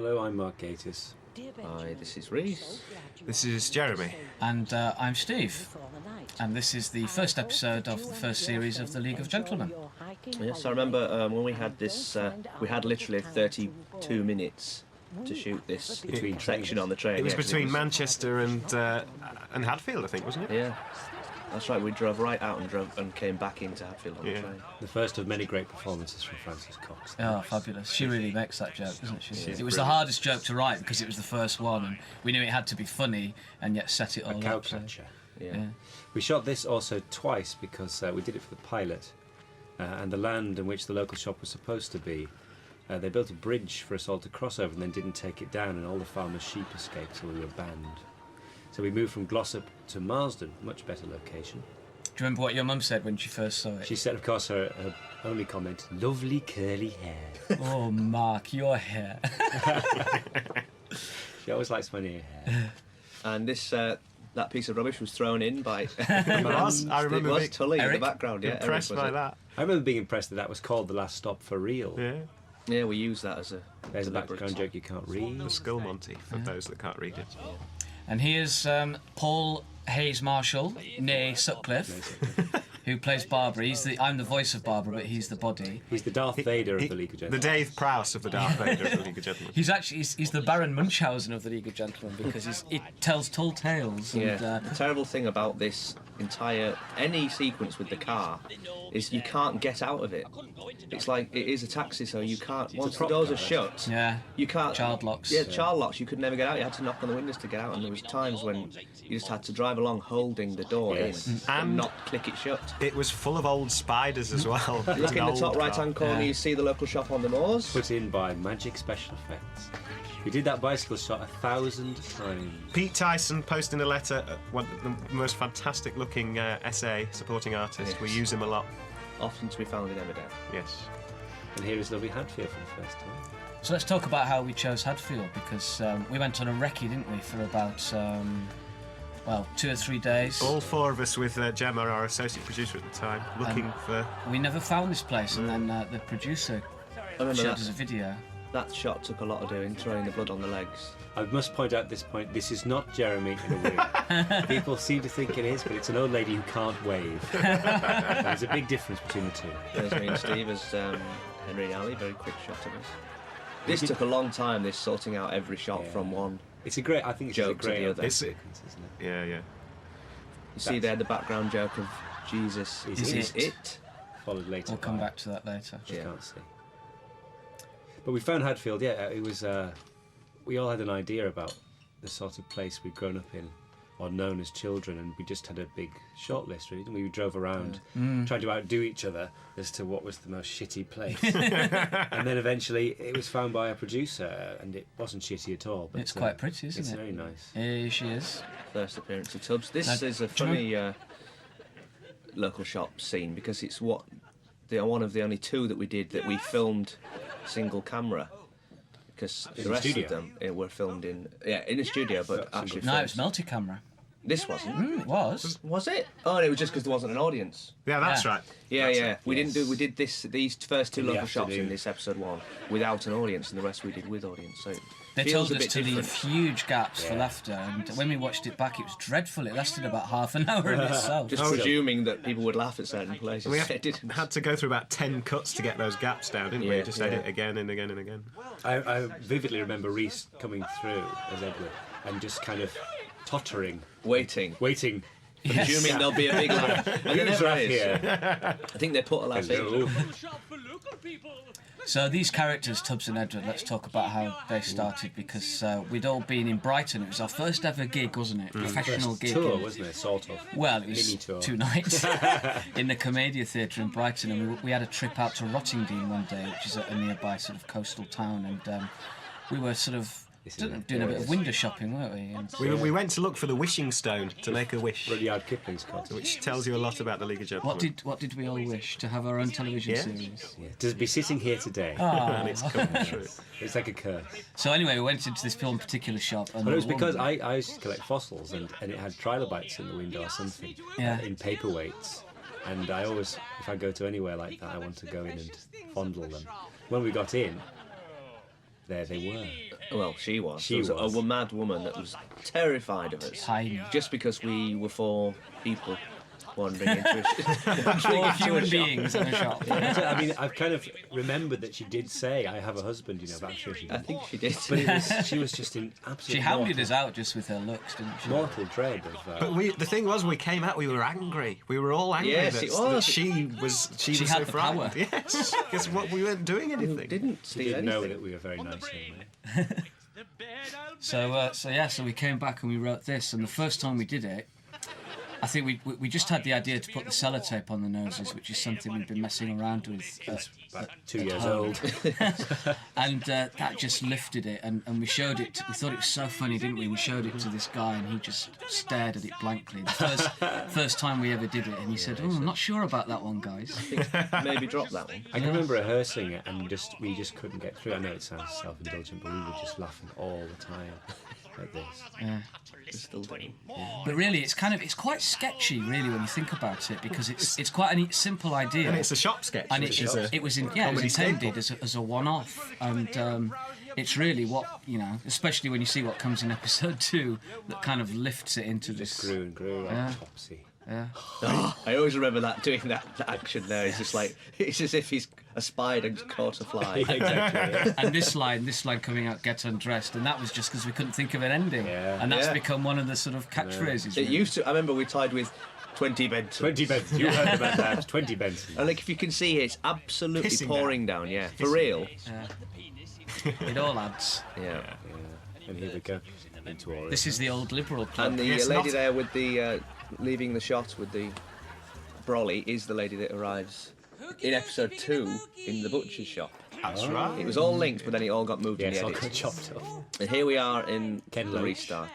Hello, I'm Mark Gatiss. Hi, this is Reese. This is Jeremy. And I'm Steve. And this is the first episode of the first series of the League of Gentlemen. Yes, I remember when we had this, we had literally 32 minutes to shoot this section on the train. It was between Manchester and Hadfield, I think, wasn't it? Yeah, that's right. We drove right out and came back into Hadfield on the train. The first of many great performances from Frances Cox. Oh, fabulous. She really makes that joke, doesn't she? It was brilliant. the hardest joke to write because it was the first one and we knew it had to be funny and yet set it all A up. cowcatcher. Yeah. We shot this also twice because we did it for the pilot, and the land in which the local shop was supposed to be, they built a bridge for us all to cross over and then didn't take it down, and all the farmers' sheep escaped, so we were banned. So we moved from Glossop to Marsden, much better location. Do you remember what your mum said when she first saw it? She said, of course, her only comment, lovely curly hair. Oh, Mark, your hair. She always likes my new hair. And this that piece of rubbish was thrown in by. I remember it was being Tully in the Eric? background. Yeah, impressed Eric, by was it? that. I remember being impressed that was called The Last Stop for Real. Yeah. Yeah, we used that as a. There's a deliberate- background joke you can't read. The Skull Monty, for those that can't read it. And here's Paul Hayes Marshall, née Sutcliffe, who plays Barbara. I'm the voice of Barbara, but he's the body. He's the Darth Vader of the League of The Gentlemen. Dave Prowse of the Darth Vader of the League of Gentlemen. He's the Baron Munchausen of the League of Gentlemen because he tells tall tales. And, Yeah. The terrible thing about this any sequence with the car is you can't get out of it. It's like it is a taxi, so you can't. Once the prop doors car, are shut, yeah, you can't. child locks. Yeah, child locks. You could never get out. You had to knock on the windows to get out, and there was times when you just had to drive along holding the door Yes. in and And- not click it shut. It was full of old spiders as well. Look in the top right-hand corner, Yeah. you see the local shop on the moors. Put in by Magic Special Effects. We did that bicycle shot 1,000 times. Pete Tyson posting a letter, one of the most fantastic looking SA supporting artist. Yes. We use him a lot. Often to be found in Emmerdale. Yes. And here is lovely Hadfield for the first time. So let's talk about how we chose Hadfield because we went on a recce, didn't we, for about 2 or 3 days. All four of us with Gemma, our associate producer at the time, looking for. We never found this place, and then the producer I remember showed us a video. that shot took a lot of doing, throwing the blood on the legs. I must point out at this point, this is not Jeremy in a wig. People seem to think it is, but it's an old lady who can't wave. There's a big difference between the two. There's me and Steve as Henry and Ali, very quick shot of us. This took a long time, this sorting out every shot from one. It's a great, I think it's a Joke to great the other. sequence, isn't it? Yeah, yeah. You see there the background joke of Jesus Is it. Followed later. We'll come by- back to that later. Just Yeah. can't see. But we found Hadfield, it was, we all had an idea about the sort of place we'd grown up in, or known as children, and we just had a big shortlist, really, and we drove around trying to outdo each other as to what was the most shitty place. And then eventually it was found by a producer, and it wasn't shitty at all. But It's quite pretty, isn't it's it? very nice. Here she is. First appearance of Tubbs. This Now, is a do you funny local shop scene because it's one of the only two that we did that we filmed single camera. Because In the the rest studio? of them were filmed in a studio, but actually No, filmed. it was multi-camera. This wasn't. It was. Was it? Oh, and it was just because there wasn't an audience. Yeah, that's Yeah. right. Yeah, That's yeah. it. We did these first two In the local shops afternoon. in this episode 1 without an audience, and the rest we did with audience. So it They feels told a us bit to leave different. huge gaps for laughter, and when we watched it back, it was dreadful. It lasted about half an hour in itself. Just presuming that people would laugh at certain places. We It didn't. had to go through about 10 cuts to get those gaps down, didn't we? Yeah, Just yeah. edit again and again and again. I vividly remember Reese coming through as Edward and just kind of tottering, Waiting. Presuming there'll be a big laugh. And there Who's never laugh is. here? I think they put a laugh in. Hello. So these characters, Tubbs and Edward, let's talk about how they started because we'd all been in Brighton. It was our first ever gig, wasn't it? Professional First gig. tour, wasn't it? Sort of. Well, it was Mini tour. 2 nights in the Commedia Theatre in Brighton, and we had a trip out to Rottingdean one day, which is a nearby sort of coastal town, and we were sort of doing a bit of window shopping, weren't we? And We went to look for the wishing stone to make a wish, Rudyard Kipling's cottage. which tells you a lot about the League of Gentlemen. what did we all wish? To have our own television Yeah. series. Yeah. To be sitting here today. And it's come true. It's like a curse. So anyway, we went into this one particular shop, and But it was the because woman- I used to collect fossils and it had trilobites in the window or something, Yeah. in paperweights. And I always, if I go to anywhere like that, I want to go in and fondle them. When we got in, there they were. Well, she was. She There was. a mad woman that was terrified of us. Tiny. Just because we were 4 people wandering into a Four human beings in a shop. I mean, I've kind of remembered that she did say, "I have a husband," but I'm sure she I didn't. think she did. But she was just in absolute. She hounded us out just with her looks, didn't she? Mortal dread of. But the thing was, we came out, we were angry. We were all angry Yes, that, it was. that she was She so had the power. frightened. Yes, because we weren't doing We anything. didn't She steal didn't know anything. that we were very nice young men. So we came back and we wrote this, and the first time we did it, I think we just had the idea to put the sellotape on the noses, which is something we've been messing around with. About 2 years home. old. And that just lifted it, and we showed it. We thought it was so funny, didn't we? We showed it to this guy, and he just stared at it blankly. The first time we ever did it, and he said, "Oh, I'm not sure about that one, guys." Maybe drop that one. I can remember rehearsing it, and we just couldn't get through. I know it sounds self-indulgent, but we were just laughing all the time at this. Yeah. We're still doing. But really, it's quite sketchy, really, when you think about it, because it's quite a simple idea. And it's a shop sketch. And which it is a was comedy intended staple. as a one-off, and it's really what, especially when you see what comes in episode 2, that kind of lifts it into Just this. grew and grew like Yeah. Topsy. Yeah. I always remember doing that action there. It's just like, it's as if he's a spider and caught a fly. Exactly. And this line coming out, "Get undressed," and that was just because we couldn't think of an ending, Yeah. and that's Yeah. become one of the sort of catchphrases. It really. used to. I remember we tied with 20 Benton. 20 Benson. You heard about that. 20 Benson. And like, if you can see, it's absolutely Pissing pouring down. Yeah, for real. It all adds. Yeah. Yeah. And here we go. Into all This is the old Liberal club. And the Yes, lady not- there with the leaving the shot with the brolly is the lady that arrives in episode 2 in the butcher's shop. That's right. It was all linked, but then it all got moved in Yes, the all edit. got chopped up. And here we are in Ken the Loach. restart.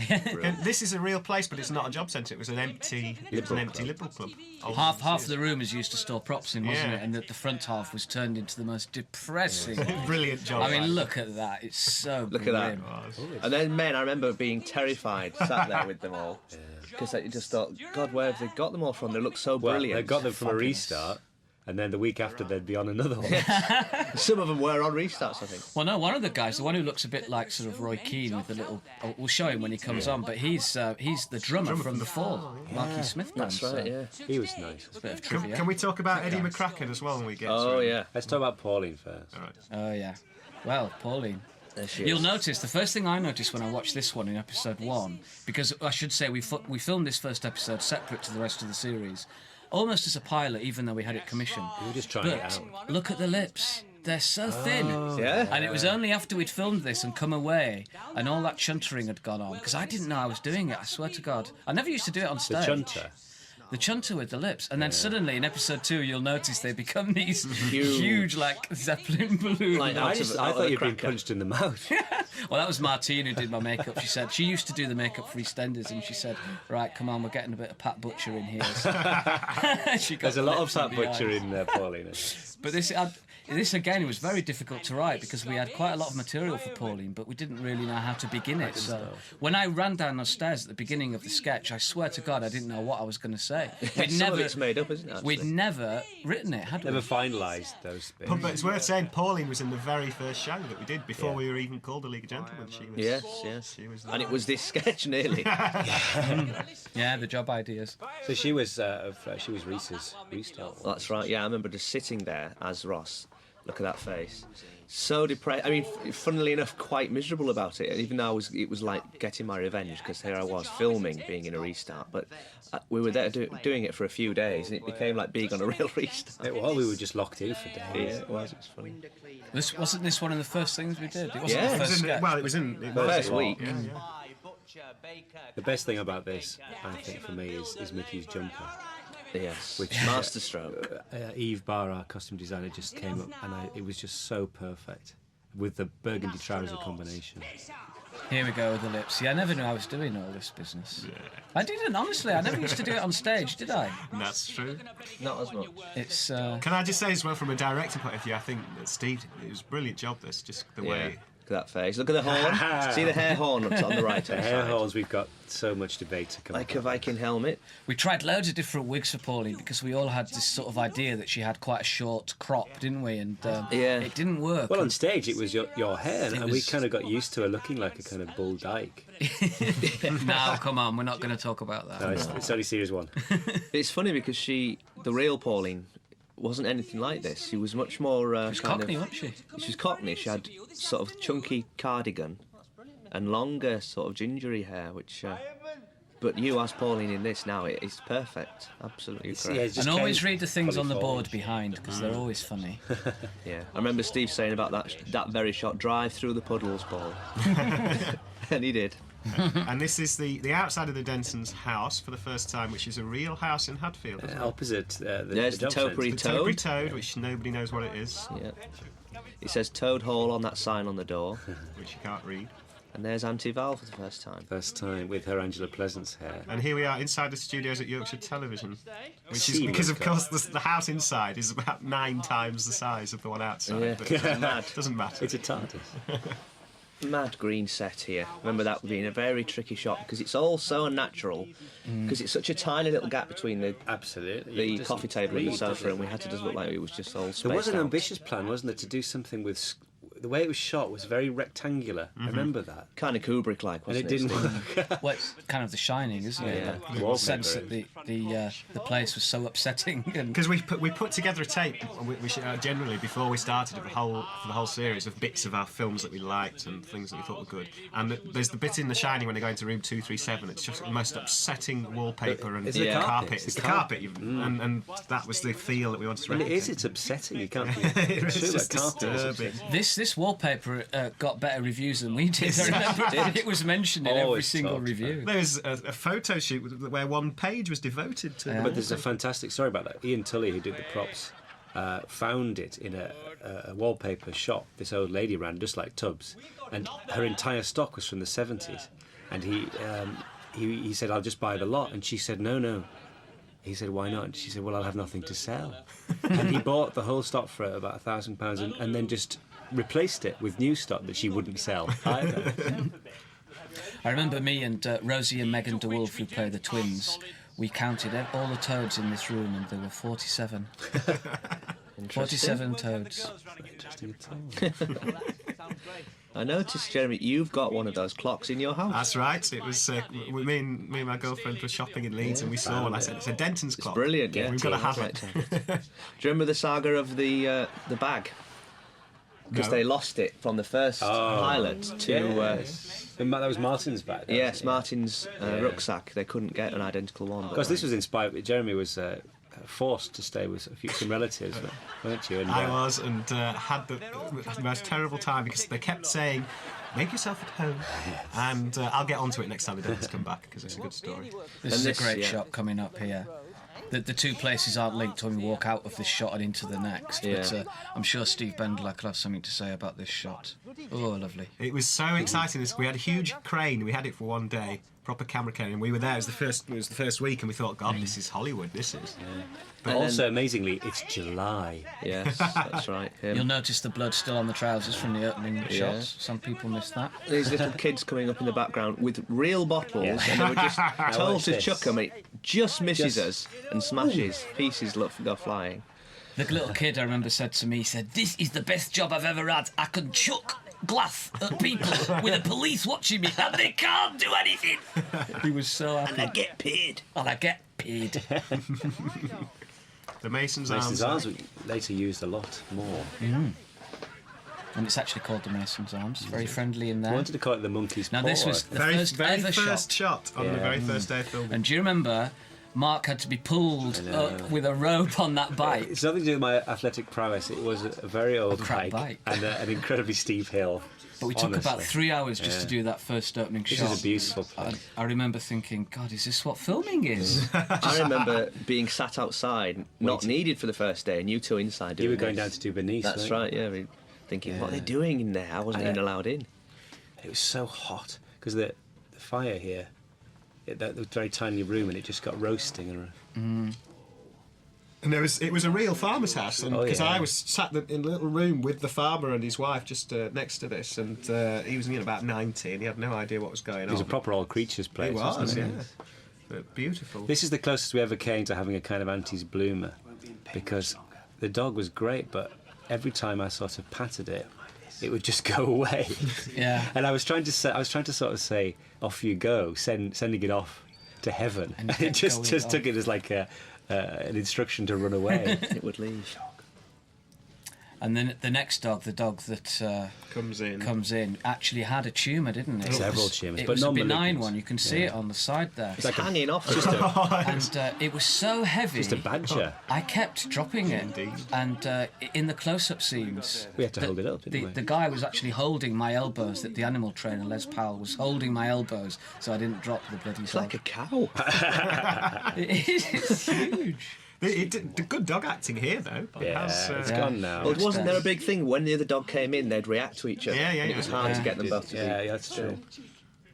And this is a real place, but it's not a job centre. It was an empty Liberal club. Half the room is used to store props in, wasn't Yeah. it? And the front half was turned into the most depressing. Brilliant job. I mean, look at that. It's so Look at that. grim. And then men, I remember being terrified, sat there with them all. Because I just thought, God, where have they got them all from? They look so Well, brilliant. they got them from a Fabulous. restart, and then the week after they'd be on another one. Some of them were on restarts, I think. Well, no, one of the guys, the one who looks a bit like sort of Roy Keane with the little. We'll show him when he comes on, but he's the drummer from The Fall, Marky Smith band. That's right, yeah. He was nice. A bit of Can, trivia. can we talk about Eddie McCracken as well when we get Oh, to it? yeah. Let's talk about Pauline first. All right. Oh yeah. Well, Pauline. There she You'll is. notice the first thing I noticed when I watched this one in episode 1, because I should say we filmed this first episode separate to the rest of the series, almost as a pilot, even though we had it commissioned. We were just trying it But out. look at the lips. They're so thin. Yeah? And it was only after we'd filmed this and come away and all that chuntering had gone on, because I didn't know I was doing it, I swear to God. I never used to do it on The stage. chunter. The chunter with the lips. And then suddenly in episode 2 you'll notice they become these Huge. huge like Zeppelin balloons. Like I out of thought the you'd been cracker. punched in the mouth. Well, that was Martine who did my makeup. She said she used to do the makeup for EastEnders, and she said, "Right, come on, we're getting a bit of Pat Butcher in here." So she got There's a lot of lips in Pat the Butcher eyes. in Pauline. But this again was very difficult to write because we had quite a lot of material for Pauline, but we didn't really know how to begin it. So when I ran down those stairs at the beginning of the sketch, I swear to God, I didn't know what I was going to say. We'd Some of it's made up, isn't it? Actually? we'd never written it, had we? Never finalised those bits. But it's worth saying, Pauline was in the very first show that we did before Yeah. we were even called the League of Gentlemen. She was, Yes, yes. She was And it was this sketch nearly. Yeah, the job ideas. So she was Reese's restart. That's right, yeah. I remember just sitting there as Ross. Look at that face. So depressed. I mean, funnily enough, quite miserable about it. Even though it was like getting my revenge, because here I was filming, being in a restart. But we were there doing it for a few days, and it became like being on a real restart. Well, we were just locked in for days. Yeah, it was. It was funny. Wasn't this one of the first things we did? It wasn't Yeah. the It was first in, sketch. well, it was in it was First a lot, week. yeah, yeah. The best thing about this, I think, for me, is Mickey's jumper. Yes. Which- Masterstroke. Eve Barr, our costume designer, just came up, and it was just so perfect with the burgundy trouser combination. Here we go with the lips. See, I never knew I was doing all this business. I didn't, honestly. I never used to do it on stage, did I? And that's true. Not as much. It's Can I just say as well, from a directing point of view, I think that Steve, it was a brilliant job. This just the way. Look at that face. Look at the horn. See the hair horn up on the right The hand hair side? horns, we've got so much debate to come Like up a Viking helmet. We tried loads of different wigs for Pauline because we all had this sort of idea that she had quite a short crop, didn't we? And it didn't work. Well, on stage it was your hair, and we was- kind of got used to her looking like a kind of bull dyke. Now, come on, we're not going to talk about that. No, it's only series 1. It's funny because the real Pauline, wasn't anything like this. She was much more. She was Cockney, wasn't she? She was Cockney. She had sort of chunky cardigan and longer sort of gingery hair, which. But you, as Pauline in this now, it's perfect. Absolutely correct. Yeah, it's just And always came read the things on the fully board formed. behind because they're always funny. Yeah, I remember Steve saying about that very shot, drive through the puddles, Paul. And he did. And this is the outside of the Denton's house for the first time, which is a real house in Hadfield. Isn't it? Opposite There's the job topiary centre. The Topiary Toad. Toad, which nobody knows what it is, Yeah. It says Toad Hall on that sign on the door. which you can't read. And there's Auntie Val for the first time. First time with her Angela Pleasance hair. And here we are inside the studios at Yorkshire Television, which is Seamless because, of cut. course, the house inside is about 9 times the size of the one outside. Yeah. But it doesn't matter. It's a TARDIS. Mad green set here. Remember that being a very tricky shot because it's all so unnatural. Because it's such a tiny little gap between the Absolutely. It doesn't coffee table and the read, sofa, does it? and we had to just look like it was just all spaced There was an out. ambitious plan, wasn't there, to do something with... The way it was shot was very rectangular. I remember that. Kind of Kubrick-like, And wasn't it didn't Steve? work. Well, it's kind of The Shining, isn't it? Yeah. The Wallpaper. sense that the place was so upsetting. And Because we put together a tape, generally before we started for the whole series of bits of our films that we liked and things that we thought were good. And there's the bit in The Shining when they go into room 237. It's just the most upsetting wallpaper and It's the carpet. It's the carpet, even. And that was the feel that we wanted to And it replicate. is, it's upsetting. You can't be... It's true, just like carpet is disturbing. upsetting. this wallpaper got better reviews than we did. I remember it was mentioned in every Always single talked review. There was a photo shoot where one page was devoted to. But there's a fantastic story about that. Ian Tully, who did the props, found it in a wallpaper shop this old lady ran, just like Tubbs, and her entire stock was from the 70s. And he said, "I'll just buy the lot," and she said, "No." He said, "Why not?" And she said, "Well, I'll have nothing to sell." And he bought the whole stock for about £1,000 and then just replaced it with new stock that she wouldn't sell either. I remember me and Rosie and Megan DeWolf, who play the twins, we counted all the toads in this room and there were 47. 47 toads. I noticed, Jeremy, you've got one of those clocks in your house. That's right. It was me and my girlfriend were shopping in Leeds and we saw one. I said, "It's a Denton's clock. Brilliant, yeah. We've got to have That's it." right. Do you remember the saga of the bag? Because No. they lost it from the first pilot to... That was Martin's bag. yes, Martin's rucksack. They couldn't get an identical one. Because this was inspired. Jeremy was forced to stay with some relatives, weren't you? And, I was, and had the most terrible time because they kept saying, "Make yourself at home," and I'll get onto it next time the Dentons come back because it's a good story. This And is this, a great yeah. shot coming up here. The two places aren't linked when we walk out of this shot and into the next, but Yeah. I'm sure Steve Bendler could have something to say about this shot. Oh, lovely. It was so exciting. We had a huge crane. We had it for one day, proper camera crane, and we were there. It was the first week, and we thought, "God, this is Hollywood. This is." But also, amazingly, it's July. Yes, that's right. You'll notice the blood still on the trousers from the opening Yeah. shots. Some people miss that. These little kids coming up in the background with real bottles, and they were just told watch to this. chuck them. It just misses us and smashes. Pieces go flying. The little kid, I remember, said to me, he said, "This is the best job I've ever had. I can chuck glass at people with the police watching me and they can't do anything." He was so happy. And I get paid. And I get paid. The Mason's Mason's Arms. Arms we later used a lot more. And it's actually called the Mason's Arms. Very friendly in I there. wanted to call it the Monkey's Now, Paw. this was the Very first ever first shot. shot on the very first day of filming. And do you remember Mark had to be pulled up with a rope on that bike? It's nothing to do with my athletic prowess. It was a very old crap bike, bike. and an incredibly steep hill. But we took about honestly. 3 hours just to do that first opening This shot. is a beautiful place. I remember thinking, God, is this what filming is? I remember being sat outside, not needed for the first day, and you two inside doing You were going this. down to do Bernice, That's weren't you? right, yeah. Thinking, what are they doing in there? I wasn't even allowed in. It was so hot because the fire here, that was a very tiny room, and it just got roasting. And And it was a real farmer's house, because I was sat in a little room with the farmer and his wife just next to this, and he was about 90 and he had no idea what was going on. It was a proper old creatures place. It was, wasn't it? But beautiful. This is the closest we ever came to having a kind of Auntie's bloomer, because the dog was great, but every time I sort of patted it, it would just go away. Yeah. And I was trying to sort of say, off you go, sending it off to heaven. And it just took it as like an instruction to run away. It would leave. And then the next dog, the dog that comes in, actually had a tumour, didn't it? Several tumours, it but was a benign non-malignant. one. You can see it on the side there. It's like hanging off. And it was so heavy. Just a badger. I kept dropping it. And in the close-up scenes, We had to hold it up, didn't we? the guy was actually holding my elbows. That the animal trainer, Les Powell, was holding my elbows so I didn't drop the bloody It's dog. like a cow. It is. It's huge. The good dog acting here, though. Yeah, it's gone now. Well, wasn't there a big thing when the other dog came in, they'd react to each other? Yeah, and it was hard to get them both to be. Yeah, that's true.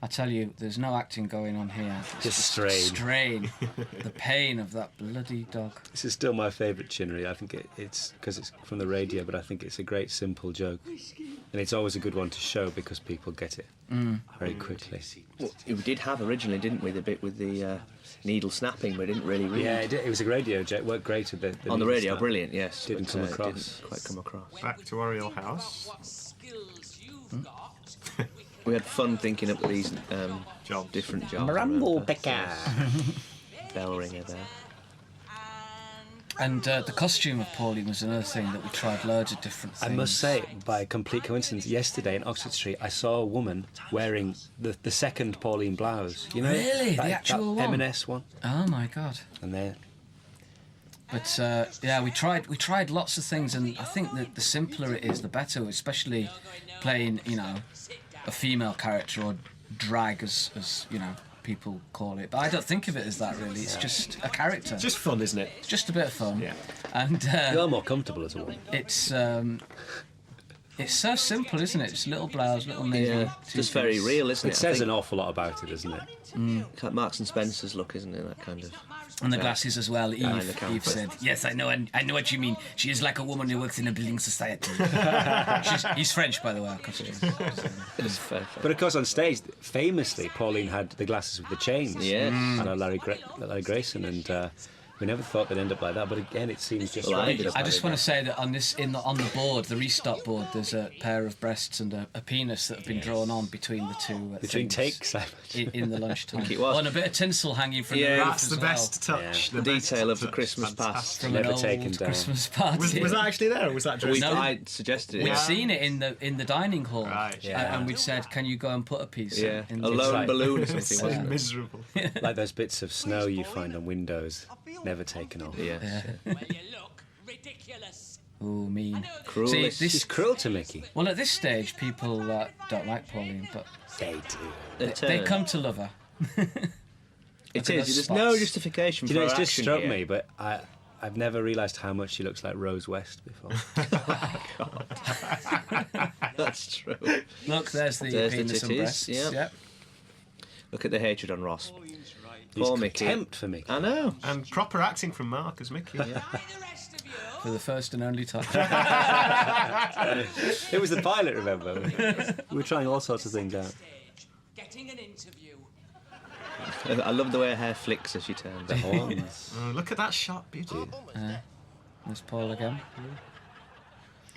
I tell you, there's no acting going on here. It's Just strain. Strain. The pain of that bloody dog. This is still my favourite Chinnery. I think it's because it's from the radio, but I think it's a great simple joke, and it's always a good one to show because people get it very quickly. Well, we did have originally, didn't we, the bit with the needle snapping, but it didn't really read. Yeah, it was a radio joke. Worked great with the On the needle radio, snap. brilliant, yes. Didn't but, come across. Didn't quite come across. Back to Oriel House. We had fun thinking up these different jobs. Marambo Pekka. Bell ringer there. And the costume of Pauline was another thing that we tried loads of different things. I must say, by complete coincidence, yesterday in Oxford Street, I saw a woman wearing the second Pauline blouse. You know, Really? The that actual one? M&S one. Oh my god. And there. But yeah, we tried lots of things, and I think that the simpler it is, the better. Especially playing, a female character or drag, as people call it. But I don't think of it as that really. It's just a character. It's just fun, isn't it? It's just a bit of fun. Yeah. And You're more comfortable as a woman. it's so simple, isn't it? Just little blouse, little mini. Yeah, just very real, isn't it? It says an awful lot about it, doesn't it? It's like Marks and Spencer's look, isn't it? That kind of. And the glasses as well. Behind the Eve counter. said, "Yes, I know what you mean. She is like a woman who works in a building society." He's French, by the way. Our costume. It's fair. But of course, on stage, famously, Pauline had the glasses with the chains. Yes. And Larry Grayson, and we never thought they'd end up like that. But again, it seems just Well, I right. ended up I just want to say that on the board, the restock board, there's a pair of breasts and a penis that have been drawn on between the two. Between things takes, in the lunchtime. it was. Oh, and a bit of tinsel hanging from Yeah, the roof That's as the well. best touch. The best detail of the touch. Christmas past. Fantastic. From Never an taken old down. Christmas party. Was that actually there, or was that just... I suggested it. We'd seen it in the dining hall, Right. Yeah. and we'd said, "Can you go and put a piece?" Yeah, in a the lone like- balloon or something, so wasn't it? miserable. Like those bits of snow you find on windows, never taken off. Yeah. Well, you look ridiculous. Oh, mean. Cruel. See, It's It's cruel to Mickey. Well, at this stage, people don't like Pauline, but They do. they come to love her. It at is. those There's no spots. justification Do for you know, our it's just action struck here. me, but I've never realised how much she looks like Rose West before. That's true. Look, there's the There's the penis and titties, breasts. yep. Yep. Look at the hatred on Ross. He's Poor Mickey. contempt for Mickey. I know. And proper acting from Mark as Mickey. Why the rest of you For the first and only time. It was the pilot, remember? We were trying all sorts of things out. getting an interview. I love the way her hair flicks as she turns. Horns. Oh, look at that shot, beautiful. There's Paul again.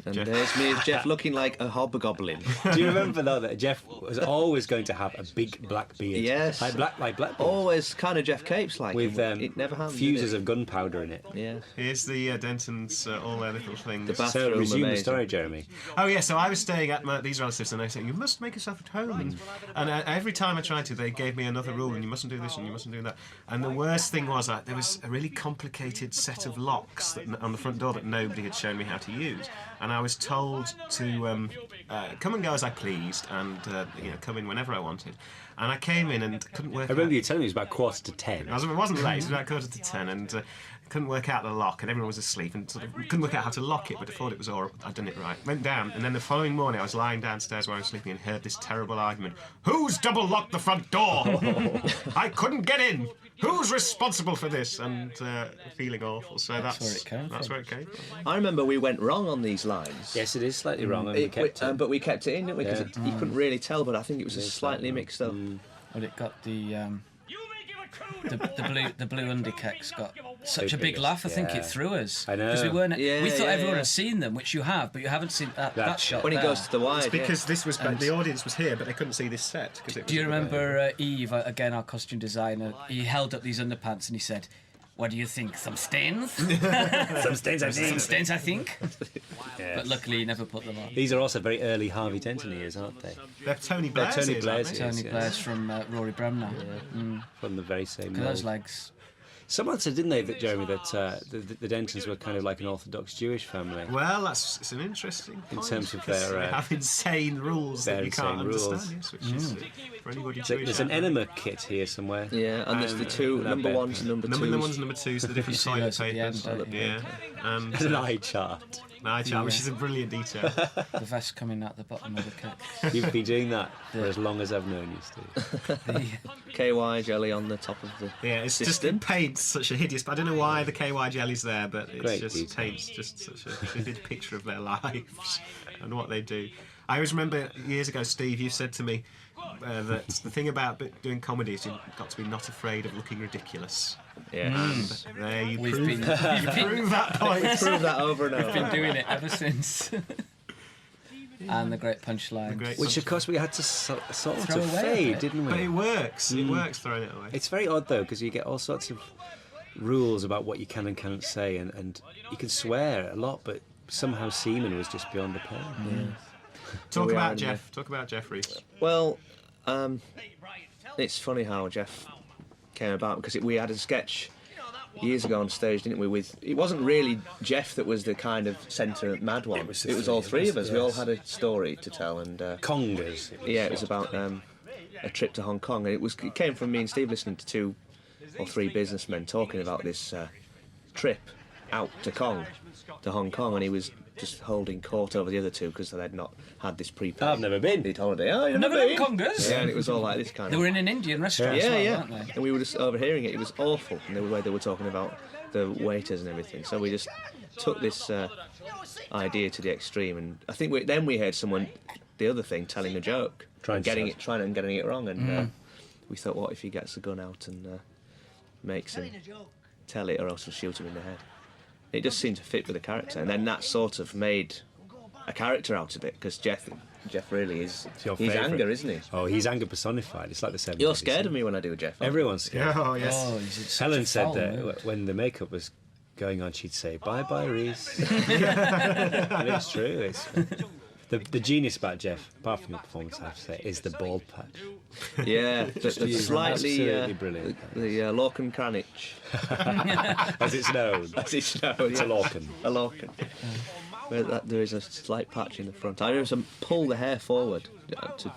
And Geoff. there's me as Geoff looking like a hobgoblin. Do you remember though that Geoff was always going to have a big black beard? Yes. Like Blackbeard. Always kind of Jeff Capes like. With it never happened. fuses of gunpowder in it. Yeah. Here's the Denton's, all their little things. The So bathroom. resume the amazing. story, Jeremy. Oh yeah, so I was staying at these relatives, and they said you must make yourself at home. And every time I tried to, they gave me another rule, and you mustn't do this, and you mustn't do that. And the worst thing was there was a really complicated set of locks on the front door that nobody had shown me how to use. And I was told to come and go as I pleased, and come in whenever I wanted. And I came in and couldn't work. I remember out. you telling me it was about 9:45. It wasn't late. It was about 9:45, and couldn't work out the lock, and everyone was asleep, and sort of couldn't work out how to lock it, but I thought it was all. I'd done it right. Went down, and then the following morning I was lying downstairs where I was sleeping and heard this terrible argument. Who's double locked the front door? I couldn't get in. Who's responsible for this? And feeling awful. So that's where it came That's from. where it came from. I remember we went wrong on these lines. Yes, it is slightly wrong, and we kept it. But we kept it in, didn't we? Because Yeah. you couldn't really tell, but I think it was just slightly slightly mixed up. Well, it got the blue underkeck's got such a big biggest, laugh. I think yeah. it threw us. I know. Because we weren't. Yeah, we thought yeah, everyone yeah. had seen them, which you have, but you haven't seen that That's shot. When it there. goes to the wide, It's because yeah. this was the audience was here, but they couldn't see this set. Cause it was Do you remember Eve, again, our costume designer? He held up these underpants and he said, "What do you think? Some stains? Some stains, I Some think. stains, I think." Yes. But luckily, he never put them on. These are also very early Harvey Denton years, aren't they? They're Tony Blair's Tony ears, Blair's aren't they? ears. Tony yes. Blair's from Rory Bremner. From the very same Look at those mould. legs. Someone said, didn't they, that Jeremy, that the Dentons were kind of like an Orthodox Jewish family Well, it's an interesting in point, terms of because their. they have insane rules that their you can't insane rules. understand. Yes, which is for anybody Jewish. There's an out there. enema kit here somewhere. Yeah, and there's the two that number bit. ones and number Number twos. ones, number twos, the different see toilet those at the end, papers. don't you? Yeah, and There's an eye chart. eye chart, which is a brilliant detail. The vest coming out the bottom of the kick. You've been doing that for as long as I've known you, Steve. KY jelly on the top of the Yeah, it's just system. it paints such a hideous. I don't know why the KY jelly's there, but it Great just detail. paints just such a vivid picture of their lives and what they do. I always remember years ago, Steve, you said to me that the thing about doing comedy is you've got to be not afraid of looking ridiculous. Yeah. And there you We've prove, been- you prove that point. Prove that over and over. Been doing it ever since. And the great punchline. great- Which, of course, we had to sort Throw of away a fade, bit. didn't But we? it works. It works throwing it away. It's very odd, though, because you get all sorts of rules about what you can and cannot say, and you can swear a lot, but somehow semen was just beyond the pale. Talk we are about in Geoff. Talk about Geoff Reese. Well, it's funny how Geoff came about because we had a sketch years ago on stage, didn't we? With it wasn't really Geoff that was the kind of centre mad one. It was all three of us. We all yes. had a story to tell, and Congas. yeah, it was about a trip to Hong Kong, and it came from me and Steve listening to 2 or 3 businessmen talking about this trip out to Hong Kong, and he was just holding court over the other 2 because they had not had this prepaid. I've never been. holiday. Oh, you've Never been? done congas? Yeah, and it was all like this kind They of. were in an Indian restaurant as Yeah, well, yeah. weren't they? And we were just overhearing it. It was awful, and the way they were talking about the waiters and everything. So we just took this idea to the extreme, and I think then we heard someone, the other thing, telling a joke, Trying getting to it wrong, and we thought, what if he gets the gun out and makes him tell it, or else we'll shoot him in the head. It just seemed to fit with the character, and then that sort of made a character out of it, because Geoff really is. your He's favourite. anger, isn't he? Oh, he's anger personified. It's like the 70s. You're scared of me when I do a Geoff. aren't you? Everyone's scared. Oh yes. Oh, he's such Helen a said foul that move. when the makeup was going on, she'd say, "Bye, Reese." And it's true. It's, the genius about Geoff, apart from your performance, I have to say, is the bald patch. Yeah, the slightly Absolutely brilliant. the Lorcan Cranich, As it's known. as it's known. It's a Lorcan. A Lorcan. Where there is a slight patch in the front. I remember pull the hair forward to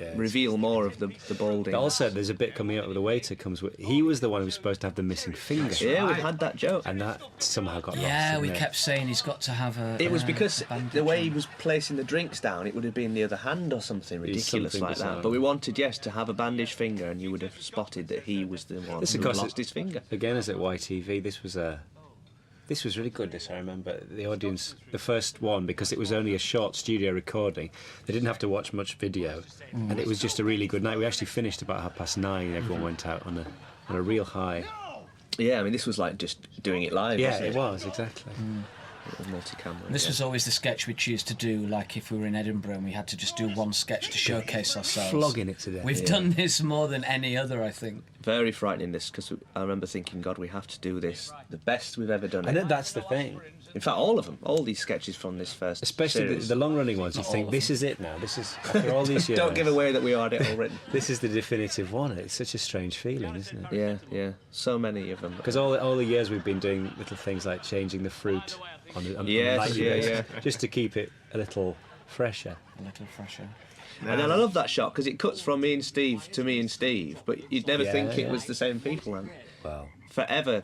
Yeah, reveal more of the balding. Also, there's a bit coming up with the waiter comes with. He was the one who was supposed to have the missing finger. Yeah, we had that joke. And that somehow got lost. Yeah, we didn't it? kept saying he's got to have a. It was because bandage the way he on. was placing the drinks down, it would have been the other hand or something ridiculous something like bizarre. that. But we wanted, yes, to have a bandaged finger, and you would have spotted that he was the one This, who of course, lost his finger. Again, as at YTV, this was really good. This I remember the audience, the first one, because it was only a short studio recording. They didn't have to watch much video, and it was just a really good night. We actually finished about 9:30, and everyone went out on a real high. Yeah, I mean, this was like just doing it live. Yeah, wasn't it was exactly. Multi-camera. This yeah. was always the sketch we'd choose to do, like if we were in Edinburgh and we had to just do one sketch to showcase ourselves. Flogging it to death. We've done this more than any other, I think. Very frightening, this, because I remember thinking, God, we have to do this the best we've ever done And it. that's the thing. In fact, all of them, all these sketches from this first Especially series. the long-running ones. You Not all think of this is it now. This is after all these years. Don't give away that we are it already. This is the definitive one. It's such a strange feeling, isn't it? Yeah, yeah. So many of them. Because all the years we've been doing little things like changing the fruit on a Yes, nightly yeah, basis, yeah. just to keep it a little fresher. A little fresher. And then I love that shot because it cuts from me and Steve to me and Steve, but you'd never Yeah, think it yeah. was the same people. And Well, forever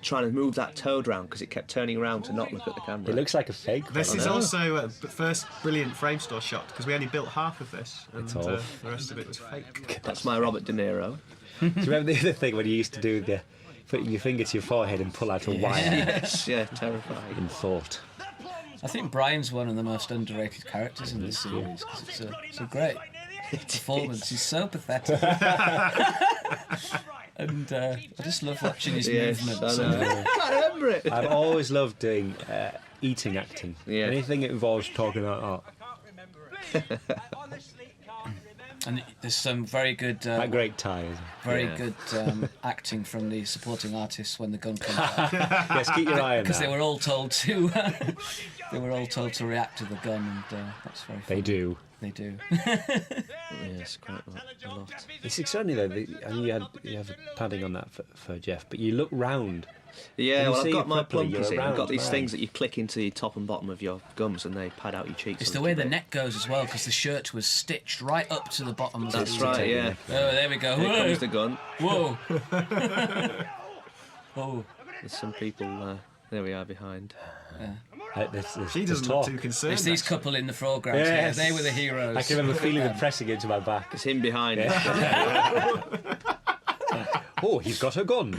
trying to move that toad round because it kept turning around to not look at the camera. It looks like a fake. This one. is also the first brilliant frame store shot because we only built half of this, and It's all- the rest of it was fake. That's my Robert De Niro. Do you remember the other thing when you used to do the putting your finger to your forehead and pull out a wire Yes, yeah, terrifying. in thought? I think Brian's one of the most underrated characters in this series because it's a great performance. He's so pathetic. And I just love watching his movements. I know. I can't remember it. I've always loved doing eating acting. Yeah. Anything that involves talking out. And there's some very good, That great tie, isn't it? very Yeah. good acting from the supporting artists when the gun comes out, Yes, keep your eye on because that. they were all told to, react to the gun, and that's very. They funny. do. They do. Yes, quite a lot. It's extraordinary though. I know you have a padding on that for Geoff, but you look round. Yeah, you well, see I've got it my properly, plumpers you're in. I've around, got these man. things that you click into the top and bottom of your gums and they pad out your cheeks. It's a the way little the bit. neck goes as well, because the shirt was stitched right up to the bottom of That's the right, yeah. Oh, there we go. Here Whoa. comes the gun. Whoa. Oh. There's some people, there we are behind. She doesn't look too concerned. It's these actually. couple in the foreground. Yes. Yeah, they were the heroes. I can remember feeling them pressing into my back. It's him behind. Oh, he's got a gun.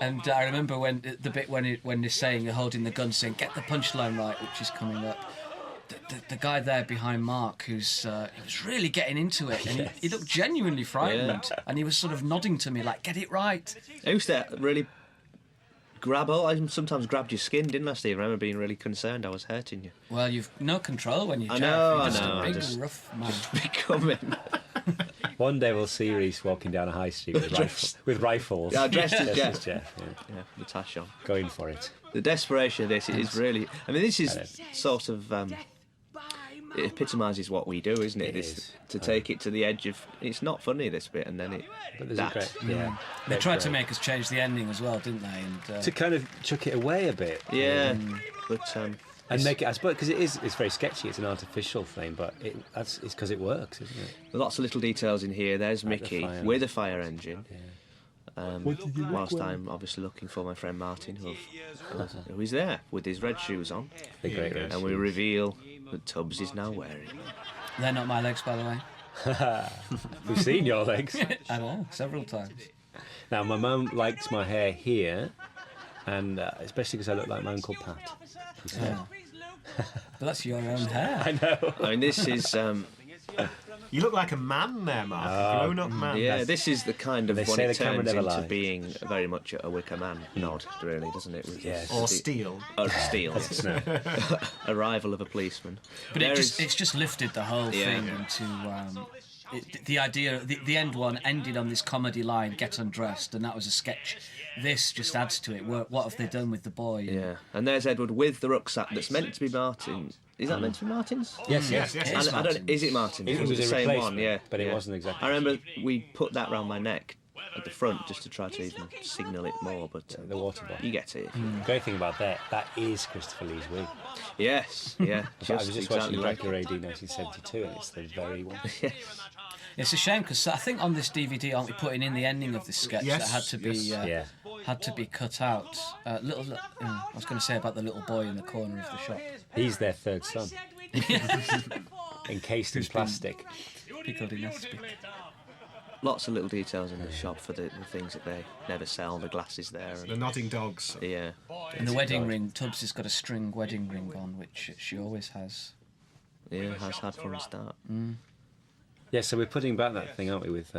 And I remember when the bit when they're saying, they're holding the gun, saying, "Get the punchline right," which is coming up. The guy there behind Mark, he was really getting into it, and he looked genuinely frightened, and he was sort of nodding to me like, "Get it right." I used to really I sometimes grabbed your skin, didn't I, Steve? I remember being really concerned I was hurting you. Well, you've no control when you're I Geoff. know, You're I just know, a I big, just- rough man. Becoming. One day we'll see Reese walking down a high street with rifles. Yeah, dressed as Geoff. As Geoff, yeah. Yeah, the tash on. Going for it. The desperation of this is really... I mean, this is sort of... it epitomises what we do, isn't it? It This, is. to take it to the edge of... It's not funny, this bit, and then it... But there's that. a great, yeah. They That's tried to great. make us change the ending as well, didn't they? And to kind of chuck it away a bit. Yeah, but... And make it, I suppose, because it's very sketchy. It's an artificial thing, but it's because it works, isn't it? lots of little details in here. There's Like the Mickey fire. with a fire engine. Yeah. Whilst I'm obviously looking for my friend Martin, who is there with his red shoes on. The great red And we shoes. reveal that Tubbs is now wearing. they're not my legs, by the way. We've seen your legs. I know, several times. Now, my mum likes my hair here, and especially because I look like my Uncle Pat. She said. Yeah. But that's your own hair. I know. I mean, this is... You look like a man there, Mark. A grown-up man. yeah, this is the kind of They when say it the camera turns never into lies. being very much a Wicker Man nod, really, doesn't it? With Yes. Or steel. Or steel, yes. Arrival of a policeman. But There it's just lifted the whole Yeah. thing into the idea. The end one ended on this comedy line, "Get undressed," and that was a sketch. This just adds to it. What have they done with the boy? Yeah, and there's Edward with the rucksack that's meant to be Martin. Is that meant to be Martin's? Yes, Yes, yes. yes. It is And I don't, is it Martin? It was the a same replacement, one, yeah. but it yeah. wasn't exactly. I remember we put that round my neck at the front just to try to even signal it more, but The water bottle. you get it. The great thing about that is Christopher Lee's wig. Yes, yeah. I was just exactly watching like Dracula AD 1972, and it's the very one. It's a shame because I think on this DVD, aren't we putting in the ending of this sketch Yes, that had to be yes. had to be cut out? I was going to say about the little boy in the corner of the shop. He's their third son, encased in plastic. Pickled in aspic. Lots of little details in the shop for the things that they never sell, the glasses there. The And, nodding dogs. yeah. And the wedding ring, Tubbs has got a string wedding ring on, which she always has. Yeah, has had from the start. Yeah, so we're putting back that thing, aren't we? With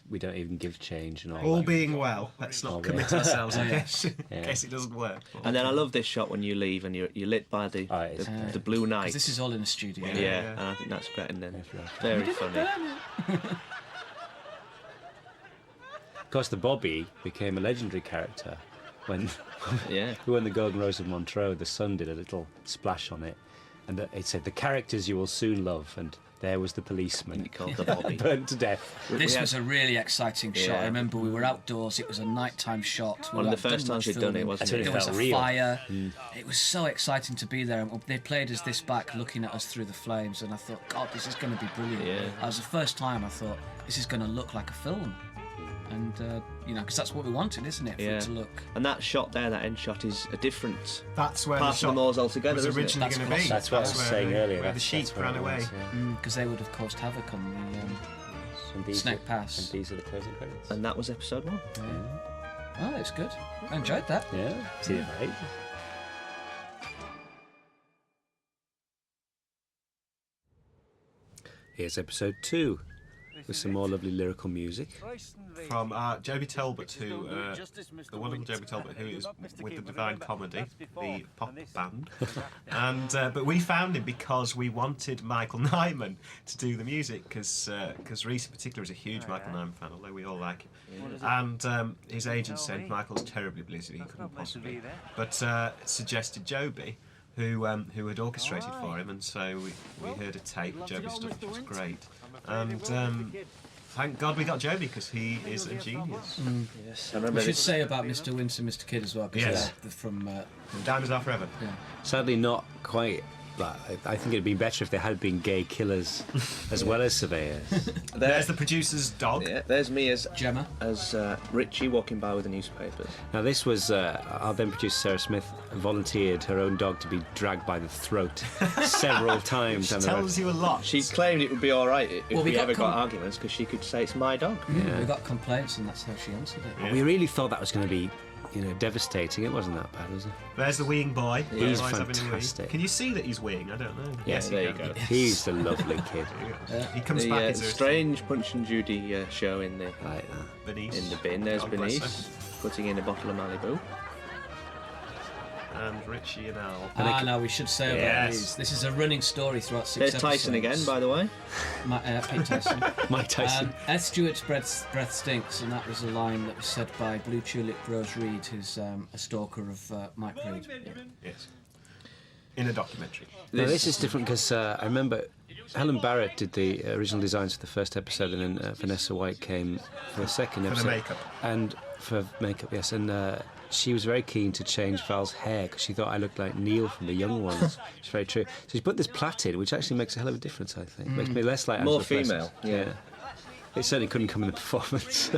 we don't even give change and all. All that. being well. Let's All not being- commit ourselves, I guess. In Yeah. case it doesn't work. And then I love this shot when you leave and you're lit by the Oh, it is great. the blue night. Because this is all in the studio. yeah, Yeah. and I think that's great. And then That's right. very funny. Of course, the Bobby became a legendary character when Yeah. we won the Golden Rose of Montreux. The Sun did a little splash on it, and it said, "The characters you will soon love," and there was the policeman. He called the Bobby. burnt to death. This We was had- a really exciting shot. Yeah. I remember we were outdoors. It was a nighttime shot. We One of were the first done times much we'd done it, filming. wasn't it? There was a Felt real. fire. It was so exciting to be there. And they played us this back, looking at us through the flames, and I thought, God, this is going to be brilliant. Yeah. That was the first time I thought this is going to look like a film. and because that's what we wanted, isn't it? For it to look. And that shot there, that end shot, is a different That's where part the shot of the moors altogether, was isn't it? originally going to be. That's what I was saying earlier. Where the sheep ran away. Because they would have caused havoc on the Snack Pass. And these are the closing credits. And that was episode 1. Oh, it's good. I enjoyed that. Yeah, see it right. Here's episode 2 with some more lovely lyrical music. From Joby Talbot, who the wonderful Joby Talbot, who is with the Divine Comedy, the pop band, and but we found him because we wanted Michael Nyman to do the music, because Reese in particular is a huge Michael Nyman fan, although we all like him. And his agent said Michael's terribly busy, he couldn't possibly, but suggested Joby, who had orchestrated for him, and so we heard a tape of Joby's stuff, which was great. And thank God we got Joby, because he is a genius. Yes, I remember. We should say about Mr. Winston, Mr. Kidd as well, because they're from Diamonds Are Forever. Yeah. Sadly, not quite. But I think it'd been better if there had been gay killers as well as surveyors. There's the producer's dog. Yeah, there's me as Gemma, as Richie walking by with the newspapers. Now this was our then producer Sarah Smith volunteered her own dog to be dragged by the throat several times. She tells you a lot. She claimed it would be all right if Well, we ever got arguments, because she could say it's my dog. Yeah. we got complaints, and that's how she answered it. Yeah. We really thought that was going to be, devastating. It wasn't that bad, was it? There's the weeing boy. He's Always having a wee. fantastic. Can you see that he's weeing? I don't know. Yes, there you can. go. He's a lovely kid. He comes The back as a strange Punch and Judy show in the Like that. Bernice. in the bin. There's God bless Bernice putting in a bottle of Malibu. And Richie and Al. No, we should say about Yes. these. This is a running story throughout 6 There's episodes. Tyson again, by the way. Pete Tyson. Mike Tyson. Ed Stewart's breath stinks, and that was a line that was said by Blue Tulip Rose Reed, who's a stalker of Mike Reed. Yes. In a documentary. Now, this is different because I remember Helen Barrett did the original designs for the first episode, and then Vanessa White came for the second For the episode. makeup. And for makeup, yes. And she was very keen to change Val's hair because she thought I looked like Neil from The Young Ones. It's very true. So she put this plait in, which actually makes a hell of a difference, I think. Makes me less like More Angela Plessy. female, yeah. It certainly couldn't come in the performance.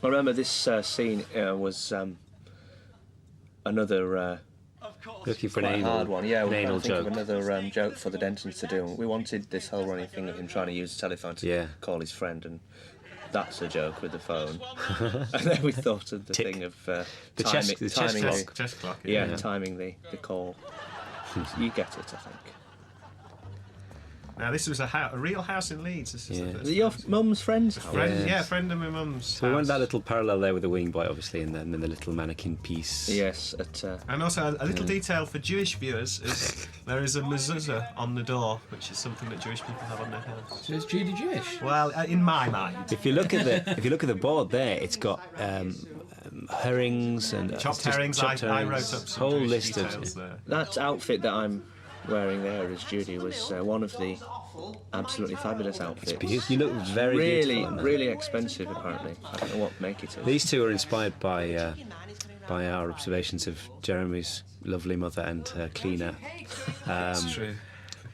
I remember this scene was another Looking for an quite anal, hard one. Yeah, an we were trying anal to think joke. of another joke for the Dentons to do. We wanted this whole running thing of him trying to use the telephone to call his friend, and that's a joke with the phone. And then we thought of the Tick. thing of The timing, chess timing clock. Chess clock. yeah, timing the call. You get it, I think. Now this was a real house in Leeds. This is the first Your house. mum's friend's house. Yes. Yeah, friend of my mum's. So we went house. that little parallel there with the wing boy, obviously, and then the little mannequin piece. Yes, at And also a little detail for Jewish viewers is there is a mezuzah on the door, which is something that Jewish people have on their house. So is Judy Jewish? Well, in my mind, If you look at the board there, it's got herrings and chopped just herrings. chopped I wrote up herrings, some whole Jewish list details of. there. that outfit that I'm wearing there as Judy was one of the absolutely fabulous outfits. You look very Really, beautiful. really expensive apparently. I don't know what make it is. These two are inspired by our observations of Jeremy's lovely mother and her cleaner. It's true.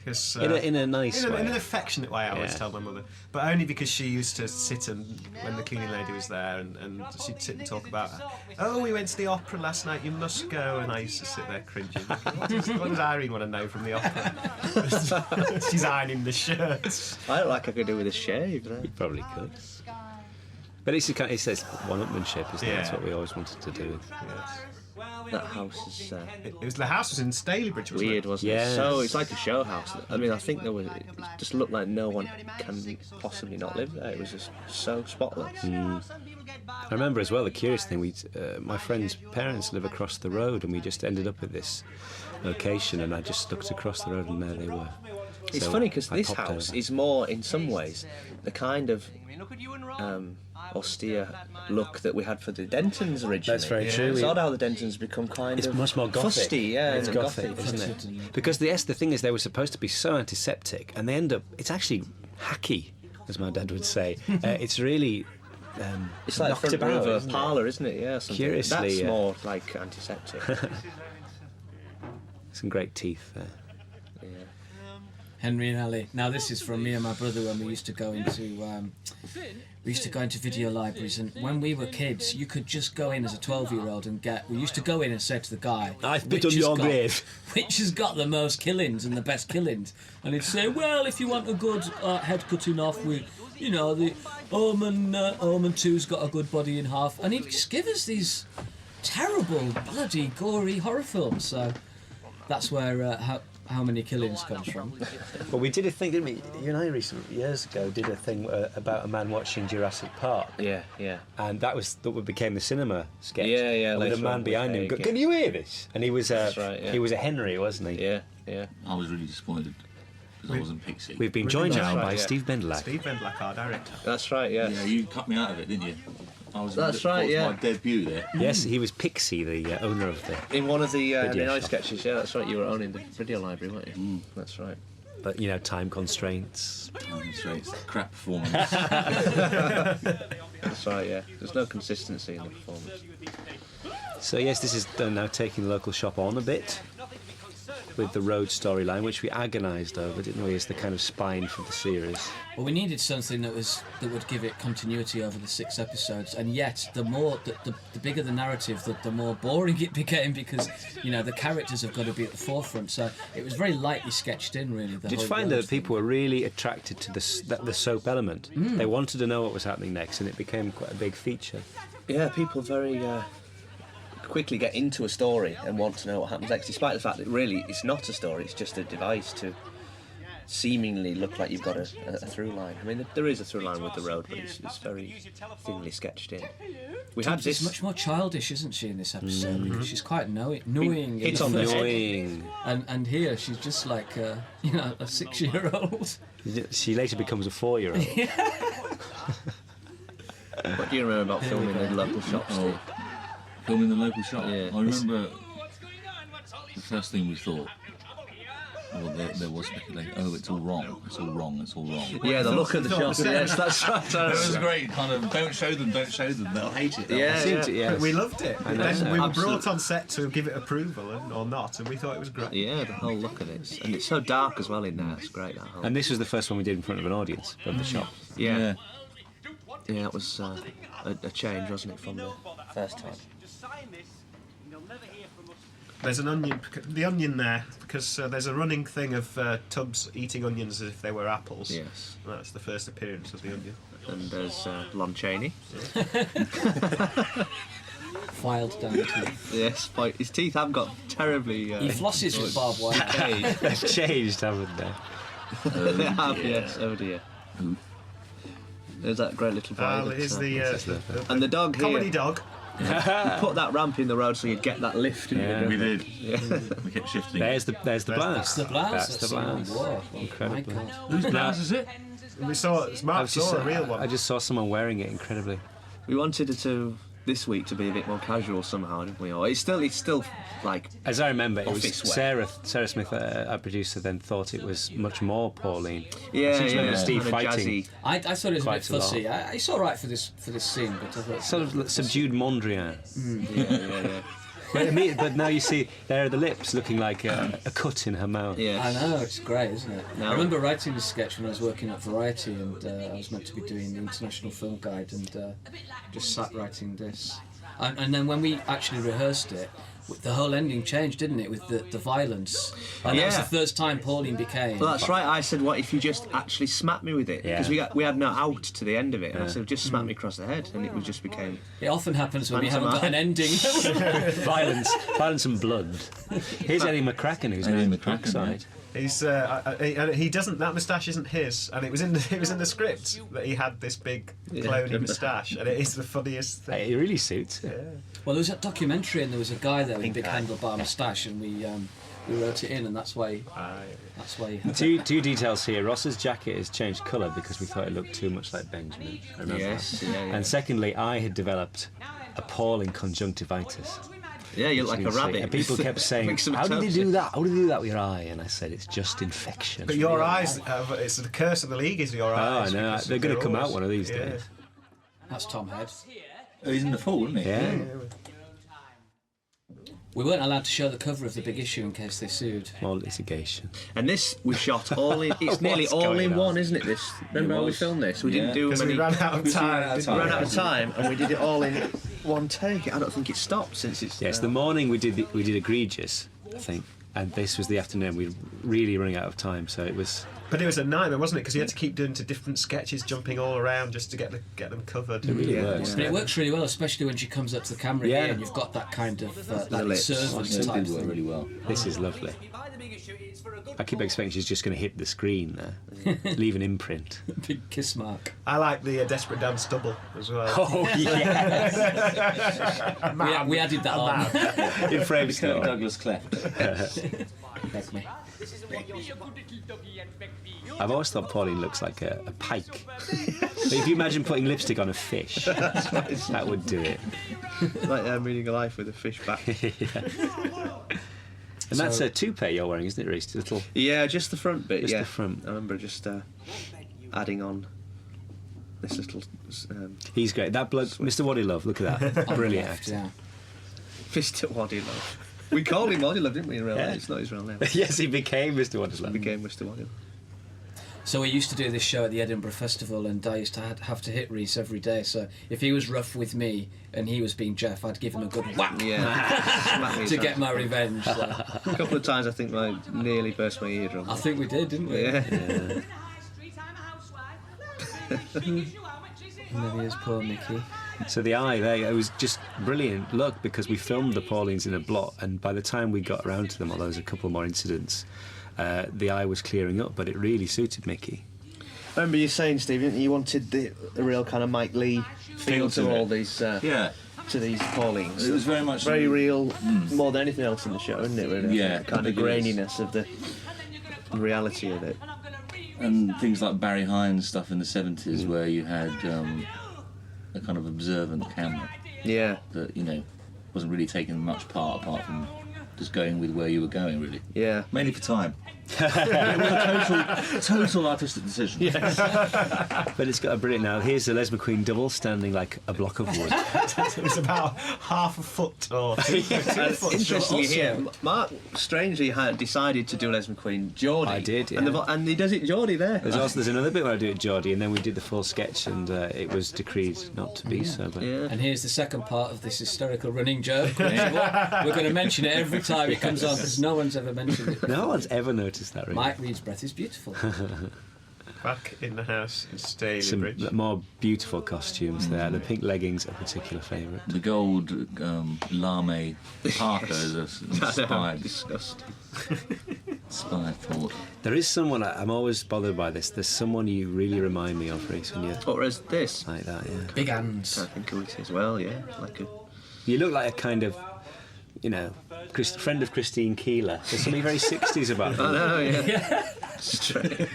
Because, In a nice in way. an affectionate way, I always Yeah. tell my mother. But only because she used to sit and, when the cleaning lady was there, and she'd sit and talk about, oh, we went to the opera last night, you must go. And I used to sit there cringing. What does Irene want to know from the opera? She's ironing the shirts. I don't like I could do with a shave. You probably could. But it's it says one-upmanship, isn't it? Yeah. That's what we always wanted to do. That house is The house was in Stalybridge, wasn't weird, it? wasn't Yes. it? So it's like a show house. I mean, I think it just looked like no one can possibly not live there. It was just so spotless. I remember as well the curious thing. My friend's parents live across the road, and we just ended up at this location, and I just looked across the road, and there they were. It's So funny because I this popped house over. is more, in some ways, the kind of austere look that we had for the Dentons originally. That's very true. It's odd how the Dentons become kind It's of much more gothic. fusty, yeah, It's and gothic, isn't it? Because the thing is, they were supposed to be so antiseptic, and they end up. It's actually hacky, as my dad would say. It's really. It's like knocked front row about, of isn't a it? parlour, isn't it? Yeah, something. Curiously, That's more like antiseptic. Some great teeth there. Yeah. Henry and Ellie. Now this is from me and my brother when we used to go into video libraries, and when we were kids, you could just go in as a 12-year-old and get. We used to go in and say to the guy, "I spit on your grave," which has got the most killings and the best killings, and he'd say, "Well, if you want a good head cutting off with, you know, the Omen 2's got a good body in half," and he'd just give us these terrible, bloody, gory horror films. So that's where how many killings comes from. Well, we did a thing, didn't we? You and I years ago did a thing about a man watching Jurassic Park. Yeah. And that became the cinema sketch. Yeah. And with a man behind him, can you hear this? And he was he was a Henry, wasn't he? Yeah. I was really disappointed because I wasn't Pixie. We've been joined now by yeah. Steve Bendlack. Steve Bendlack, our director. That's right. Yeah. Yeah, you cut me out of it, didn't you? That's right, yeah. My debut there. Yes, he was Pixie, the owner of the... In one of the Video night shop. sketches, yeah, that's right. You were owning the video library, weren't you? That's right. But, you know, time constraints. It's crap performance. That's right, yeah. There's no consistency in the performance. So, yes, this is now taking the local shop on a bit with the road storyline, which we agonised over, didn't we, as the kind of spine for the series. Well, we needed something that would give it continuity over the 6 episodes, and yet the bigger the narrative, the more boring it became, because you know the characters have got to be at the forefront. So it was very lightly sketched in, really. Did you find that people were really attracted to the soap element? They wanted to know what was happening next, and it became quite a big feature. Yeah, people very quickly get into a story and want to know what happens next, despite the fact that really it's not a story, it's just a device to seemingly look like you've got a through line. I mean, there is a through line with the road, but it's very thinly sketched in. We had She's this much more childish, isn't she, in this episode? Because she's quite annoying. Hit on the Annoying. And here she's just like a 6-year-old. She later becomes a 4-year-old. What do you remember about filming in local shops, Steve? Filming the local shop. Yeah. I remember the first thing we thought. Well, there was speculation. Oh, it's all wrong. It's all wrong. It's all wrong. Yeah, the look at the shops. Yes, that's right. It was great. Kind of don't show them. They'll hate it. Yeah. We loved it. I know. Then we were Absolutely. brought on set to give it approval or not, and we thought it was great. Yeah, the whole look of it, and it's so dark as well in there. It's great, that whole. And this was the first one we did in front of an audience of the shop. Yeah, it was a change, wasn't it, from the first time? There's an onion, the onion there, because there's a running thing of Tubbs eating onions as if they were apples. Yes. And that's the first appearance of the onion. And there's Lon Chaney. Filed down the teeth. Yes, his teeth have got terribly. He flosses with barbed wire. They've changed, haven't they? They have, yes. Oh dear. There's that great little boy. Here's and the dog here. comedy dog. You put that ramp in the road so you'd get that lift. Yeah. We did. We kept shifting. There's the blouse. That's the blouse. That's the blouse. Whoa. Incredible. My God. Whose blouse is it? We saw Mark saw a real one. I just saw someone wearing it incredibly. We wanted it to this week to be a bit more casual somehow, didn't we? Or it's still like. As I remember, it was Office wear. Sarah Smith, our producer, then thought it was much more Pauline. Yeah, I seem to remember Steve kinda fighting. jazzy. I thought it was a bit Quite a lot. fussy. It's all right for this scene, but I thought Sort of subdued Mondrian. Yeah. But now you see, there are the lips looking like a cut in her mouth. Yes. I know, it's great, isn't it? No. I remember writing this sketch when I was working at Variety, and I was meant to be doing the International Film Guide, and just sat writing this. And then when we actually rehearsed it, the whole ending changed, didn't it, with the violence? And that was Yeah. the first time Pauline became... Well, that's right. I said, "What if you just actually smack me with it?" Because we had no out to the end of it. And I said, "Just smack me across the head," and it just became. It often happens when we Phantom haven't got an ending. Violence and blood. Here's Eddie McCracken, who's Eddie named McCracken, Brookside. He's he doesn't. That moustache isn't his, and it was in the script that he had this big cloney moustache, and it is the funniest thing. It really suits. Well, there was that documentary, and there was a guy there with a big handlebar moustache, and we wrote it in, and that's why he had Two details here. Ross's jacket has changed colour because we thought it looked too much like Benjamin. I remember Yes. that. Yeah. And secondly, I had developed appalling conjunctivitis. Yeah, you look like a rabbit. And people kept saying, Make some "How did you toast." do that? How did you do that with your eye?" And I said, "It's just infection." But your eyes, it's the curse of the league is your Oh, I eyes. know. because They're going to come out always- one of these yeah. days. That's Tom Head. Oh, he's in the fall, isn't he? Yeah. We weren't allowed to show the cover of the big issue in case they sued. More litigation. And this we shot all in. It's nearly What's all going in on? one, isn't it? This. Remember how we filmed this? We didn't do Because many. we ran out of time. We ran out of time, and we did it all in one take. I don't think it stopped since it's. Yes, the morning we did Egregious, I think, and this was the afternoon. We were really running out of time, so it was. But it was a nightmare, wasn't it? Because you had to keep doing to different sketches, jumping all around just to get them covered. It really works. But it works really well, especially when she comes up to the camera Yeah. here and you've got that kind of that lips. servant It type did work thing. really well. This is lovely. I keep expecting she's just going to hit the screen there, leave an imprint. Big kiss mark. I like the Desperate Dance double as well. Oh yeah, We added that on. in frames. Kirk Douglas Cleft. Beg me. I've always thought Pauline looks like a pike. But if you imagine putting lipstick on a fish, that would do it. Like reading a life with a fish back. And that's a toupee you're wearing, isn't it, Reece? Little. Yeah, just the front bit. Just yeah, the front. I remember just adding on this little He's great. That bloke, Mr. Waddylove. Look at that, brilliant Left, actor. yeah. Mr. Waddylove. We called him Waddylove, didn't we? In real life, it's not his real name. Yes, he became Mr. Waddylove. Became Mr. Waddylove. So we used to do this show at the Edinburgh Festival, and I used to have to hit Reece every day. So if he was rough with me and he was being Geoff, I'd give him a good whack Yeah. Smack me to a get time. my revenge. So. A couple of times I think I nearly burst my eardrum. I think we did, didn't we? Yeah. And there he is, poor Mickey. So the eye there, it was just brilliant look because we filmed the Paulines in a blot, and by the time we got around to them, although there was a couple more incidents, the eye was clearing up, but it really suited Mickey. I remember you saying, Stephen, you wanted the real kind of Mike Lee feel to all these. Yeah. To these Paulines. It was very much very real, more than anything else in the show, isn't it? Really? Yeah, The kind I of think it is. graininess of the reality of it. And things like Barry Hines stuff in the 70s where you had a kind of observant camera Yeah, that, wasn't really taking much part apart from just going with where you were going, really. yeah. Mainly for time. It was a total artistic decision. But it's got a brilliant now. Here's the Les McQueen double standing like a block of wood. It was about half a foot or 2 foot Interestingly short. here, Mark strangely had decided to do Les McQueen Geordie. I did, yeah. And he does it Geordie there. There's another bit where I do it Geordie, and then we did the full sketch, and it was decreed not to be so. But Yeah. And here's the second part of this hysterical running joke. We're going to mention it every time it comes on because no one's ever mentioned it. no one's ever noticed that. Really. Mike Reed's breath is beautiful. Back in the house in Staley Some Bridge. more beautiful costumes there. The pink leggings are a particular favourite. The gold lame parka is a spy Disgusting. thought. There is someone, I'm always bothered by this, there's someone you really remind me of, Reece, when you're What was this? like that, yeah. Big hands. I think it as well, yeah. Like a. You look like a kind of, friend of Christine Keeler. There's something very 60s about I them. know, yeah. Strange.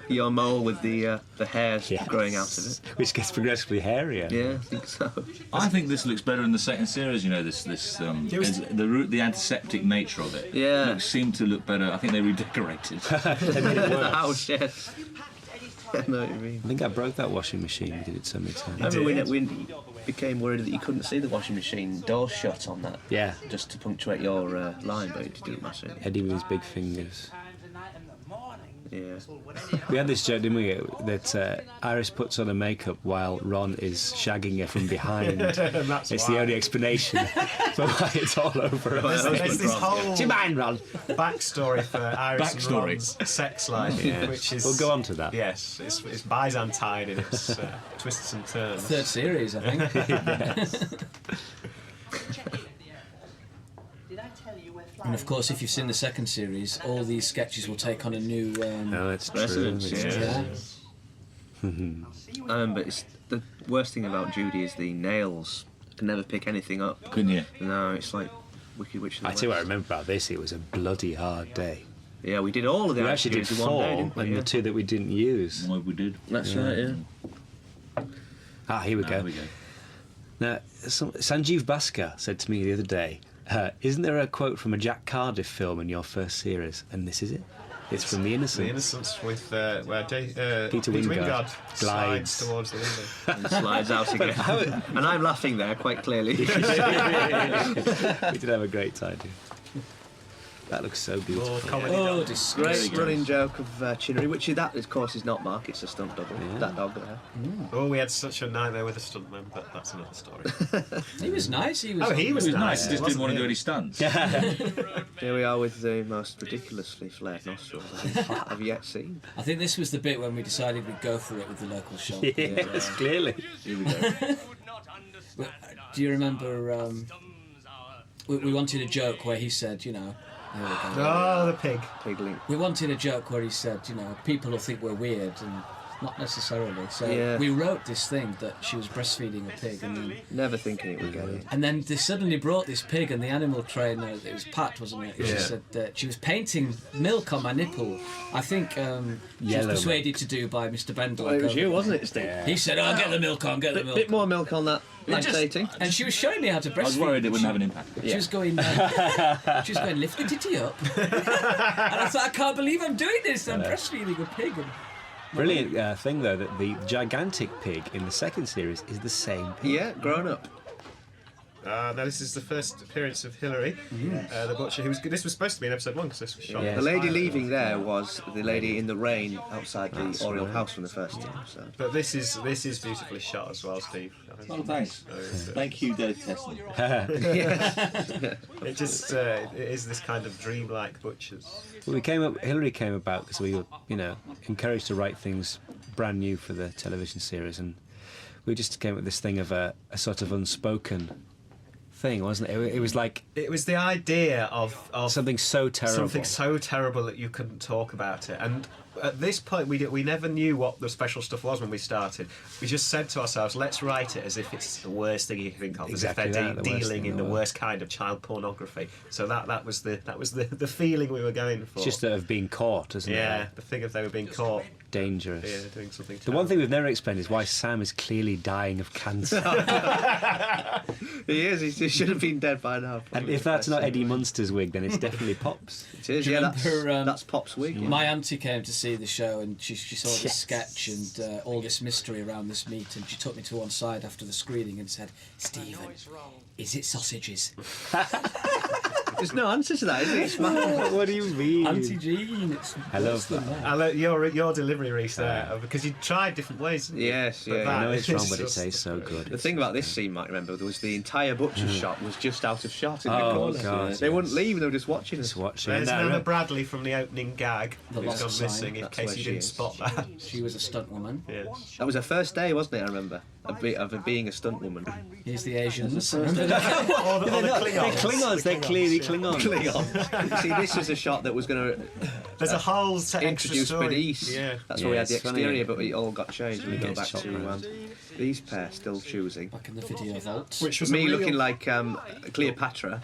Your mole with the hair Yes. growing out of it. Which gets progressively hairier. Yeah, I think so. I think this looks better in the second series. The antiseptic nature of it. Yeah. Seemed to look better. I think they redecorated. The house, yes. I know what you mean. I think I broke that washing machine. We did it so many times. I remember we became worried that you couldn't see the washing machine door shut on that. Yeah. Just to punctuate your line, but it didn't matter. Eddie with his big fingers. Yeah. We had this joke, didn't we, that Iris puts on her makeup while Ron is shagging her from behind. That's It's why. the only explanation for why it's all over her. There's this whole Do you mind, Ron? backstory for Iris and Backstory. Ron's sex life, Yeah. which is... We'll go on to that. Yes, it's Byzantine in its twists and turns. Third series, I think. And of course, if you've seen the second series, all these sketches will take on a new. No, it's true. Resonance, It's yeah. true. But it's the worst thing about Judy is the nails. I can never pick anything up. Couldn't you? No, it's like Wicked Witch of the I tell you what I West. remember about this, it was a bloody hard day. Yeah, we did all of the We actually did activities in one day, 4, didn't we? and Yeah. the 2 that we didn't use. What we did. That's right, yeah. Ah, here we There go. we go. Now, Sanjeev Bhaskar said to me the other day, isn't there a quote from a Jack Cardiff film in your first series? And this is it. It's from The Innocents. The Innocents with where Peter Peter Wingard Wingard glides slides towards the window. And slides out again. And I'm laughing there quite clearly. We did have a great time. That looks so beautiful. Great disgusting. running joke of Chinnery, which that, of course, is not Mark, it's a stunt double. Yeah. That dog there. Oh, we had such a nightmare with a stuntman, but that's another story. He was nice. He was. He was nice. He just didn't want to do any stunts. Here we are with the most ridiculously flared nostrils I've yet seen. I think this was the bit when we decided we'd go for it with the local shop. Yes, clearly. Here we go. Do you remember? We wanted a joke where he said, Here we go. Oh, the pig. Pigling. We wanted a joke where he said, people will think we're weird, and not necessarily. So Yeah. we wrote this thing that she was breastfeeding a pig, Never thinking it would get it. and then they suddenly brought this pig, and the animal trainer, it was Pat, wasn't it? She Yeah. said that she was painting milk on my nipple. I think she was Yellow persuaded to do by Mr. Bendel. Well, it was you, wasn't it, Steve? He said, "Oh, get the milk on, get the milk." Bit more milk on that lactating. And she was showing me how to breastfeed. I was worried it wouldn't have an impact. She was going, lift the titty up. And I thought, I can't believe I'm doing this. I'm breastfeeding a pig. Brilliant thing, though, that the gigantic pig in the second series is the same pig. Yeah, grown up. Now this is the first appearance of Hilary, the butcher. This was supposed to be in episode 1 because this was shot. Yeah. The lady leaving there was the lady in the rain outside the Oriel house from the first time. So. But this is beautifully shot as well, Steve. Oh, thanks. Thank you, Dave Tesson. It just it is this kind of dreamlike butchers. Well, Hilary came about because we were, encouraged to write things brand new for the television series, and we just came up with this thing of a sort of unspoken thing, wasn't it? It was like It was the idea of something so terrible. something so terrible that you couldn't talk about it. And at this point, we never knew what the special stuff was when we started. We just said to ourselves, let's write it as if it's the worst thing you can think of, Exactly as if that, they're the worst dealing thing in in the the worst kind of child pornography. So that was the feeling we were going for. It's just of being caught, isn't it? yeah, the thing of they were being caught. Dangerous. Yeah, doing something. The one thing we've never explained is why Sam is clearly dying of cancer. He is. He should have been dead by now. And if that's not Eddie Munster's wig, then it's definitely Pop's. It is. Do you Yeah, that's, remember, that's Pop's wig. Yeah. My auntie came to see the show, and she saw this Yes. sketch and all this mystery around this meat, and she took me to one side after the screening and said, "Stephen, is it sausages?" There's no answer to that, is it? It's mad. What do you mean? Auntie Jean, it's I love worse than that. I like your delivery, Reece, there, because you tried different ways. Didn't you? Yes, But yeah. that I know it's wrong, is but it just- tastes so good. The thing about this scene, Mike, remember, there was the entire butcher's shop was just out of shot in the Oh, corner. God, They wouldn't yes. leave, they were just watching us. Just watching. There's No, Nana no. Bradley from the opening gag The who's lost gone sign. missing, in That's case where you she didn't is. spot that. She was a stunt woman. Yeah. That was her first day, wasn't it, I remember, of her being a stunt woman. Here's the Asians. All the Klingons. Klingons, they're clearly Klingons. Klingon. See, this is a shot that was going to There's a whole extra introduce story. Bernice. Yeah. That's where we had Yeah, the it's funny. exterior, but it all got changed when we go Gets back chopped to around. these pair still choosing. Back in the video vault. Which was Me a real... looking like Cleopatra.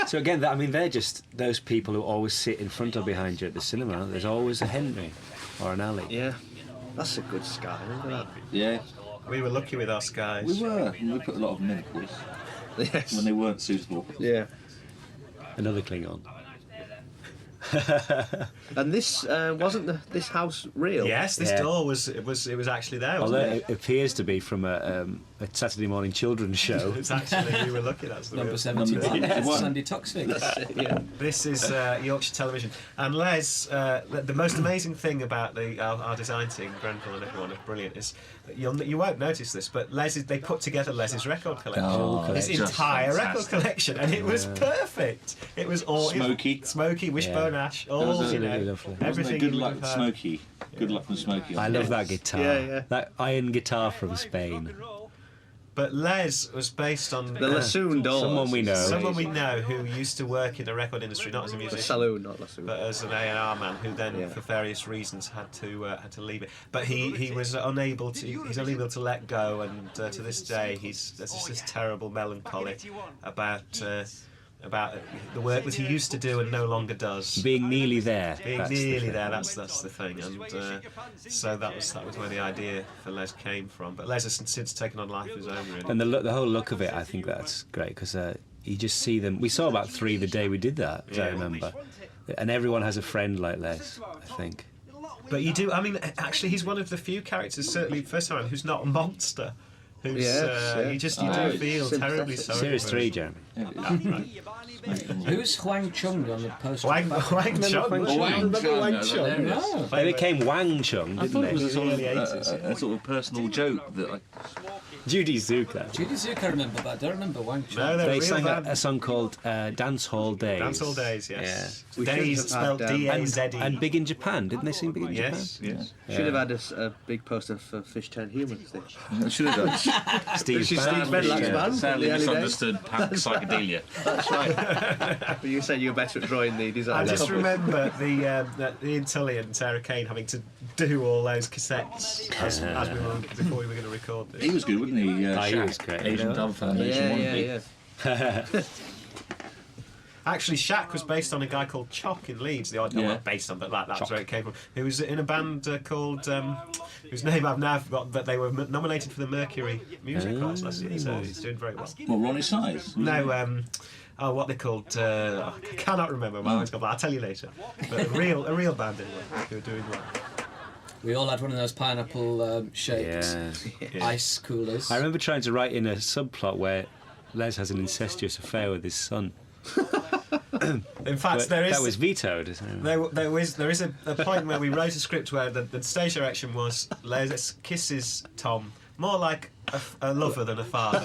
So again, I mean, they're just those people who always sit in front or behind you at the cinema. There's always a Henry or an alley. Yeah, that's a good sky, isn't it? Yeah, We were lucky with our skies. we were. We put a lot of medicals Yes. when they weren't suitable. Yeah. Another Klingon. And this wasn't this house real? Yes, this Yeah. door was actually there, wasn't Although it? it appears to be from a Saturday morning children's show. It's actually, we were lucky, that's the Number real... 71. Number 71. Sandy Toxic. Yeah. This is Yorkshire Television. And Les, the most amazing thing about our design team, Grenville and everyone, is brilliant, is that you won't notice this, but they put together Les's record collection. Oh, His just entire record fantastic. collection, and it was perfect. It was all... Smoky, Wishbone Ash, all, was you know, really lovely. everything Good you luck, would have had. Smokey. Good luck from Smokey. I love that guitar. Yeah, yeah. That iron guitar from Spain. But Les was based on... The Lassoon doors. Someone we know. someone we know who used to work in the record industry, not as a The musician, saloon, not Lassoon. but as an A&R man, who then, Yeah. for various reasons, had to leave it. But he was unable to. He's unable to let go, and to this day, there's just this terrible melancholy about the work that he used to do and no longer does. Being nearly there. Being that's the nearly thing. there, that's the thing, and so that was where the idea for Les came from. But Les has since taken on life of his own, really. And the whole look of it, I think that's great because you just see them. We saw about 3 the day we did that, as I Yeah. remember. And everyone has a friend like Les, I think. But you do. I mean, actually, he's one of the few characters, certainly first time, who's not a monster. Who's you do feel terribly sorry. Series for 3, him. Jeremy. Who's Huang Chung on the poster? Wang Chung. Wang Chung. No. They became Wang Chung, I didn't thought it was they? a sort, Early of, 80s, a sort of personal joke that I... Judy Zucker. Judy Zucker I remember, but I don't remember Wang Chung. No, they're They real sang bad. a song called Dance Hall Days. Dance Hall Days, yes. We Days should have spelled had, D-A-Z-E. And Big in Japan, didn't they sing Big in Yes, Japan? yes. Should have had a big poster for Fish Turn Humans. I should have done. Steve Steve Bannon. Bedlack's band. Sadly the early days. misunderstood punk psychedelia. That's right. But you said you were better at drawing the design. I just remember the Ian Tully and Sarah Kane having to do all those cassettes as we were before we were going to record this. He was good, wasn't he? he Shaq, was great. Asian Dub Foundation, wasn't he? Yeah. Actually, Shaq was based on a guy called Chock in Leeds. Well, not based on, but that's where it came from. He was in a band called, whose name I've now forgotten, but they were nominated for the Mercury Music Prize last year, so he's doing very well. Well, Ronnie Size. No, what they called, I cannot remember what it's called, but I'll tell you later. But a real band anyway, who are doing well. We all had one of those pineapple shaped ice coolers. I remember trying to write in a subplot where Les has an incestuous affair with his son. In fact, But that was vetoed. There is a point where we wrote a script where the stage direction was Les kisses Tom more like a lover than a father.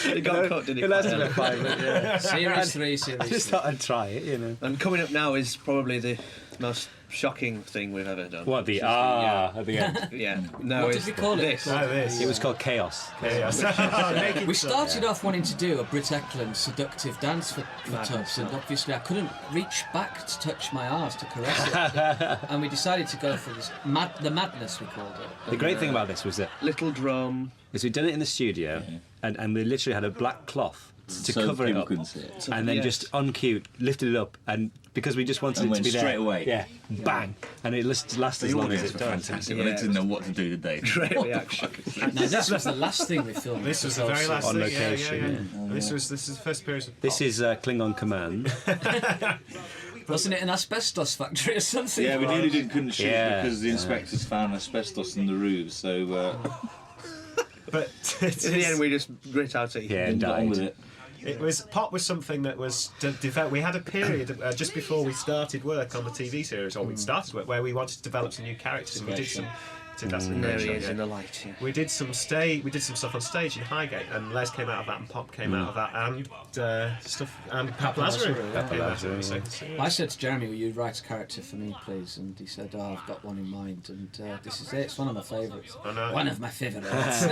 It got cut, didn't It lasted it? about 5 minutes. Yeah. Series 3, I Series just 3. thought I'd try it, you know. And coming up now is probably the most shocking thing we've ever done. What, the at the end? Yeah. No, What did it's we call it? this. This. It was called Chaos. We started off wanting to do a Brit Eklund seductive dance for Tubbs, and obviously I couldn't reach back to touch my arse to caress it. And we decided to go for this the madness, we called it. The great thing about this was that Little drum. we'd done it in the studio, and we literally had a black cloth to So cover it people up, couldn't see it. and then Yes. just on cue lifted it up, and because we just wanted And it to went be there straight away. yeah, bang, and it lasts as The long as audience it were does. fantastic. Yeah. They didn't know what to do, did they? Great What the reaction. fuck is this? Now this was the last thing we filmed. This was the very last On thing. location, Yeah. This is the first period of This is Klingon Command. Wasn't it an asbestos factory or something? Yeah, we nearly couldn't shoot Yeah. because the inspectors found asbestos in the roofs, so But In the end, we just grit our teeth. Yeah, and got on with died. it. it was pop was something that was developed. We had a period just before we started work on the TV series, or we'd started work, where we wanted to develop some new characters, and we did some. That's a And great there he show, is yeah. in the light. Yeah. We did some stuff on stage in Highgate, and Les came out of that, and Pop came out of that, and stuff, and Papa Lazarou came out of the second series. I said to Jeremy, will you write a character for me, please? And he said, oh, I've got one in mind, and this is it. It's one of my favourites. I know. One of my favourites.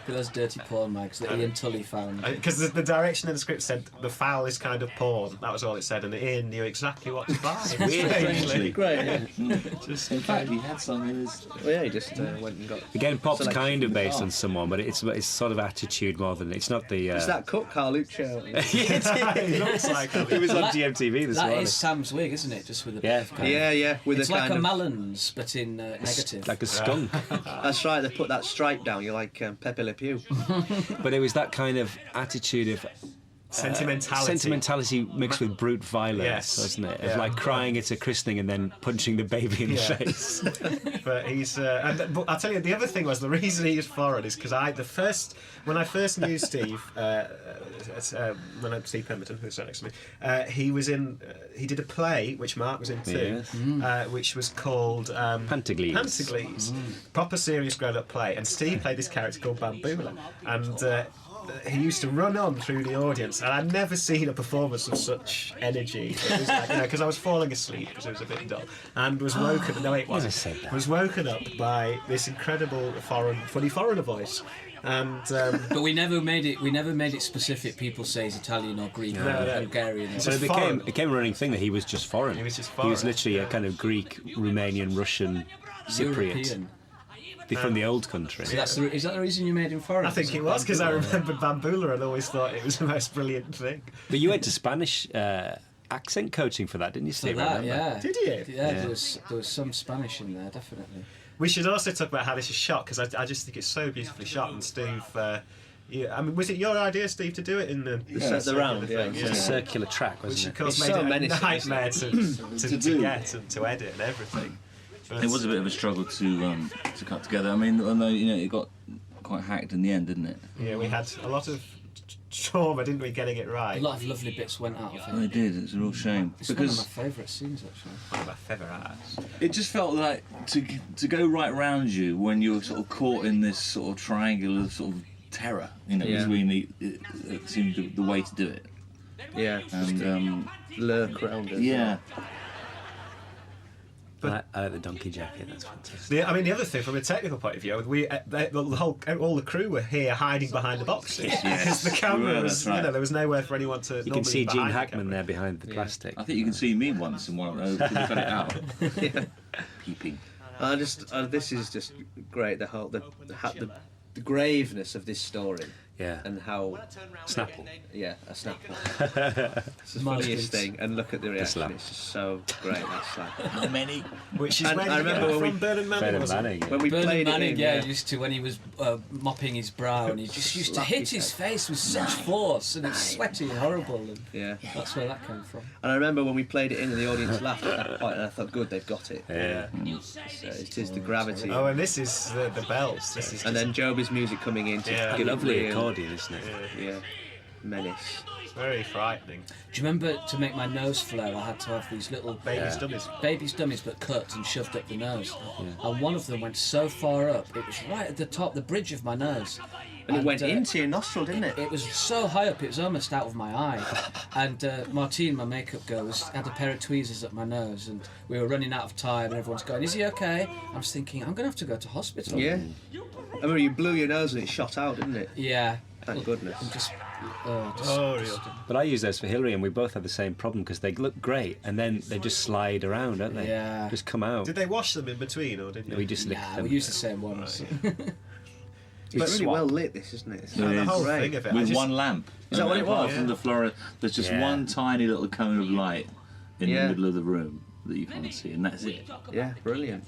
For those dirty porn mags that Ian Tully found. Because the direction in the script said the foul is kind of porn. That was all it said, and Ian knew exactly what to buy. Strangely. Great, yeah. In fact, he had some in his. Well, yeah, he just went and got. Again, Pop's selection kind of from the based car. on someone, but it's sort of attitude more than it's not the. It's that cut Carluccio. He looks like It was on That- GMTV this That morning. is Sam's wig, isn't it? Just with a Yeah. bit of kind Yeah, yeah, with It's a like kind a of. Malins, but in negative. Like a skunk. That's right. They put that stripe down. You're like Pepe Le Pew. But it was that kind of attitude of sentimentality mixed with brute violence, Yes. wasn't it? Of Yeah. like crying at a christening and then punching the baby in the Yeah. face. But he's. But I'll tell you, the other thing was the reason he was foreign is because when I first knew Steve, Steve Pemberton, who sat next to me, he was in. He did a play which Mark was in too, which was called Pantagles. Pantagles, proper serious grown-up play, and Steve played this character called Bambula, and. He used to run on through the audience, and I'd never seen a performance of such energy. It was like, because I was falling asleep because it was a bit dull, and was woken. No, it Never wasn't. said that. Was woken up by this incredible funny foreigner voice, and But we never made it specific. People say he's Italian or Greek or Hungarian. Or So it foreign. became a running thing that he was just foreign. He was just He was foreign, literally a kind of Greek, Romanian, Russian, Cypriot European. from the old country. So is that the reason you made him foreign? I think it was because I remembered Bambula and always thought it was the most brilliant thing. But you went to Spanish accent coaching for that, didn't you, For Steve? I that, remember. yeah. Did you? Yeah, there was some Spanish in there, definitely. We should also talk about how this is shot because I just think it's so beautifully shot, and Steve. Yeah, I mean, was it your idea, Steve, to do it in the round? thing? Yeah. It's a circular track, Which wasn't of it? course It's made so it a menacing, nightmare to do. get and to edit and everything. But It was a bit of a struggle to cut together. I mean, although it got quite hacked in the end, didn't it? yeah, we had a lot of trauma, didn't we, getting it A right? lot of lovely bits went out of Oh, it. it did. It's a real shame It's one because of my favourite scenes, actually. One of my favourites. it just felt like to go right round you when you're sort of caught in this sort of triangle of sort of terror. Yeah. Between it seemed the way to do it. Yeah. And Lurk around us. yeah. I like the donkey jacket. That's fantastic. I mean, the other thing, from a technical point of view, all the crew were here hiding behind the boxes because the camera Yeah, was, that's right. there was nowhere for anyone to. You can see Gene Hackman there behind the plastic. I think you can see me once in one of those. Could you cut it out? Peeping. This is just great. The graveness of this story. Yeah. And how Snapple. Yeah, a Snapple. It's the funniest thing, and look at the reaction. slap. It's just so great. That slap. How many? Which is And where I did you get remember that when from Bernard Manning, Bernard wasn't it? Manning. When we Bernard played Manning, it in, used to, when he was mopping his brow, and he just used to Slap hit his his head. face with such force, and it's sweaty and horrible, and Yeah. that's where that came from. And I remember when we played it in, and the audience laughed at that point, and I thought, good, they've got it. Yeah. So it is the gravity. Oh, and this is the bells. This is And then Joby's music coming in to Yeah. give it Lovely real, accordion, isn't it? yeah, menace. it's very frightening. Do you remember, to make my nose flare, I had to have these little Baby's dummies. baby's dummies, but cut and shoved up the nose. And one of them went so far up, it was right at the top, the bridge of my nose. And it went uh, into your nostril, didn't it? It was so high up, it was almost out of my eye. And Martine, my makeup girl, had a pair of tweezers up my nose, and we were running out of time, and everyone's going, "Is he okay?" I was thinking, I'm going to have to go to hospital. Yeah. I remember you blew your nose and it shot out, didn't it? Yeah. Thank goodness. Just Oh, real. But I use those for Hillary, and we both had the same problem because they look great, and then they just slide around, don't they? Yeah. Just come out. Did they wash them in between, or did you? We just licked Nah, them. we used the same ones. It's really swap. well lit, this, isn't it? It's the whole great. thing of it. I With just- one lamp. Is that what it Apart was? from the flora, there's just Yeah. one tiny little cone of light in Yeah. the middle of the room that you can't see, and that's it. Yeah, brilliant.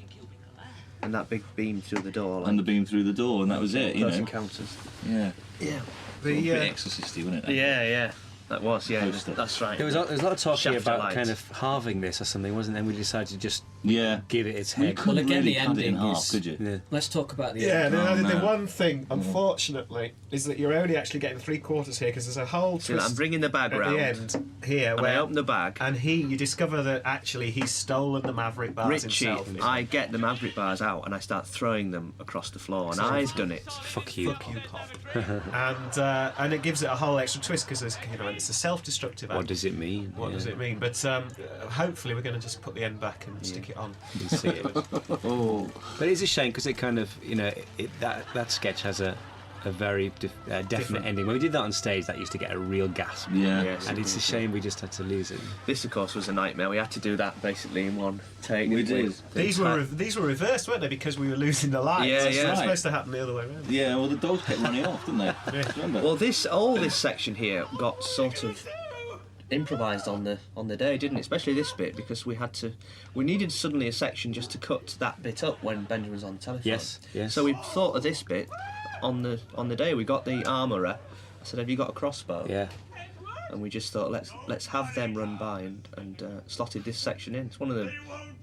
And that big beam through the door. Like, And the beam through the door, and that was it. You Close know. Encounters. Yeah. Yeah. A bit exorcisty, wasn't it? that? Yeah. That was, yeah. Poster. That's right. There was a lot of talk here Shaft about light. kind of halving this or something, wasn't there? And we decided to just Yeah. give it its You head. couldn't again, really the cut it in ending half, is- could you? Yeah. Let's talk about the Yeah, end. the no. one thing, unfortunately, is that you're only actually getting 3/4 here because there's a whole See, twist I'm bringing the bag at round. the end here And I where open the bag. and you discover that actually he's stolen the Maverick bars Richie, himself. I get the Maverick bars out and I start throwing them across the floor, and I've done it. Fuck you, Fuck you, Pop. and it gives it a whole extra twist because it's a self-destructive act. What does it mean? What Yeah. does it mean? But hopefully we're going to just put the end back and stick it on. You can see it. Oh. But it's a shame because it kind of, that sketch has a very definite ending. When we did that on stage, that used to get a real gasp. Yeah. Yes. And it's a shame we just had to lose it. This, of course, was a nightmare. We had to do that basically in one take. We didn't did. These were reversed, weren't they? Because we were losing the lights. Yeah, It's yeah. supposed to happen the other way around. Yeah, well, the dogs kept running off, didn't they? Remember? Well, all this section here got sort of improvised on the day, didn't it? Especially this bit, because we needed suddenly a section just to cut that bit up when Benjamin was on the telephone. Yes. So we thought of this bit on the day. We got the armourer. I said, "Have you got a crossbow?" Yeah. And we just thought, let's have them run by and slotted this section in. It's one of the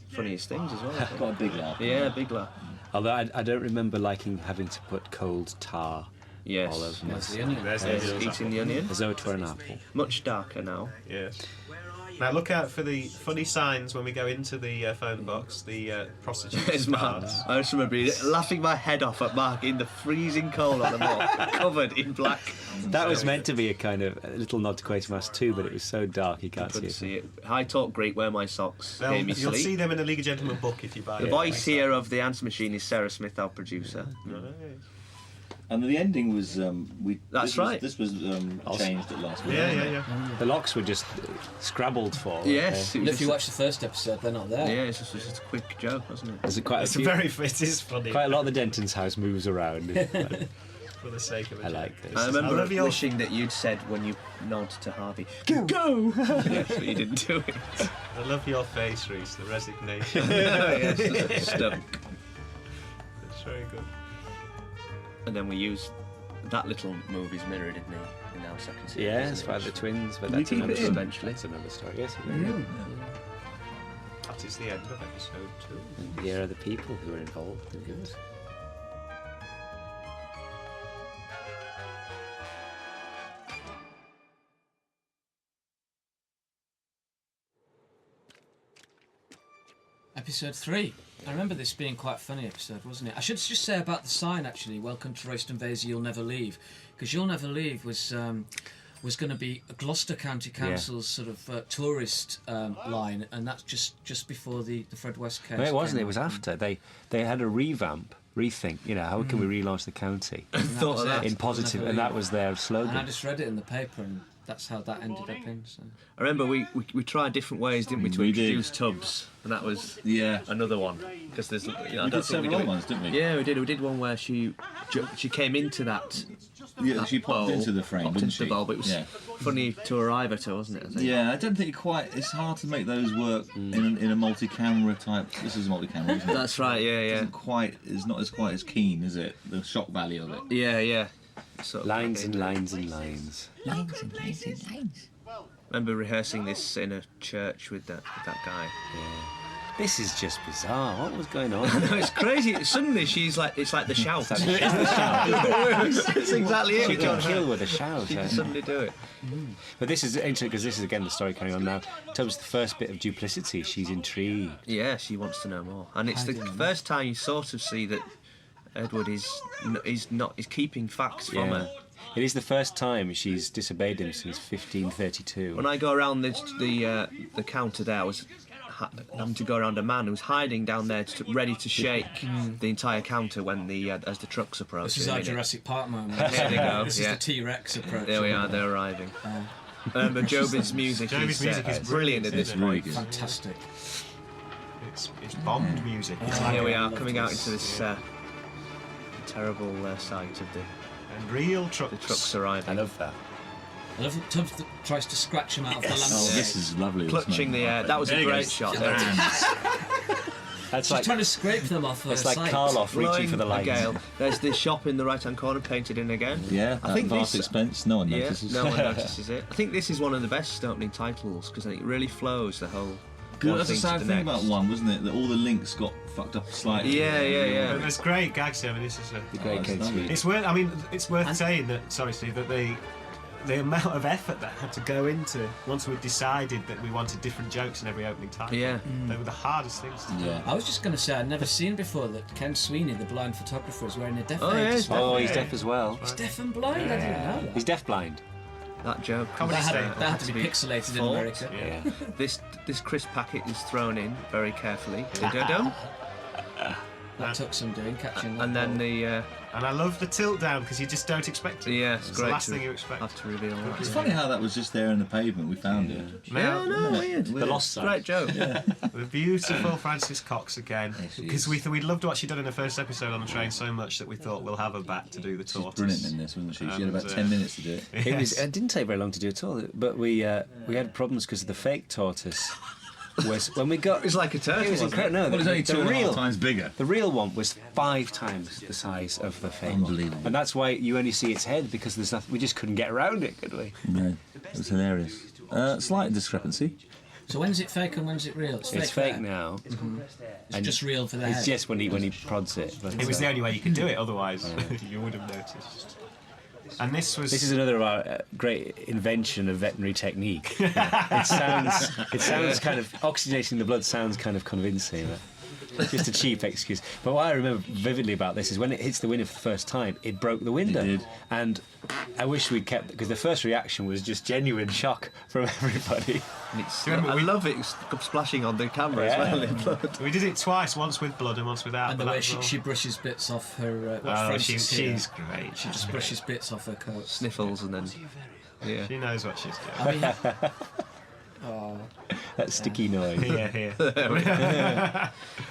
funniest things as well. I think. Got a big laugh. Yeah, big laugh. Although I don't remember liking having to put cold tar Yes. all over my That's the onion. There's Yes, the eating the onion. as though it were an apple. Much darker now. Yes. Now look out for the funny signs when we go into the phone box. The prostitutes. There's Mark. cards. I just remember laughing my head off at Mark in the freezing cold on the moor, covered in black. That was meant to be a little nod to Quatermass 2, but it was so dark you can't see Couldn't it. see it. High talk Greek, wear my socks, hear me You'll see sleep. them in the League of Gentlemen book if you buy The it. voice here of the answer machine is Sarah Smith, our producer. Right. And the ending was That's right. This was changed at last minute. Yeah. The locks were just scrabbled for. Yes. it And was if you just- watch the first episode, they're not there. Yeah, it's just a quick joke, wasn't it? There's quite a It's few. it is funny Quite a lot of the Denton's house moves around. for the sake of it. I like this. I remember love your- wishing that you'd said when you nod to Harvey, go! Yes, but you didn't do it. I love your face, Reese. The resignation. Yes, stunk. It's very good. And then we used that little movie's mirrored in our second series. Yeah, isn't it's it? by the twins, but Did that's we keep another it in story. eventually? That's another story. Yes, That is the end of episode 2. and here are the people who are involved. They're good. Episode 3. I remember this being quite a funny episode, wasn't it? I should just say about the sign, actually, welcome to Royston Vasey, You'll Never Leave. Because You'll Never Leave was going to be Gloucester County Council's sort of tourist line, and that's just before the Fred West case. No, it wasn't. came It was up. after. They had a rethink. You know, how can we relaunch the county And that was it. in positive? You'll And Never that Leave. was their And I slogan. just read it in the paper, and that's how that ended up in. So. I remember we tried different ways, didn't we, to We did. introduce Tubbs, and that was Yeah. another one. Because there's, I We don't did think several do other it. ones, didn't we? Yeah, we did. We did one where she came into that. Yeah, she popped bowl, into the frame, popped didn't into she? the bowl, but it was Yeah. funny to arrive at her, wasn't it? I think. Yeah, I don't think it's hard to make those work in a multi-camera type. This is a multi-camera, isn't it? That's right. Yeah, yeah, It's not quite as keen, is it? The shock value of it. yeah, yeah. Sort of Lines and like- lines and lines. remember rehearsing this in a church with that guy. This is just bizarre. What was going on? No, it's crazy. Suddenly she's like, it's like the shout. It's like the shout. It's exactly it. She can kill with a shout. She can suddenly do it. But this is interesting because this is again the story carrying on now. Tubbs, the first bit of duplicity. She's intrigued. Yeah, she wants to know more, and it's the first time you sort of see that Edward is keeping facts from her. It is the first time she's disobeyed him since 1532. When I go around the counter there, I was having to go around a man who was hiding down there, ready to shake the entire counter when as the trucks approach. This is our Jurassic Park moment. There they go. This yeah. is the T-Rex approach. There we are. They're arriving. But Jobin's music Joby's music is brilliant at this isn't it? point. Really good. Fantastic. It's Bond music. It's And like here we a- are coming out into this terrible sight of the and real trucks. trucks I arriving. love that. I love that Tubbs tries to scratch him out of the Oh, landscape. this is lovely. this Clutching the moment. air. That was There a he great goes. shot. There it is. That's She's like trying to scrape them off her it's like sight. Karloff reaching for the Blowing a lights. gale. There's this shop in the right-hand corner painted in again. Yeah, I think vast this. expense. No one Yeah, notices. no one notices it. I think this is one of the best opening titles because it really flows the whole. Well, one that's the thing to sad the thing next. about one, wasn't it? That all the links got fucked up slightly. Yeah, yeah, yeah. But there's great gags here. I mean, this is The Great Kate Sweet. It's worth. I mean, it's worth saying that. Sorry, Steve. That the amount of effort that had to go into once we decided that we wanted different jokes in every opening title. Yeah. They were the hardest things to do. Yeah. I was just going to say I'd never seen before that Ken Sweeney, the blind photographer, is wearing a deaf Oh, aid. yeah, he's Oh, he's Yeah. deaf as well. He's deaf and blind. I didn't know that. He's deaf blind. That joke. Comedy That state. had to be pixelated in fought. America. Yeah. This crisp packet is thrown in very carefully. Da-da-dum. That took some doing, catching that And then ball. the And I love the tilt down because you just don't expect it. yeah, It's it's the great last to thing you expect. have to reveal that. It's funny how that was just there in the pavement. We found it. Yeah, no, weird. The Lost Sign. Great joke. The beautiful Frances Cox again. she Because is. we loved what she'd done in the first episode on the train so much that we thought we'll have her back to do the She's tortoise. brilliant in this, wasn't she? She had about And, 10 minutes to do it. It was. It didn't take very long to do at all. But we had problems because the fake tortoise was when we got. It's like a turtle. It was wasn't incredible. No, Well, it's only the 2.5 real times bigger. The real one was 5 times the size of the fake one. Unbelievable. And that's why you only see its head because there's nothing. We just couldn't get around it, could we? No, it was hilarious. Slight discrepancy. So when's it fake and when's it real? It's It's fake fake there. now. It's just real for the head. It's just when he prods it. But, It was the only way you could do it, otherwise you would have noticed. And this was. This is another of our great invention of veterinary technique. It sounds kind of oxygenating the blood sounds kind of convincing. But just a cheap excuse. But what I remember vividly about this is when it hits the window for the first time, it broke the window. It did. And I wish we'd kept because the first reaction was just genuine shock from everybody. I love it splashing on the camera Yeah. as well in blood. We did it twice, once with blood and once without. And the but way that was she all- brushes bits off her. Oh, Frances here. she's great. She just brushes bits off her coat. Sniffles and then yeah. She knows what she's doing. I mean, oh, That sticky noise. Here.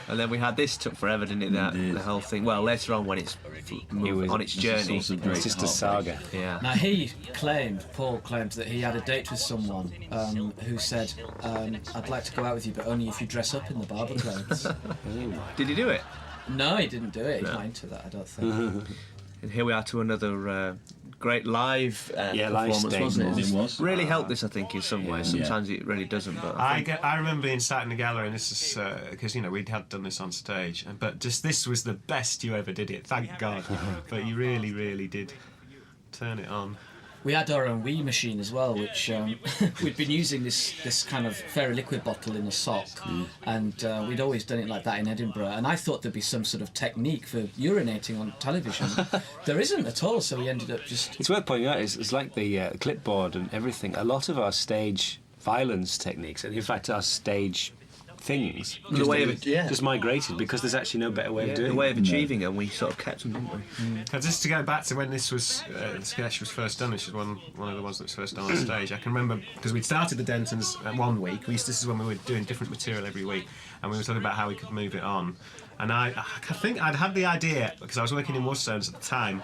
And then we had this took forever, didn't it? That did. the whole thing. Well, later on when it's on its It's a journey. source of great It's just a heartbreak. saga. Yeah. Now Paul claimed that he had a date with someone who said, "I'd like to go out with you, but only if you dress up in the barber clothes." Did he do it? No, he didn't do it. He's not into that, I don't think. And here we are to another great live performance, stage wasn't it? It was. Really helped this, I think, in some ways. Sometimes it really doesn't, but I remember being sat in the gallery, and this is because we'd had done this on stage, but just this was the best you ever did it. Thank God. But you really, really did turn it on. We had our own wee machine as well, which we'd been using this kind of fairy liquid bottle in a sock, and we'd always done it like that in Edinburgh. And I thought there'd be some sort of technique for urinating on television. There isn't at all, so we ended up just... It's worth pointing out, it's like the clipboard and everything. A lot of our stage violence techniques, and in fact our stage things, The way of it, just migrated because there's actually no better way of doing the way of it. achieving it, and we sort of kept them, didn't we? Just to go back to when this was the sketch was first done, which is one of the ones that was first done on stage. I can remember because we'd started the Dentons 1 week. This is when we were doing different material every week, and we were talking about how we could move it on. And I think I'd had the idea because I was working in Waterstones at the time.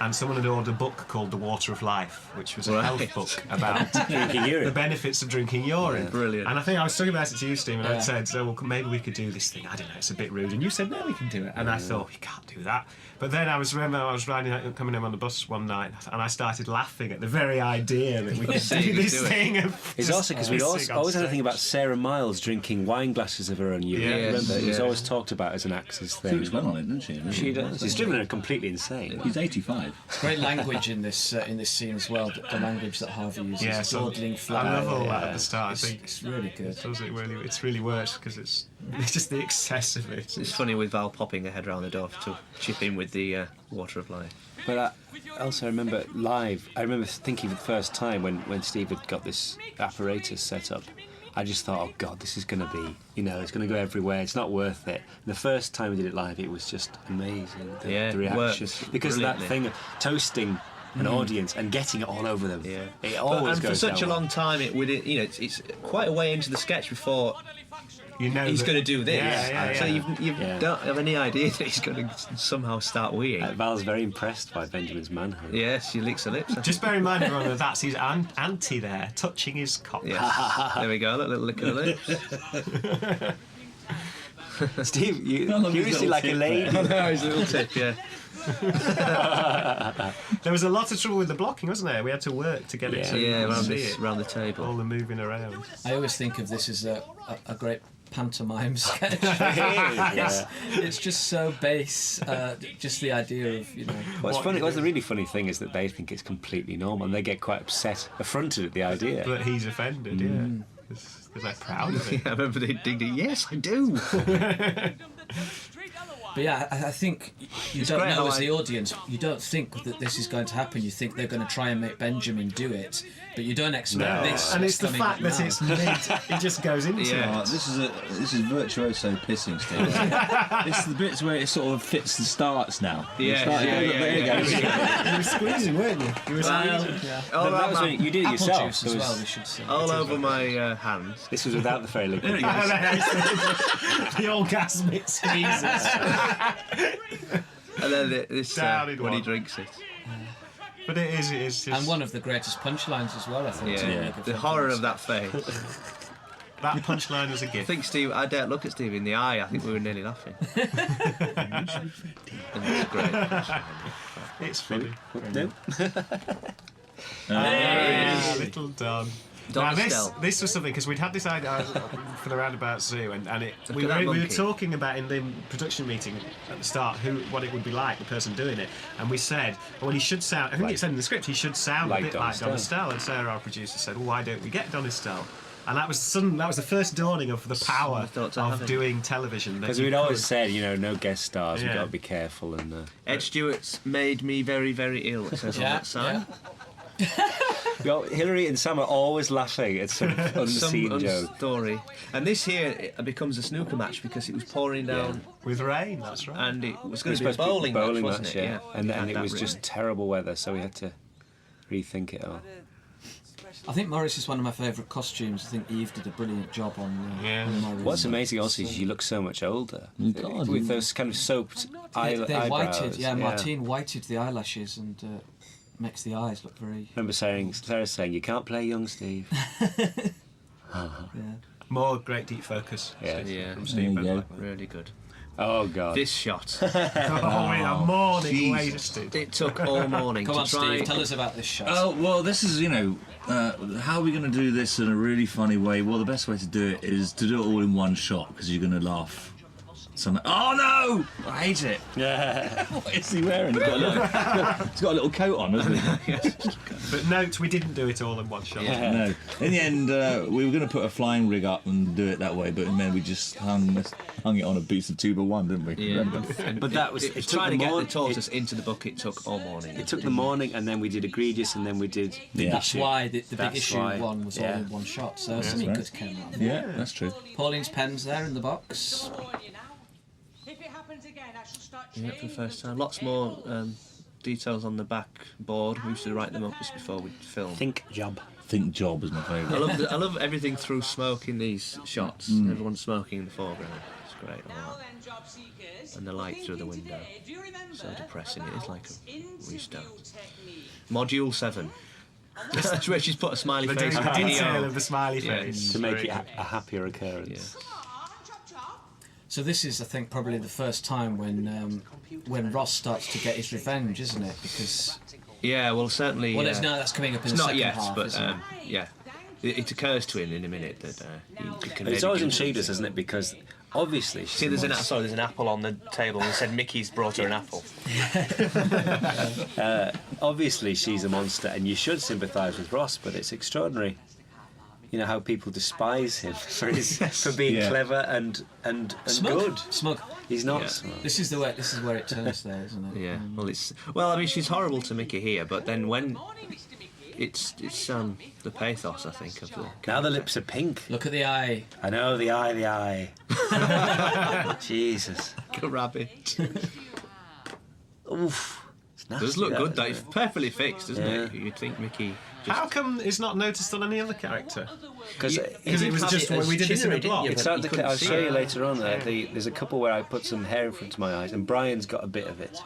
And someone had ordered a book called The Water of Life, which was a health book about the benefits of drinking urine. Yeah, brilliant. And I think I was talking about it to you, Steve, and I said, well, maybe we could do this thing. I don't know, it's a bit rude. And you said, no, we can do it. And I thought, we can't do that. But then I was coming home on the bus one night, and I started laughing at the very idea that we could do this thing. It's also because we always had a thing about Sarah Miles drinking wine glasses of her own urine. Remember, it was always talked about as an Axis thing. She was well on it, didn't she? She does. It's driven her completely insane. He's 85. Great language in this scene as well. The language that Harvey uses, Yeah, so dawdling fly. I love all that at the start. I think It's really good. it's really works because it's just the excess of it. It's funny with Val popping her head around the door to chip in with the Water of Life. But I also remember live, I remember thinking for the first time when Steve had got this apparatus set up, I just thought, oh God, this is going to be, it's going to go everywhere, it's not worth it. And the first time we did it live, it was just amazing, the reaction. Because of that thing of toasting an audience and getting it all over them. Yeah. It always goes for such a down well. long time, it's quite a way into the sketch before he's going to do this. So you don't have any idea that he's going to somehow start weeing. Val's very impressed by Benjamin's manhood. Yes, she licks her lips. Just bear in mind, everyone, that's his auntie there, touching his cock. Yes. There we go, a little lick of the lips. Steve, you seriously like a lady. No, his little tip, yeah. There was a lot of trouble with the blocking, wasn't there? We had to work to get it to around the table. all the moving around. I always think of this as a great pantomime sketch. It's just so base. Just the idea of What's funny? What's the really funny thing is that they think it's completely normal, and they get quite affronted at the idea. But he's offended, yeah. Because they're proud of it. I remember they digged it. Yes, I do. But yeah, I think you don't know as the audience, you don't think that this is going to happen. You think they're going to try and make Benjamin do it, but you don't expect this. And it's the fact that it's mid, it just goes into it. Oh, this is virtuoso pissing, Steve. This is the bits where it sort of fits the starts now. You were squeezing, weren't you? You were squeezing. That was when you did it Apple yourself. juice as well, we should say. All over my hands. This was without the fairy liquid. The orgasmic squeezes. And then this Down in when he one. drinks it. But it is just... And one of the greatest punchlines as well, I think. The horror of that face. That punchline was a I gift. think Steve, I dare look at Steve in the eye. I think we were nearly laughing. And it's great. It's funny. Little Don. Now this was something because we'd had this idea for the Roundabout Zoo, and we were talking about in the production meeting at the start what it would be like, the person doing it, and we said, well, he should sound. I think it said in the script he should sound a bit like Don Estelle, and Sarah, our producer, said, well, why don't we get Don Estelle? And that was the first dawning of the power of doing television. Because we'd always said, no guest stars, we've got to be careful. And Ed Stewart's made me very, very ill. It says on that sign. Well, Hilary and Sam are always laughing at some unseen joke. Story. And this here it becomes a snooker match because it was pouring down with rain. That's right. And it was going to be a bowling match, wasn't it? Yeah. And it was just terrible weather, so we had to rethink it all. I think Morris is one of my favourite costumes. I think Eve did a brilliant job on Morris. What's amazing also is you look so much older. God, with those kind of soaped eyebrows. They whited, Martine whited the eyelashes and makes the eyes look very... I remember Sarah saying, you can't play young Steve. More great deep focus. Yeah. From Steve. Yeah. Really good. Oh God. This shot. A morning Jesus. wasted. It took all morning Come to on, try. Steve, tell us about this shot. Oh, well, this is, how are we going to do this in a really funny way? Well, the best way to do it is to do it all in one shot, because you're going to laugh. Oh no! I hate it. Yeah. What is he wearing? He's got a little coat on, hasn't he? But note, we didn't do it all in one shot. Yeah. No. In the end, we were going to put a flying rig up and do it that way, but then we just hung it on a piece of 2x1, didn't we? Yeah. But that was it. Trying to get the morning. tortoise into the bucket took all morning. It took the morning, and then we did egregious, and then we did. Yeah. That's why the big That's issue why. one was all Yeah. in one shot. So something right. good came out. Yeah, that's true. Pauline's pen's there in the box. If it happens again, I shall start Yeah, for the first time. Lots more details on the back board. We used to write them up just before we film. Think job. Think job is my favourite. I love everything through smoke in these shots. Everyone's smoking in the foreground. It's great. I Now like then, job seekers. And the light through the thinking window. today, do you remember So depressing. It is like a interview restart. technique? Module 7. That's where she's put a smiley The face. in the detail video. of the smiley Yeah, face. To make Very it good. a happier occurrence. Chop, chop. So this is, I think, probably the first time when Ross starts to get his revenge, isn't it? Because Yeah, well, certainly. well, it's that's coming up in It's the not second yet, half, but isn't it? yeah. It occurs to him in a minute that he can. It's maybe always do intrigued us, something. isn't it? Because obviously, See, there's an apple on the table, and it said Mickey's brought her an apple. obviously she's a monster, and you should sympathise with Ross. But it's extraordinary, you know, how people despise him for being Yeah. clever and Smug. good. Smug. He's not. Yeah. Smug. This is where it turns there, isn't it? Yeah. Well, I mean, she's horrible to Mickey here, but then when it's the pathos, I think, of the. Now the lips are pink. Look at the eye. I know, the eye. Jesus. Like a rabbit. Oof. It's It does nasty, look that, good though. isn't It's it? perfectly fixed, doesn't it? Yeah. You'd think Mickey. Just, How come it's not noticed on any other character? Because Because it was just when we did this in a block. it's hard to. I'll show you later on. Yeah. There's a couple where I put some hair in front of my eyes, and Brian's got a bit of it,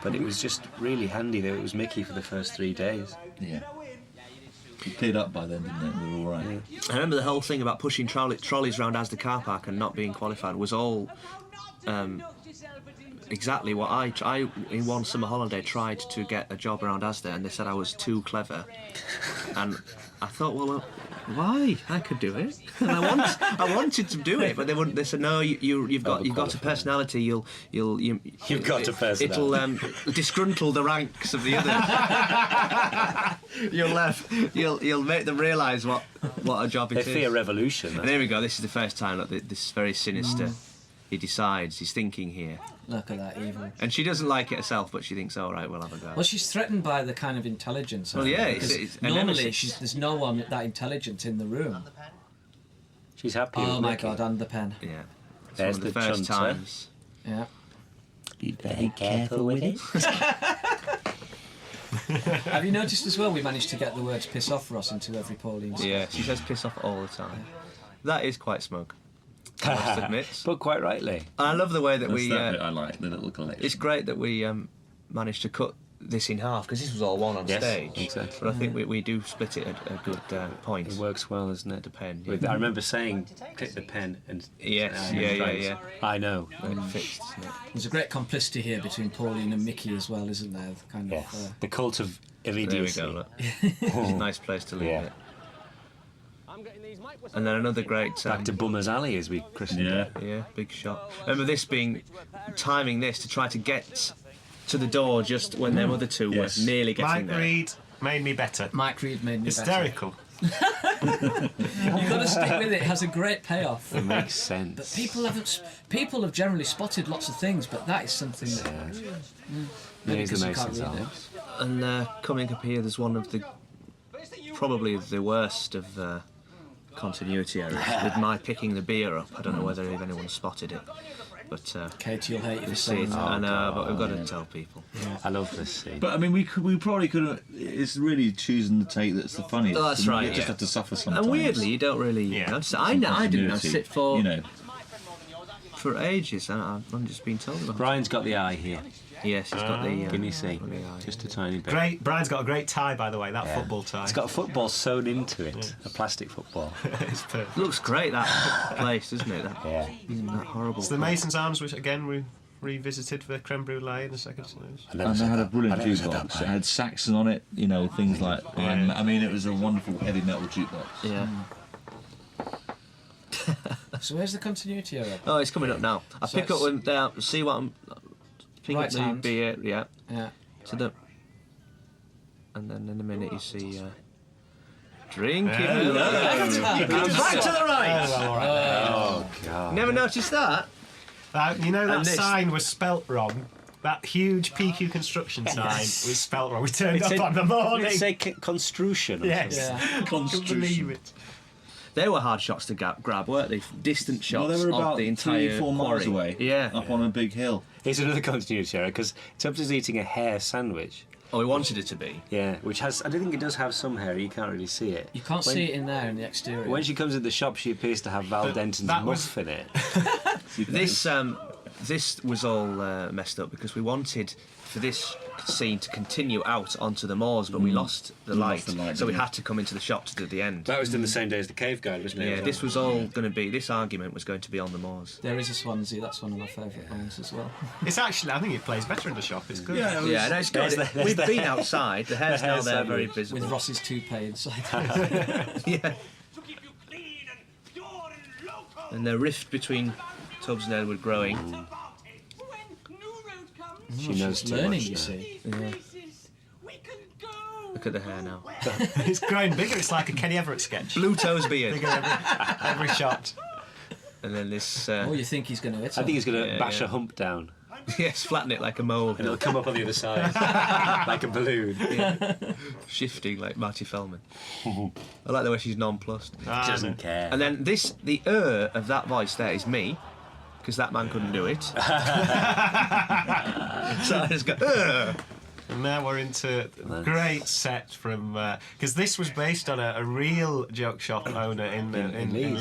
but it was just really handy that it was Mickey for the first 3 days. Yeah. It cleared up by then, didn't it? We were all right. I remember the whole thing about pushing trolleys around as the car park and not being qualified was all exactly what I in one summer holiday tried to get a job around Asda, and they said I was too clever, and I thought, well, why? I could do it. And I wanted to do it, but they wouldn't. They said, no, you've got a personality. You've got a personality. It'll disgruntle the ranks of the others. You'll make them realise what a job it They is. fear revolution. And there we go. This is the first time that this is very sinister. He decides. He's thinking here, Look at that evil. and she doesn't like it herself, but she thinks, all right, we'll have a go. Well, she's threatened by the kind of intelligence. Well, I think, yeah, because it's a normally nemesis. there's no one that intelligent in the room. She's happy. Oh with my Mickey. God, and the pen. Yeah, it's There's one of the the first chunter. times. Yeah. Be very careful with it. Have you noticed as well? We managed to get the words "piss off" Ross into every Pauline. Yeah, she says piss off all the time. That is quite smug, I must admit. But quite rightly. And I love the way that That's we. that bit I like, the little collection. It's great that we managed to cut this in half, because this was all one on Yes, stage. exactly. But I think we do split it at a good point. It works well, doesn't it? The pen. With, I remember saying, click the pen and... Yes, and yeah. strings. I know. It fits, doesn't it? There's a great complicity here between Pauline and Mickey as well, isn't there? Kind Yes. of. The cult of There we idiocy. go, look. It's a nice place to leave Yeah. it. And then another great... Back to Bummer's Alley, as we christened it. Yeah, big shot. Remember this timing this to try to get to the door just when them other two Yes. were nearly getting Mike there. Reed made me better. Mike Reed made me Hysterical. better. You've got to stick with it. It has a great payoff. It makes sense. People have generally spotted lots of things, but that is something that. It is because the you can't Masons, read aren't it. it? And coming up here, there's one of the... probably the worst of continuity errors, with my picking the beer up. I don't know whether anyone spotted it, but... Katie will hate you for you see saying it, that. I know, but we've got to tell people. I love this scene. But I mean, we probably could have. It's really choosing the take that's the funniest. Oh, that's and right, You just yeah. have to suffer sometimes. And weirdly, you don't really notice it. I didn't Continuity, notice it for You know, for ages. I'm just being told about it. Brian's got the eye here. Yes, he's got the... Can you see? Just a tiny bit. Great. Brian's got a great tie, by the way. That football tie. It's got a football sewn into it, a plastic football. It's perfect. Looks great, that place, doesn't it? Yeah. That horrible. It's the Mason's Arms, which again we revisited for creme brulee in the second series. And they had a brilliant jukebox. It had Saxon on it, you know, things like. I mean, it was a wonderful heavy metal jukebox. Yeah. So where's the continuity error? Oh, it's coming up now. I So pick up it's- when see what I'm. Pick Right up the hand. beer, yeah. Yeah. To the. And then in a minute you see. Drinking. Yeah. Back to the right. Oh, God. Never noticed that. You know that And this- sign was spelt wrong. That huge PQ construction sign was spelt wrong. We turned It up said- on the morning. Did it say construction? Or Yes. Yeah. Couldn't believe it. They were hard shots to grab, weren't they? Distant shots Well, they were of about the entire 3-4 miles quarry. away. Yeah. Up on a big hill. Here's another continuity error, because Tubbs is eating a hair sandwich. Oh, we wanted it to be. Yeah, which has, I don't think it does have some hair, you can't really see it. You can't see it in there in the exterior. When she comes in the shop, she appears to have Val Denton's that muff in it. This was all messed up because we wanted for this scene to continue out onto the moors, but we lost the light, the light, so we didn't we? had to come into the shop to do the end. That was done the same day as the cave guide, wasn't it? Yeah, this was all going to be. This argument was going to be on the moors. There is a Swansea, that's one of my favourite ones as well. It's actually, I think it plays better in the shop. It's good. Yeah, no, it's good. We've been outside. The hair's now there, very visible. With Ross's toupee inside. Yeah. And the rift between Tubbs and Edward growing. When new road comes, She knows She's too learning, much you now. see. places, we can go. Look at the hair now. It's growing bigger. It's like a Kenny Everett sketch. Blue toes beard. Bigger every shot. And then this. Oh, you think he's going to hit I think he's going to Yeah, bash yeah. a hump down, Yes, flatten it like a mole. and it'll come up on the other side, like a balloon. Shifting like Marty Feldman. I like the way she's nonplussed. Doesn't care. And then this, the of that voice there is me, because that man couldn't do it. So I just go, And now we're into a great set from because this was based on a real joke shop owner in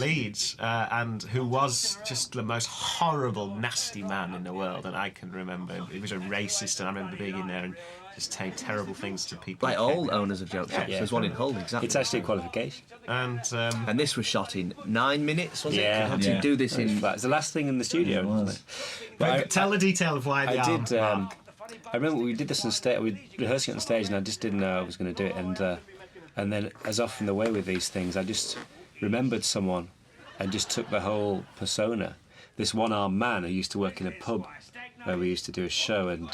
Leeds, and who was just the most horrible, nasty man in the world. And I can remember he was a racist, and I remember being in there and just saying terrible things to people. like all owners of joke shops. Yeah. There's one in Hull, exactly. It's actually a qualification. And And this was shot in 9 minutes, was it? Yeah. How to do this in... It's the last thing in the studio, wasn't it? But tell the detail of why the I arm. did. I remember we did this on stage. We rehearsed it on stage, and I just didn't know I was going to do it. And then, as often the way with these things, I just remembered someone, and just took the whole persona. This one-armed man who used to work in a pub where we used to do a show, and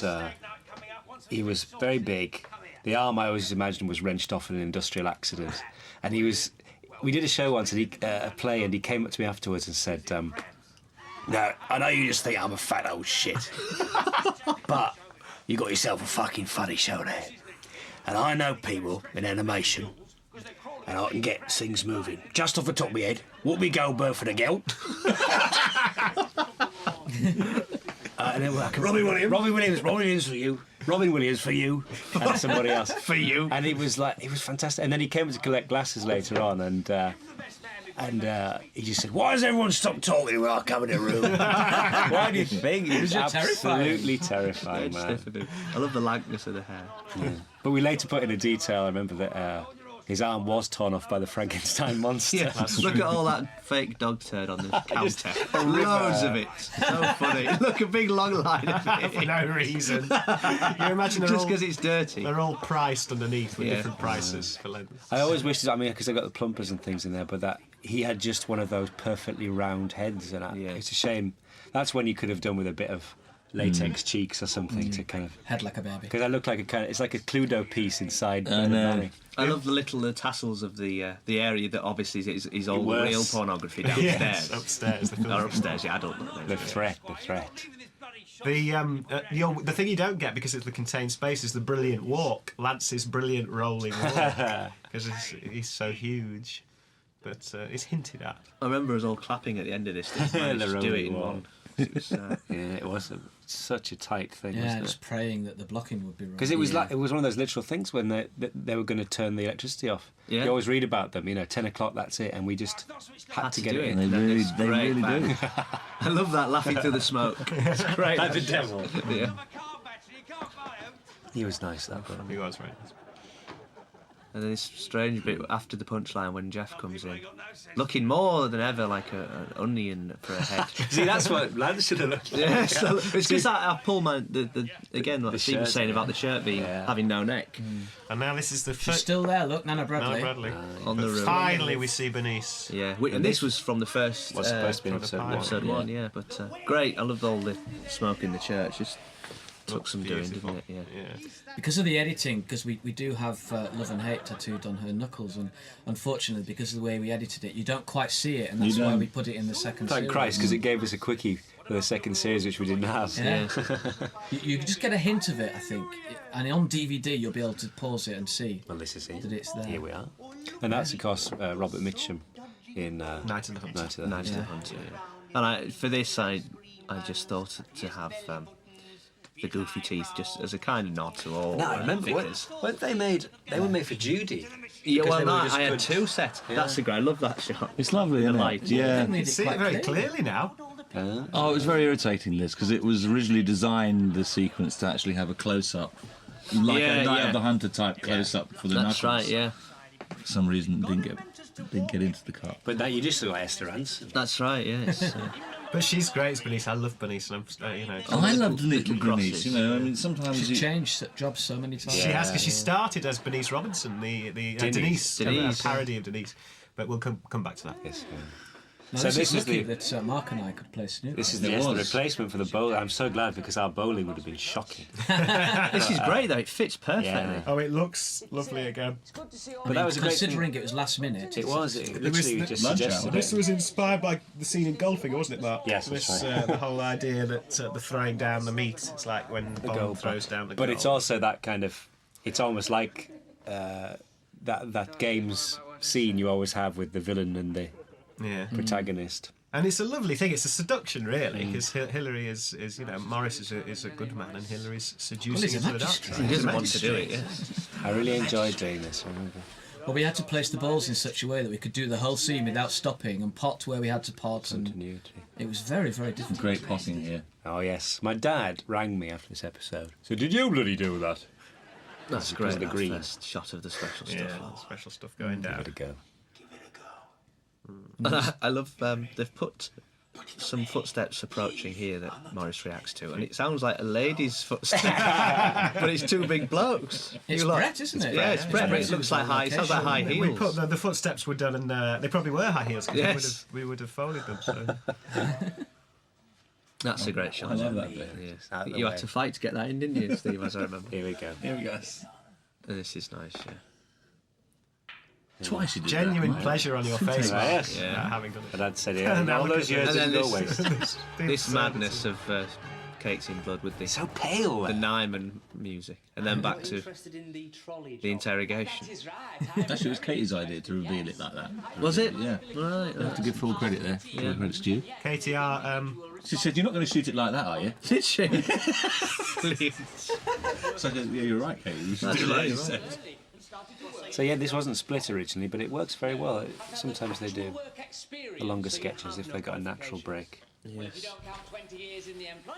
he was very big. The arm I always imagined was wrenched off in an industrial accident, and he was. We did a show once, and a play, and he came up to me afterwards and said, "Now, I know you just think I'm a fat old shit, but you got yourself a fucking funny show there. And I know people in animation, and I can get things moving. Just off the top of my head, Whoopi Goldberg for the gelt. And then we're like, Robin Williams for you. Robin Williams for you. And somebody else. For you. And he was fantastic. And then he came to collect glasses later on, and he just said, "Why does everyone stop talking when I come in the room?" Why do you think? He was absolutely terrifying, man. I love the likeness of the hair. Yeah. But we later put in a detail. I remember that his arm was torn off by the Frankenstein monster. Yeah, look at all that fake dog turd on the counter. Loads of it. So funny. Look, a big long line of for it. no reason. You imagine they're Just all, because it's dirty. they're all priced underneath with Yeah. different prices for length. I always wished, because I got the plumpers and things in there, but that he had just one of those perfectly round heads, and it's a shame. That's when you could have done with a bit of latex cheeks or something to kind of. Head like a baby. Because I look like it's like a Cluedo piece inside. I know. I love the little tassels of the area that obviously is all worse. real pornography downstairs. Yes, upstairs. Or upstairs, yeah, I don't know. The threat. The thing you don't get because it's the contained space is the brilliant walk, Lance's brilliant rolling walk, because he's so huge. But it's hinted at. I remember us all clapping at the end of this. They managed to do it in one. It was, Yeah, it was such a tight thing, Yeah, wasn't just it? praying that the blocking would be right. Because it was it was one of those literal things when they were going to turn the electricity off. Yeah. You always read about them, 10 o'clock, that's it, and we just had to get do it it. in. They really do. I love that laughing through the smoke. It's great. Like the devil. Yeah. He was nice, that guy. He was very nice. And then this strange bit after the punchline when Geoff comes in, looking more than ever like an onion for a head. See, that's what Lance should have looked like. Yeah, so it's because I pull my again like Steve was saying about the shirt being having no neck. And now this is the She's first. still there, look, Nana Bradley. On the room. Finally, we see Bernice. Yeah, and this was from the first Was supposed to be in from the episode pilot. 1. episode 1, yeah. But great, I loved all the smoke in the church. Just took some doing, Beautiful. didn't it? Yeah. Because of the editing, because we do have love and hate tattooed on her knuckles, and unfortunately, because of the way we edited it, you don't quite see it, and that's why we put it in the second Thank series. Christ, because it gave us a quickie for the second series, which we didn't have. Yeah. you just get a hint of it, I think. And on DVD, you'll be able to pause it and see Well, this is it. that it's there. Here we are. And that's, of course, Robert Mitchum in Night of the Hunter. Night of the Night of the Hunter. Yeah. And for this, I just thought to have the goofy teeth just as a kind of nod to all. No, I remember. figures. Weren't they made? They were made for Judy. Yeah, Because well, they were no, just I had good. 2 sets. That's the great. I love that shot. It's lovely, isn't light. it? Yeah. They made You it see it quite very clear. clearly now. Oh, it was very irritating, this, because it was originally designed, the sequence, to actually have a close-up. Like Yeah, a Night yeah. of the Hunter type close-up for the That's knuckles. right. Yeah. For some reason, didn't get into the cut. But that you just look like Esther Ranson. That's right. Yeah. It's, But she's great as Bernice. I love Bernice, and I'm, you know. I loved little crosses. Bernice, you know, I mean, sometimes She's you... changed jobs so many times. She has, because she started as Bernice Robinson, the Denise, Denise, a parody of Denise. But we'll come back to that. Yes. No, So this this is is lucky the- that Mark and I could play Snoop. This is It the was. replacement for the bowling. I'm so glad, because our bowling would have been shocking. this is great though. It fits perfectly. Yeah. Oh, it looks lovely again. But that was a great thing. Considering it was last minute. It was. It was literally the- just Lunch suggested hour. This it. was inspired by the scene in Golfing, wasn't it, Mark? Yes, that's This, right. the whole idea that the throwing down the meat, it's like when Bond goal, throws down the But goal. it's also that kind of. It's almost like that game's scene you always have with the villain and the Yeah. protagonist. And it's a lovely thing. It's a seduction, really, because Hillary is Morris is a good man, and Hillary's seducing he's him a to the magistrate. doctor. He doesn't want to do it. Yeah. I really enjoyed doing this. I remember. Well, we had to place the balls in such a way that we could do the whole scene without stopping and pot where we had to pot, and Continuity. it was very, very difficult. Great potting here. Oh yes, my dad rang me after this episode. So did you bloody do that? That's because great. of the That green. first shot of the special Yeah, stuff. special stuff going down. Give it a go. And I love they've put some footsteps approaching here that Morris reacts to, and it sounds like a lady's footstep, but it's 2 big blokes. It's You lot- Brett, isn't it? Yeah, it's Brett, but it looks like high. It sounds like high We heels. put the footsteps were done, and they probably were high heels. 'Cause Yes. we would have folded them. So. That's a great shot. I love that bit. Yes. Out of the You way. had to fight to get that in, didn't you, Steve? As I remember. Here we go. Here we go. This is nice. Yeah. Twice you did Genuine that. pleasure on your face, Right, Mark, yes. Yeah. having done it. My dad said, yeah, And all look those at years this. didn't go And then waste. This madness of Kate's in blood with the So pale. the Nyman music, and then back to the interrogation. Actually, it was Katie's idea to reveal it like that. Was it? Yeah. Right. You have to give full credit there. Full credit's due. KTR, She said, "You're not going to shoot it like that, are you?" Did she? Please. So I said, "Yeah, you're right, Katie. You should That's do right, that." you're She right. said. So yeah, this wasn't split originally, but it works very well. Sometimes they do the longer sketches if they got a natural break. Yes.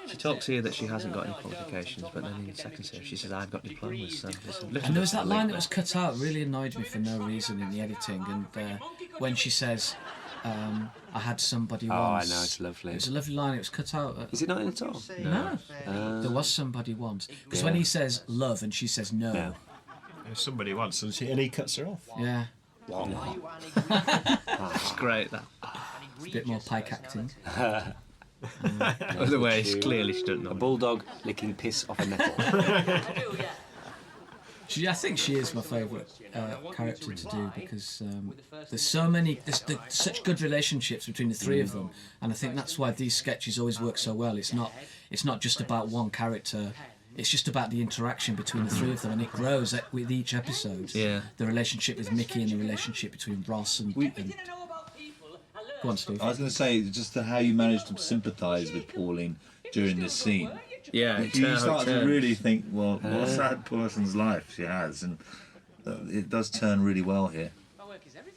She talks here that she hasn't got any qualifications, but then in the second series she says, "I've got diplomas." So there's a little And there was bit that of line link that was cut out, really annoyed me for no reason in the editing. And when she says, "I had somebody Oh, I once," know, it's lovely. It was a lovely line. It was cut out. Is it not in at all? No, there was somebody once. Because when he says love and she says no, No. if somebody wants, and he cuts her off. yeah, It's great that. a bit more pike acting. Otherwise, clearly she doesn't know. A bulldog licking piss off a nettle. I think she is my favourite character to do because there's so many, there's such good relationships between the 3 of them, and I think that's why these sketches always work so well. It's not just about one character. It's just about the interaction between the 3 of them, and it grows with each episode. Yeah. The relationship with Mickey and the relationship between Ross and go on, Steve. I was going to say just how you managed to sympathise with Pauline during this scene. Yeah, You start to really think, well, what a sad person's life she has, and it does turn really well here.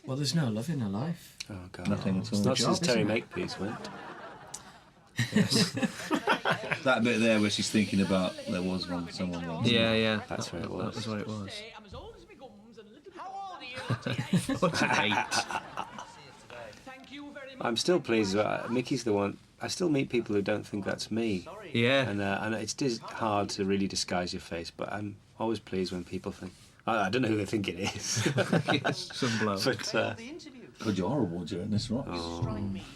Well, there's no love in her life. Oh god. Nothing at all. Not job, since Terry isn't it? Makepeace went. That bit there where she's thinking about there was someone once. Yeah. That's where it was. That was where it was. I'm as old as my gums and a little bit 48. Thank you very much. I'm still pleased. Mickey's the one. I still meet people who don't think that's me, Yeah. and it's hard to really disguise your face. But I'm always pleased when people think. I don't know who they think it is, Yes, some bloke. but God, you're horrible during this, Ross.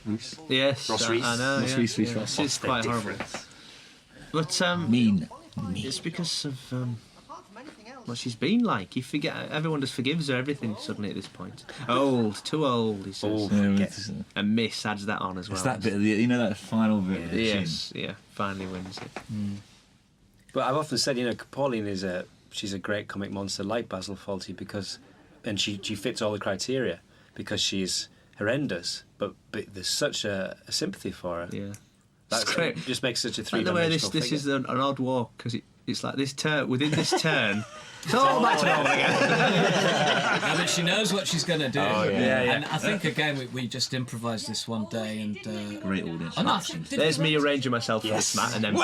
Reese. Yes, Ross I Reese. know. Ross yeah. Reese, Yeah. Ross. It's quite horrible. But Mean. it's because of what she's been like. You forget. Everyone just forgives her everything suddenly at this point. Old, too old, he says. And Miss adds that on as well. It's that bit of the, that final bit of the Yes, yeah, finally wins it. But I've often said, Pauline she's a great comic monster like Basil Fawlty and she fits all the criteria because she's horrendous, but there's such a sympathy for her. Yeah. That's great. It just makes such a By the way, three-dimensional this figure. is an odd walk because it's like this turn. Within this turn, it's all back to normal again. No, but she knows what she's going to do. Oh, yeah. And I think, again, we just improvised this one day and... Great audience. Oh, no, I reaction. think, did There's we- me arranging myself for this mat and then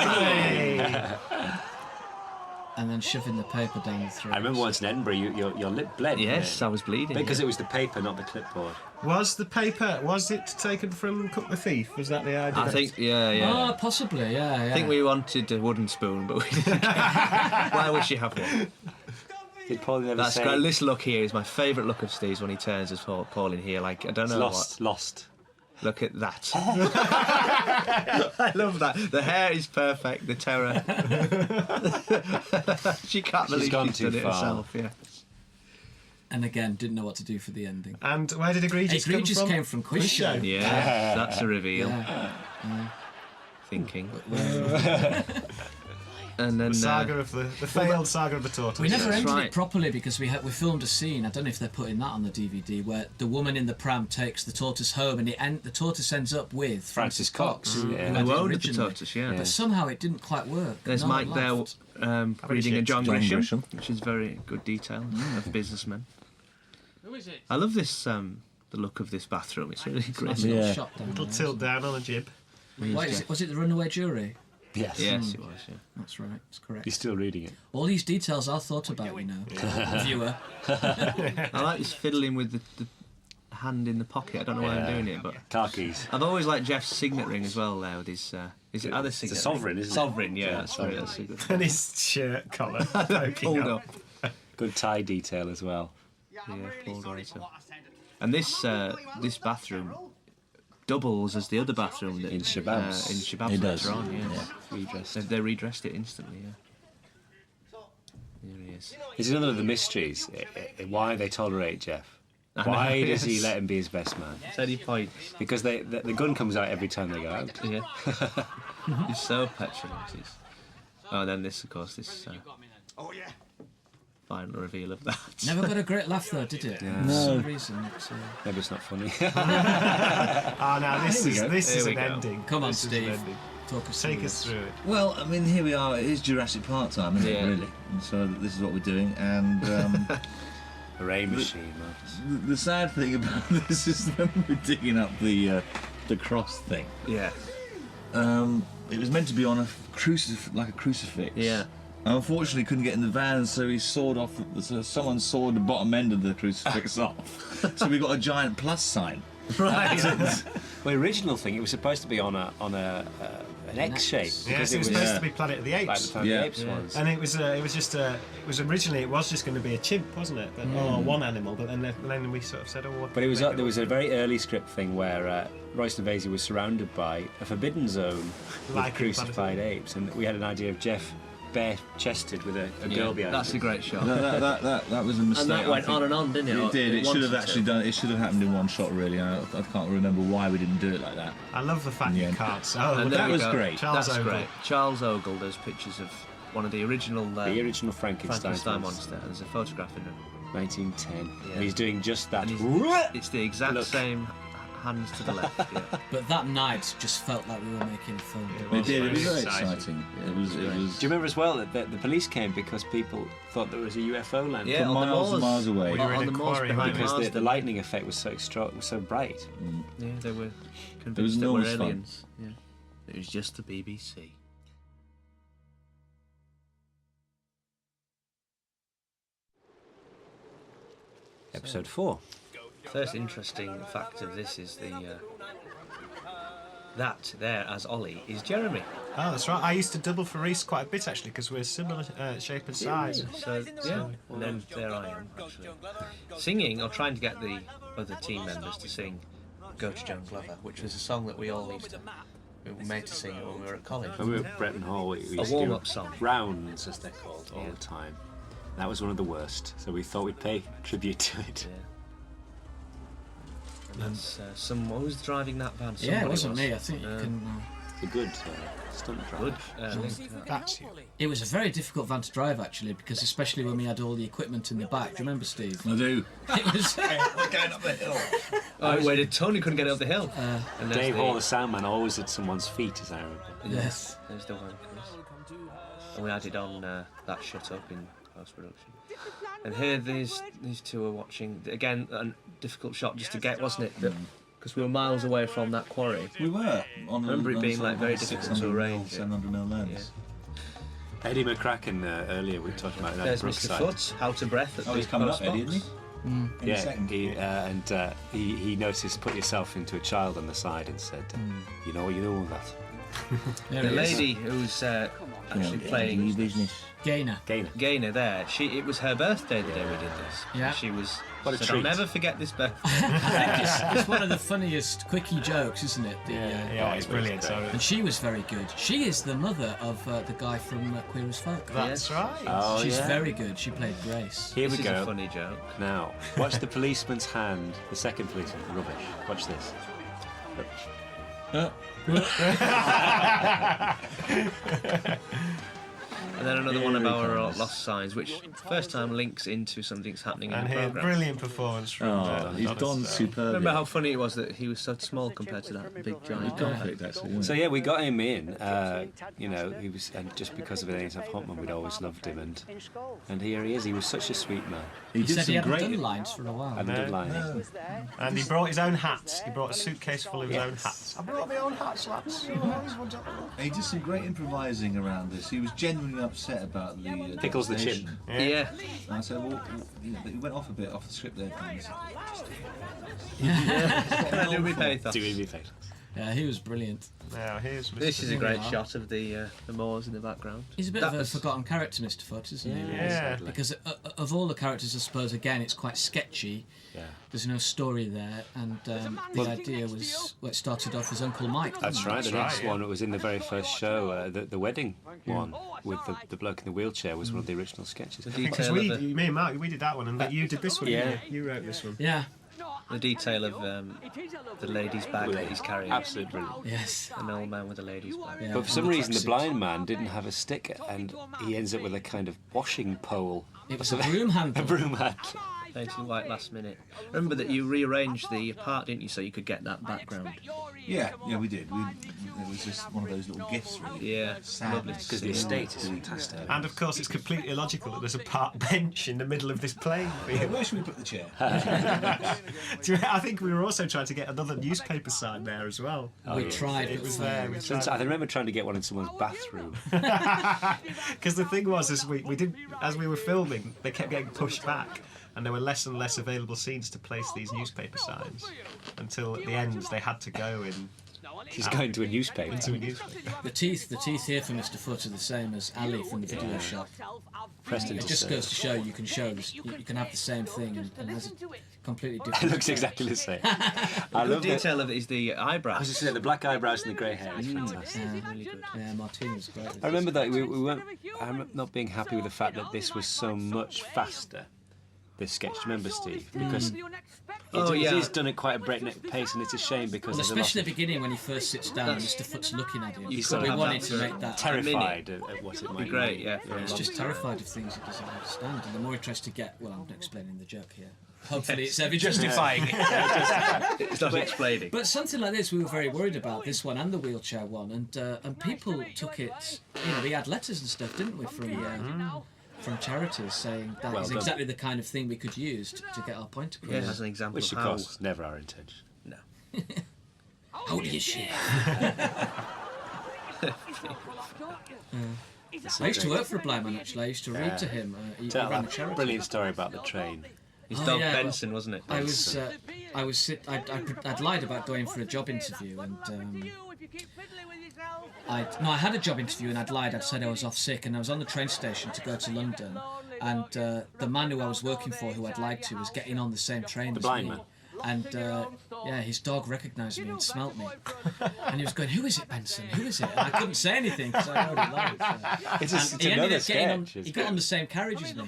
And then shoving the paper down the throat. I remember once in Edinburgh, your lip bled. yes, I was bleeding. Because it was the paper, not the clipboard. Was it taken from Cook the Thief? Was that the idea? I think, yeah. Oh, possibly, yeah. I think we wanted a wooden spoon, but we didn't. Why would she have one? Did Pauline ever That's say... great. This look here is my favourite look of Steve's when he turns as Pauline here. Like, I don't know Lost. Look at that. I love that. The hair is perfect. The terror. She can't believe gone she's too done it far. herself. Yeah. And again, didn't know what to do for the ending. And where did Egregious Egregious come from? came from Quiz Show. Yeah, that's a reveal. Yeah. Thinking. And then The saga of the failed saga of the tortoise. We never That's ended right. it properly because we filmed a scene. I don't know if they're putting that on the DVD where the woman in the pram takes the tortoise home, and the tortoise ends up with Francis Cox, who had who it owned the originally. tortoise, yeah. But somehow it didn't quite work. There's No one Mike there laughed. reading a John John Grisham, Grisham. which is very good detail of businessmen. Who is it? I love this. The look of this bathroom. It's really great. Nice little Yeah. shot down Little there. tilt down on a jib. Wait, was it the Runaway Jury? Yes. Yes, it was. Yeah. That's right. That's correct. You're still reading it. All these details are thought about, viewer. I like this fiddling with the hand in the pocket. I don't know why I'm doing it, but Car keys. I've always liked Geoff's signet ring as well. There with his is it other signet? a sovereign, isn't it? Sovereign, yeah. That's right. That's a good. And his shirt collar poking Pulled up. up. Good tie detail as well. Yeah, pulled right up. And this bathroom doubles as the other bathroom that In Shabab's. in Shabab's It does. later on. Yeah. Redressed. They redressed it instantly. Yeah. Here he is. It's another of the mysteries. Why they tolerate Geoff. Why does he Yes. let him be his best man? Steady point. Because the gun comes out every time they go out. Yeah. He's so petulant. Oh, then this, of course, this final reveal of that. Never got a great laugh though, did it? Yeah. For some reason. Maybe it's not funny. Ah, now this is Here an we go. ending. Come on, This is an Steve. ending. Talk us Take through us this. through it. Well, I mean, here we are. It is Jurassic Park time, isn't Yeah. it, really? And so this is what we're doing. And Hooray machine, man. the sad thing about this is when we're digging up the cross thing. Yeah. It was meant to be on a like a crucifix. Yeah. Unfortunately, couldn't get in the van, so he sawed off. So someone sawed the bottom end of the crucifix off. So we got a giant plus sign. Right. Well, the original thing, it was supposed to be on an X shape. Yes, because it was supposed to be Planet of the like the Apes. Planet of Yeah. the Apes Yeah. ones. And it was originally going to be a chimp, wasn't it? But, or one animal, but then we sort of said, oh, what? But it was there was a very early script thing where Royston Vasey was surrounded by a forbidden zone Like with in Planet crucified apes, and we had an idea of Geoff bare-chested with a girl behind That's him. a great shot. That was a mistake. And that went on and on, didn't it? It did. It should have wanted actually to. done. It should have happened in one shot, really. I can't remember why we didn't do it like that. I love the fact Yeah. you can't. Oh, And that there we was go. great. Charles That's Ogle. great. Charles Ogle does pictures of one of the original The original Frankenstein Frankenstein ones, monster. There's a photograph in it. 1910. Yeah. And he's doing just that. And it's the exact Look. same hands to the left. Yeah. But that night just felt like we were making a film. It did. It was very exciting. exciting. It was. Do you remember as well that the police came because people thought there was a UFO landing? Yeah, on the miles and moors. miles away. We were in On a the moors quarry behind Because the Marsden. lightning effect was so strong, was so bright. Yeah, they were There was convinced they were enormous fun. aliens. Yeah. It was just the BBC. Episode 4. First interesting fact of this is that there as Ollie is Jeremy. Oh, that's right. I used to double for Reese quite a bit actually because we're similar shape and size. So yeah, and then there I am actually singing or trying to get the other team members to sing "Go to Joan Glover," which was a song that we all used to. We were made to sing it when we were at college. When we were at Bretton Hall, we used to warm-up do song. rounds, as they're called, all the time. That was one of the worst, so we thought we'd pay tribute to it. Yeah. And that's someone was driving that van. Yeah, it Somebody wasn't was. me. I think you can. It's a good stunt Good. drive. That's you. It was a very difficult van to drive actually, because especially when we had all the equipment in the back. Do you remember, Steve? I do. It was. We're going up the hill. Oh, where did Tony couldn't get up the hill? And there's Dave Hall, the soundman, always at someone's feet, as I remember. Yes. There's the wankers. And we added on that shut up in post-production. And here these two are watching. Again, a difficult shot just to get, wasn't it? Because we were miles away from that quarry. We were. I remember it being like very difficult to arrange. 700mm lens. Yeah. Eddie McCracken, earlier we talked about that. There's Mr. Foot, how to breath at Oh, the he's coming up, post Eddie, box. isn't he? In a second. He noticed, put yourself into a child on the side and said, you know what you do with that? There The it is. lady who's actually playing Gainer. Gainer. there, it was her birthday the day we did this. Yeah. She was. What a said, treat. I'll never forget this birthday. I think it's one of the funniest quickie jokes, isn't it? Yeah, it's brilliant. So And she was very good. She is the mother of the guy from Queer as Folk. that's right. Oh, She's yeah. very good. She played Grace. Here This we is go. a funny joke. Now, watch the policeman's hand. The second policeman. Rubbish. Watch this. And then another one of our lost signs, which first time links into something's happening in And the here, programme. brilliant performance from. He's Adonis done there. superb. Remember how funny it was that he was so small compared to that big giant guy? Perfect, actually. So yeah, we got him in. You know, he was, and just because of it, Ace of Hotman, we'd always loved him, and here he is. He was such a sweet man. He He did said he some hadn't great. done lines for a while. And good line. And he brought his own hats. He brought a suitcase full of his own hats. I brought my own hats, lads. He did some great improvising around this. He was genuinely upset about the Tickles the chin. devastation. Yeah. And I said, well, he went off a bit off the script there. Do we pay Do me a favour. Yeah, he was brilliant. Now here's Mr. This is a great Yeah. shot of the moors in the background. He's a bit That of a was- forgotten character, Mr. Foot, isn't he? Yeah. Because of all the characters, I suppose, again, it's quite sketchy. Yeah. There's no story there, and the idea was, well, it started off as Uncle Mike. That's didn't it? right. The That's next right, yeah. one, it was in the very first show, the wedding one with the bloke in the wheelchair was one of the original sketches. The Because detail of me and Mark, we did that one, and you did this one. Yeah. didn't you? You wrote this one. Yeah. the detail of the lady's bag that he's carrying. Absolutely brilliant. Yes. An old man with a lady's bag. Yeah, But for some and reason, the tracksuit. blind man didn't have a stick, and he ends up with a kind of washing pole. It was a broom handle. A broom handle. Painted white last minute. Remember that you rearranged the part, didn't you, so you could get that background? Yeah, we did. It was just one of those little gifts, really. Yeah, Sad. lovely. Because the estate is fantastic. And of course, it's completely illogical that there's a park bench in the middle of this plane. Where should we put the chair? I think we were also trying to get another newspaper sign there as well. We tried. It but was failed. there. We Since tried. I remember trying to get one in someone's bathroom. Because the thing was, as we were filming, they kept getting pushed back, and there were less and less available scenes to place these newspaper signs. Until at the end, they had to go He's going to a newspaper. into a newspaper. The teeth here for Mr. Foot are the same as Ali from the video shop. Preston It just goes to show you can have the same thing and has a completely It different. looks exactly the same. I Good love it. detail of it is the I was eyebrows. just saying, the black eyebrows and the grey hair is fantastic. Yeah, Really good. yeah, Martine was great. I remember that we weren't. I remember not being happy with the fact that this was so much faster. This sketch, do you remember, Steve? Because Oh, yeah. he's done it quite a breakneck pace, and it's a shame because Well, there's a lot especially at of the beginning when he first sits down and Mr. Foot's looking at him. You So could we have wanted that to for make that. terrified at what it might Be great, mean. yeah. He's just terrified of things he doesn't understand, and the more he tries to get, well, I'm not explaining the joke here. Hopefully, it's evident. Justifying it. It's not explaining. But something like this, we were very worried about this one and the wheelchair one, and people took it. You know, we had letters and stuff, didn't we, from charities saying that Well is done. exactly the kind of thing we could use to get our point across. Yeah, as an example Which, of of how. course, is never our intention. No. How do you share? I used to work for a blind man, actually. I used to read to him. He ran a charity. Brilliant story about the train. His dog Benson, wasn't it? I'd lied about going for a job interview, and I had a job interview and I'd lied. I'd said I was off sick, and I was on the train station to go to London, and the man who I was working for, who I'd lied to, was getting on the same train as blind me. man. And his dog recognised me and smelt me, and he was going, "Who is it, Benson? Who is it?" And I couldn't say anything because I already lied. So. He ended up getting he got on the same carriage as me,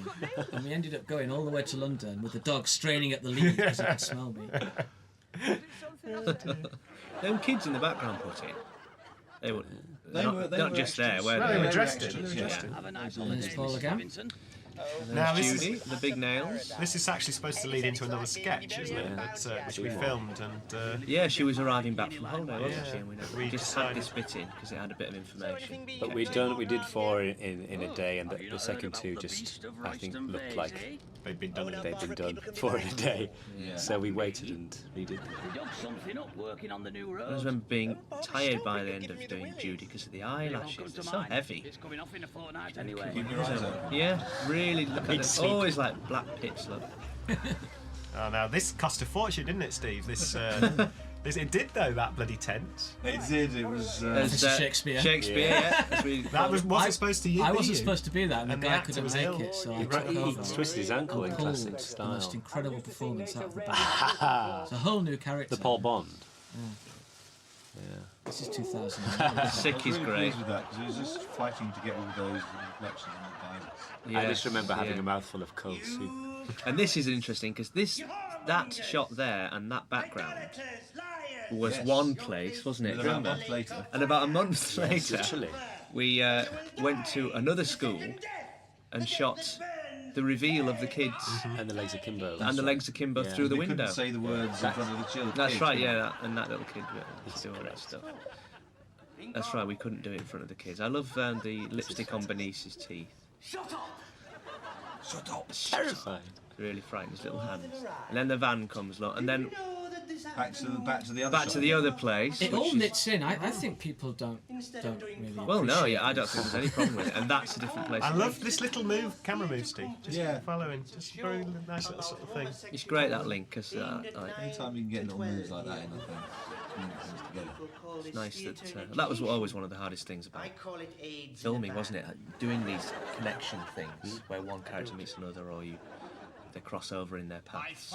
and we ended up going all the way to London with the dog straining at the lead because he could smell me. Them kids in the background put in. They were not just extras. there, were No, they? they were dressed in. Have a nice There's holiday, Paul Mr. again. Robinson. Now Judy, the big nails. this is actually supposed to lead into another sketch, isn't it? Which we filmed, and Yeah, she was arriving back from holiday, wasn't Yeah. she? And we We just decided- had this bit in because it had a bit of information. But we did 4 in a day, and the second 2 just, I think, looked like they'd been done. they'd been done 4 in a day. Yeah. So we waited and redid them. We dug something up working on the new road. I just remember being tired by the end of doing Judy because of the eyelashes. They're so heavy. It's coming off in a fortnight anyway. Keep your eyes open. Yeah, really look at Big them. sleep. Always like black pits, look. Oh, now this cost a fortune, didn't it, Steve? This it did though. That bloody tent. It did. It was. There's, Shakespeare. Shakespeare, yeah. That's really That wasn't supposed to be. I wasn't supposed to be that, and And the the guy actor couldn't was make ill. it, so I He took over. twisted his ankle in And pulled classic the style. most incredible performance out of the band. It's a whole new character. The Paul Bond. This is 2001. Sick is great. With that, 'cause he was just fighting to get all those reflections on the visors. Yeah, I just remember having yeah. a mouthful of cold soup. And this is interesting because that shot there and that background was one place, wasn't it? About a Remember? month later. And about a month later, Literally. we went to another school and shot the reveal of the kids And the legs of Kimbo. and the legs of Kimbo Yeah. through the They window. couldn't say the words in front of the children. That's right, yeah, and that little kid was doing that stuff. That's right, we couldn't do it in front of the kids. I love the lipstick on Benice's teeth. Shut up. Terrifying. Really frightened his little hands. And then the van comes, and then Back to the other. back to shot. the other place. It which all is- knits in. I think people don't really. Well, no, yeah, I don't think there's any problem with it, and that's a different place. I love this little camera move, Steve. Just Yeah. following, just very nice little sort of thing. It's great that link, because Anytime you can get little moves like that in the thing, it comes together. it's nice that that was always one of the hardest things about filming, wasn't it? Doing these connection things where one character meets another, or they cross over in their paths.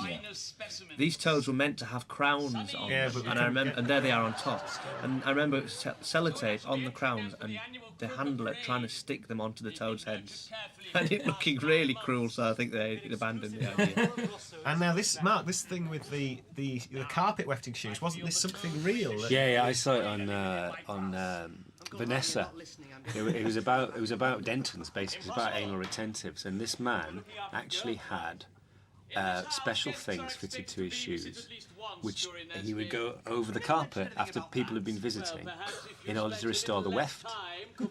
These toads were meant to have crowns on, Yeah, but we and I couldn't remember, get- and there they are on top. And I remember it was sellotape on the crowns, and the handler trying to stick them onto the toads' heads, and it looking really cruel. So I think they abandoned the idea. And now this thing with the carpet wefting shoes, wasn't this something real? Yeah, I saw it on Vanessa. It was about Denton's, basically. It was about anal retentives, and this man actually had special things fitted to his shoes, which he would go over the carpet after people had been visiting in order to restore the weft.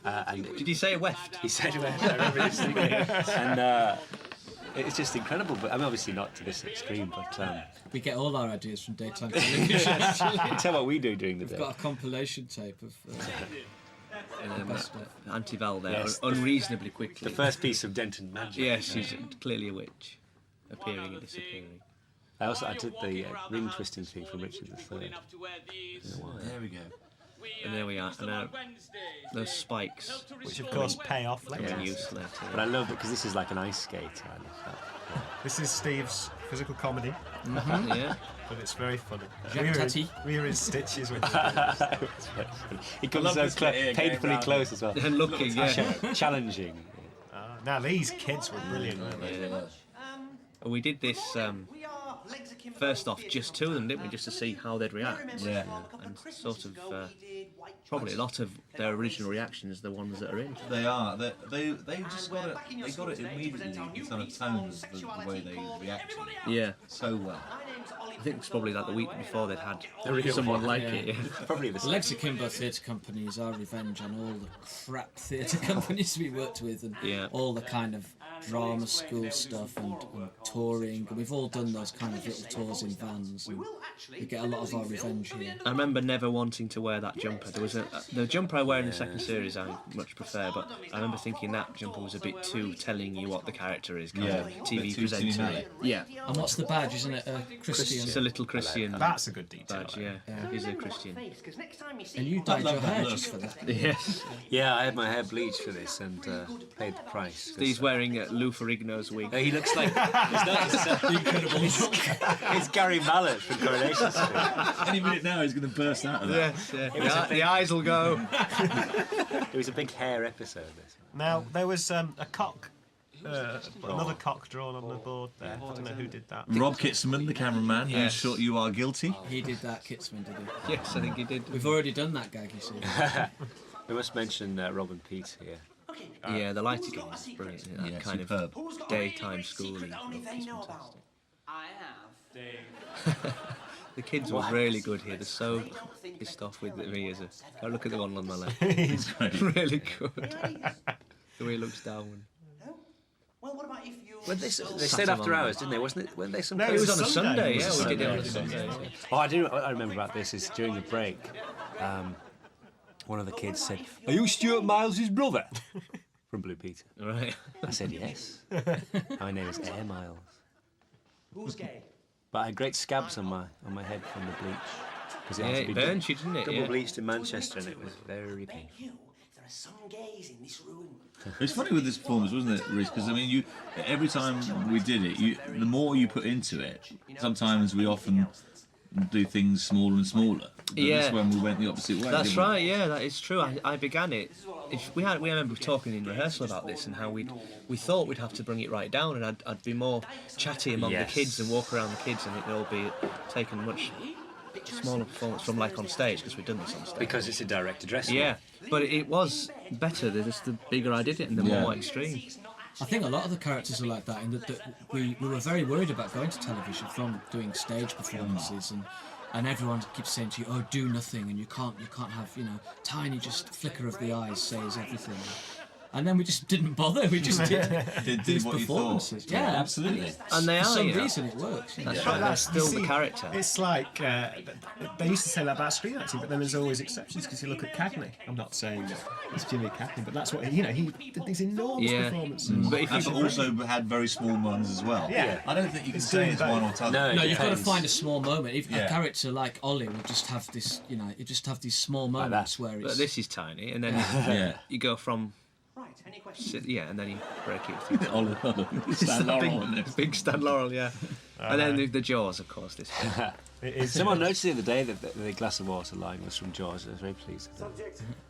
And Did you say weft? he said weft, I remember distinctly. And it's just incredible, but I mean, obviously not to this extreme, but We get all our ideas from daytime television. Actually. tell what we do during the day. We've got a compilation tape of. Auntie Val there, Yes. unreasonably quickly. The first piece of Denton magic. Yes, she's clearly a witch, appearing and disappearing. I did the ring twisting thing from Richard III. There we go. And there we are. And those spikes, Which of course pay off come later. in use later. But I love it because this is like an ice skate. I love that. This is Steve's physical comedy, Yeah. but it's very funny. Jack Tatty. We're in stitches with He comes love so this bit here, going painfully round. close as well. And looking, yeah. Challenging. Now these kids were brilliant, weren't they? And we did this first off, just two of them, didn't we? Just to see how they'd react. Yeah. And sort of probably a lot of their original reactions, the ones that are in. They are. They just got it. They got it immediately in some of tones, the way they reacted Yeah. so well. I think it's probably like the week before they'd had real someone one, like yeah. it. Yeah. Probably the The Legs Akimbo Theatre Company is our revenge on all the crap theatre companies we worked with and Yeah. all the kind of drama school stuff and touring, and we've all done those kind of little tours in vans, and we get a lot of our revenge here. I remember never wanting to wear that jumper. There was the jumper I wear in the second series I much prefer, but I remember thinking that jumper was a bit too telling you what the character is, kind of TV presenter. Yeah. And what's the badge, isn't it? A Christian? It's a little Christian That's a good detail. badge, yeah. He's a Christian. And you dyed your hair just for that. Yes. Yeah, I had my hair bleached for this and paid the price. He's wearing Lou Ferrigno's wig. He looks like it's Gary Mallett from Coronation Street. Any minute now, he's going to burst out of that. Yes, the eyes will go. It was a big hair episode. This one. Now, there was a cock, another cock drawn on the board there. I don't know who did that. Rob Kitzman, the cameraman, who Yes. shot You Are Guilty. He did that, Kitzman, did he? Yes, I think he did. We've already done that gag, you see. We must mention Rob and Pete here. Yeah, the lighting is brilliant. That Yeah, kind superb. of daytime schooling. I have. The kids were really good here. They're so pissed off with me as a. Oh, look at the one on my left. He's great. Really good. The way he looks down. Well, what about if you... When they stayed after hours, didn't they? Wasn't it? When they some? No, It was on a Sunday. Sunday, It yeah. was a We did it on a Sunday. Sunday. Oh, I remember about this. Is during the break, one of the kids said, "Are you Stuart Miles' brother?" From Blue Peter. Right. I said yes. My name is Air Miles. Who's gay? But I had great scabs on my head from the bleach. Because Yeah, it burned you, didn't it? Double Yeah. bleached in Manchester, and it was very painful. You, there are some gays in this room. It's funny with this performance, wasn't it, Rhys? Because I mean, every time we did it, the more you put into it, sometimes we often do things smaller and smaller. But Yeah. this one we went the opposite way. That's didn't we? right, yeah, that is true. I began it. We remember talking in rehearsal about this and how we thought we'd have to bring it right down, and I'd be more chatty among Yes. the kids and walk around the kids, and it'd all be taken much smaller performance from like on stage, because we'd done this on stage. Because it's a direct address. Yeah, but it was better the bigger I did it and the more extreme. I think a lot of the characters are like that, in that we were very worried about going to television from doing stage performances, and everyone keeps saying to you, "Oh, do nothing," and you can't have, tiny just flicker of the eyes says everything. And then we just didn't bother. We just did these what you thought. performances. Yeah, absolutely. And they For are, some you know. reason it works. That's right, that's still You the see, character. It's like they used to say that about screen acting, but then there's always exceptions because you look at Cagney. I'm not saying that it's Jimmy Cagney, but that's what he did these enormous Yeah. performances. But if And you also had very small ones as well. Yeah. I don't think you can It's say doing it's one or both. t'other. No, No, it you've got to depends. find a small moment. If Yeah. a character like Ollie will just have this, you just have these small moments that. where it's. But this is tiny, and then Yeah. you go from Right, any questions? yeah, and then you break it. Through. Stan Laurel on this. Big Stan Laurel, yeah. And then the Jaws, of course. This. It is. Someone noticed the other day that the glass of water line was from Jaws. I was very pleased.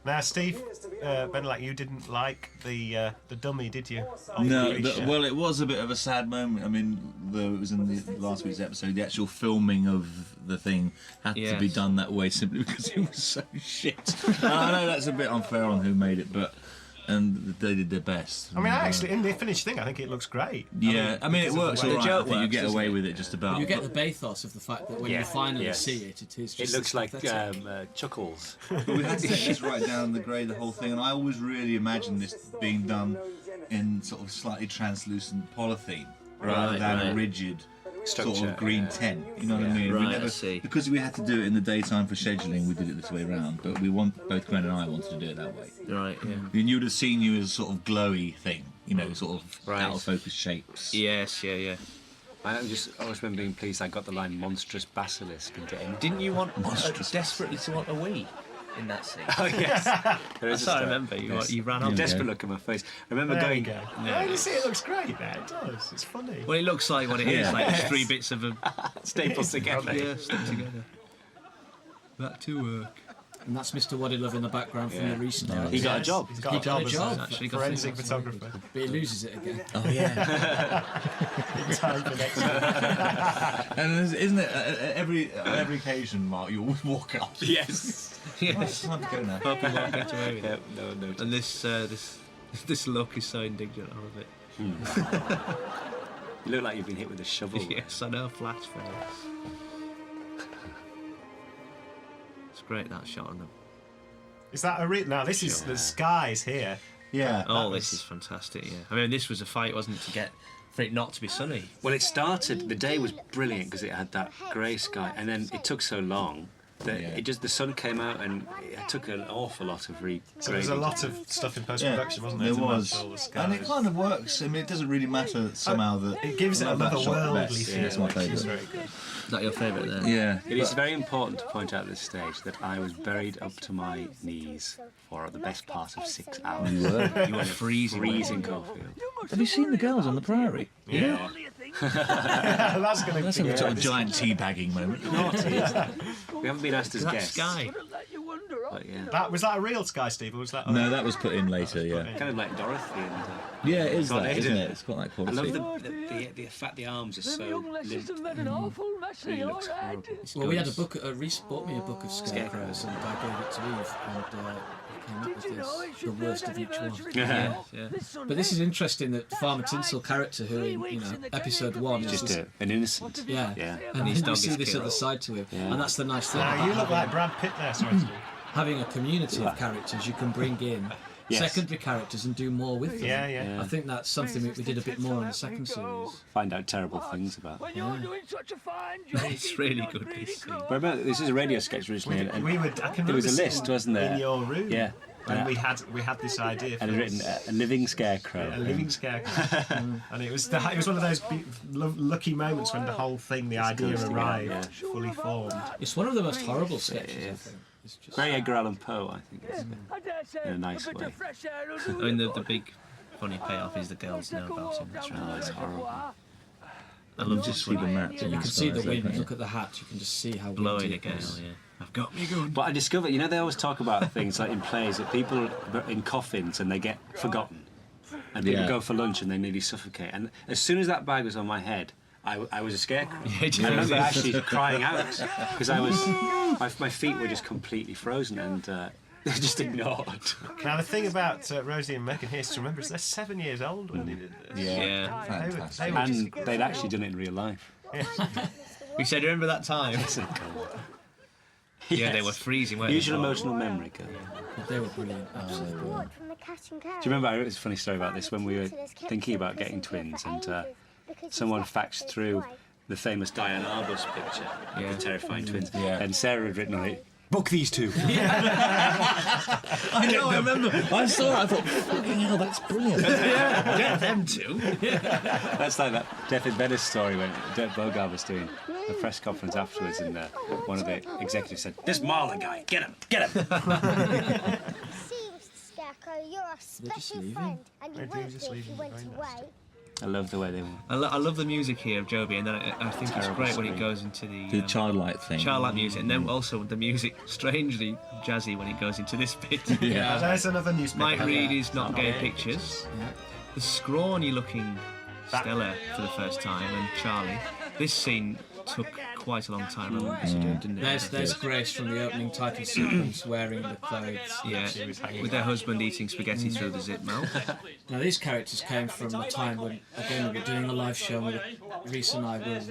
Now, Steve, Benelak, you didn't like the dummy, did you? No, Creature. well, it was a bit of a sad moment. I mean, though it was in the last week's episode, the actual filming of the thing had to be Yes. done that way simply because it was so shit. I know that's a bit unfair on who made it, but and they did their best. I mean, actually, in the finished thing, I think it looks great. Yeah, I mean, it because of the works way- all The right. joke I think you works, get doesn't away it? with it just about. You get the bathos of the fact that when Yeah, you finally yes. see it, it is It just. looks like pathetic. Chuckles. But we had to set this right down the grade, the whole thing, and I always really imagined this being done in sort of slightly translucent polythene rather Right, than a right. rigid sort Structure, of green yeah. tent. You know what I mean? Right, We I never, see. because we had to do it in the daytime for scheduling, we did it this way around. But both Gwen and I wanted to do it that way. Right, yeah. And you would have seen you as a sort of glowy thing, sort of Right. out of focus shapes. Yes, yeah. I always remember being pleased I got the line "monstrous basilisk" into it. Didn't you want desperately to want a wee in that scene? Oh yes, there is That's a what I story. remember. Yes. You ran on. Desperate look at my face. I remember There going. you go. Oh, you see, it looks great there. It does. It's funny. Well, it looks like what it is, Yeah. like just 3 bits of a Stapled together. yeah, stuck together. Back to work. And that's Mr. Waddy in the background from Yeah. the restart. He got a job. He's got He a job got a as job. a Actually got forensic things. photographer. But he loses it again. Oh yeah. In time for next week. And isn't it at every occasion, Mark? You always walk up. Yes. Yes. It's time to go now. Hope you won't get away with it. No. And this look is so indignant. I love it. You look like you've been hit with a shovel. Yes, I know. Flash face. It's great that shot on them. Is that a real? Now this is the skies here Yeah. Oh, this is fantastic. Yeah, I mean, this was a fight, wasn't it, to get for it not to be sunny. Well, it started. The day was brilliant because it had that grey sky, and then it took so long that it just the sun came out, and it took an awful lot of regrading. So there's a lot of stuff in post-production, wasn't there? There to was, match all the skies. and it kind of works. I mean, it doesn't really matter somehow that It gives it I love another that shot the worldly best. feel, It's my which is favourite. very good. Is that your favourite there? Yeah. It is very important to point out at this stage that I was buried up to my knees for the best part of 6 hours. You were. You were freezing Caulfield. Have you seen the girls on the prairie? Yeah. That's going That's to be a sort of giant teabagging moment. We haven't been asked as That guests. sky. But yeah. Was that a real sky, Steve, or was that? No, that was put in later. Yeah. Kind of like Dorothy and. Yeah, it is Got that, it, isn't isn't it? It's got that I quality. love the fact the arms are so limp. Really looks horrible. Well, we had a book. Reese bought me a book of scarecrows, and I gave it to Eve, and he came up with this, the worst of each one. Yeah. But this is interesting that Farmer Tinsel character, who in episode 1 is Just this, an innocent. yeah, Yeah. and his you dog see is this killed. other side to him, Yeah. and that's the nice thing. Now, about you look having- like Brad Pitt there, sorry. Steve. having a community of characters you can bring in Yes. secondary characters and do more with them. Yeah, yeah. I think that's something that we did a bit more in the second series. Find out terrible things about. When you're doing such a fine job. It's really good, this scene. But remember, this is a radio sketch originally, and We would. I can there was a remember list, sitting wasn't there? in your room. Yeah. And we had this idea. and for it was written a living scarecrow. a living scarecrow, and it was one of those lucky moments when the whole thing, the idea goes together, arrived, yeah. fully formed. It's one of the most horrible sketches, I is. think. It's just... Very Edgar Allan Poe, I think. It's, I dare say in a nice a bit way. of fresh air will do I mean, you the big funny payoff is the girls know about him. That's really it's nice. horrible. I love Just just see the when map. You can see the wind, look at the hat, you can just see how blowing windy a it gale, is. yeah. I've got me gun. But I discovered, they always talk about things like in plays that people are in coffins and they get forgotten. And people Yeah. go for lunch and they nearly suffocate. And as soon as that bag was on my head, I was a scarecrow. Yeah, I remember actually crying out because my feet were just completely frozen and they just ignored. Now the thing about Rosie and Megan here is to remember is they're 7 years old when they did this. Yeah. They were And they'd actually done it in real life. We said, remember that time? Yeah, they were freezing, weren't Use your they? emotional memory, girl. But they were brilliant, absolutely brilliant. Do you remember, it's a funny story about this, when we were thinking about getting twins and someone faxed through the famous Diane Arbus picture of Yeah. the terrifying twins, Yeah. and Sarah had written on it, book these two. I know, I remember. I saw it, I thought, fucking hell, that's brilliant. Get them two. That's like that Death in Venice story when Dirk Bogarde was doing a press conference afterwards and one of the executives said, this Marla guy, get him, get him. See, Mr. Scarecrow, you're our special leaving? friend, and you They do won't just be leave if you him, went very away. I love the way they were. I love the music here of Joby, and then I think it's Terrible great when it screen. goes into the The childlike thing. childlike music, and then also the music strangely jazzy when it goes into this bit. Yeah. There's another newspaper. Mike Reed is not gay pictures. Yeah. The scrawny looking Stella for the first time, and Charlie. This scene took quite a long time to do, didn't it? There's Grace from the opening title sequence wearing the clothes. Yeah, with their husband eating spaghetti through the zip mouth. Now these characters came from a time when, again, we were doing a live show. Reese and I were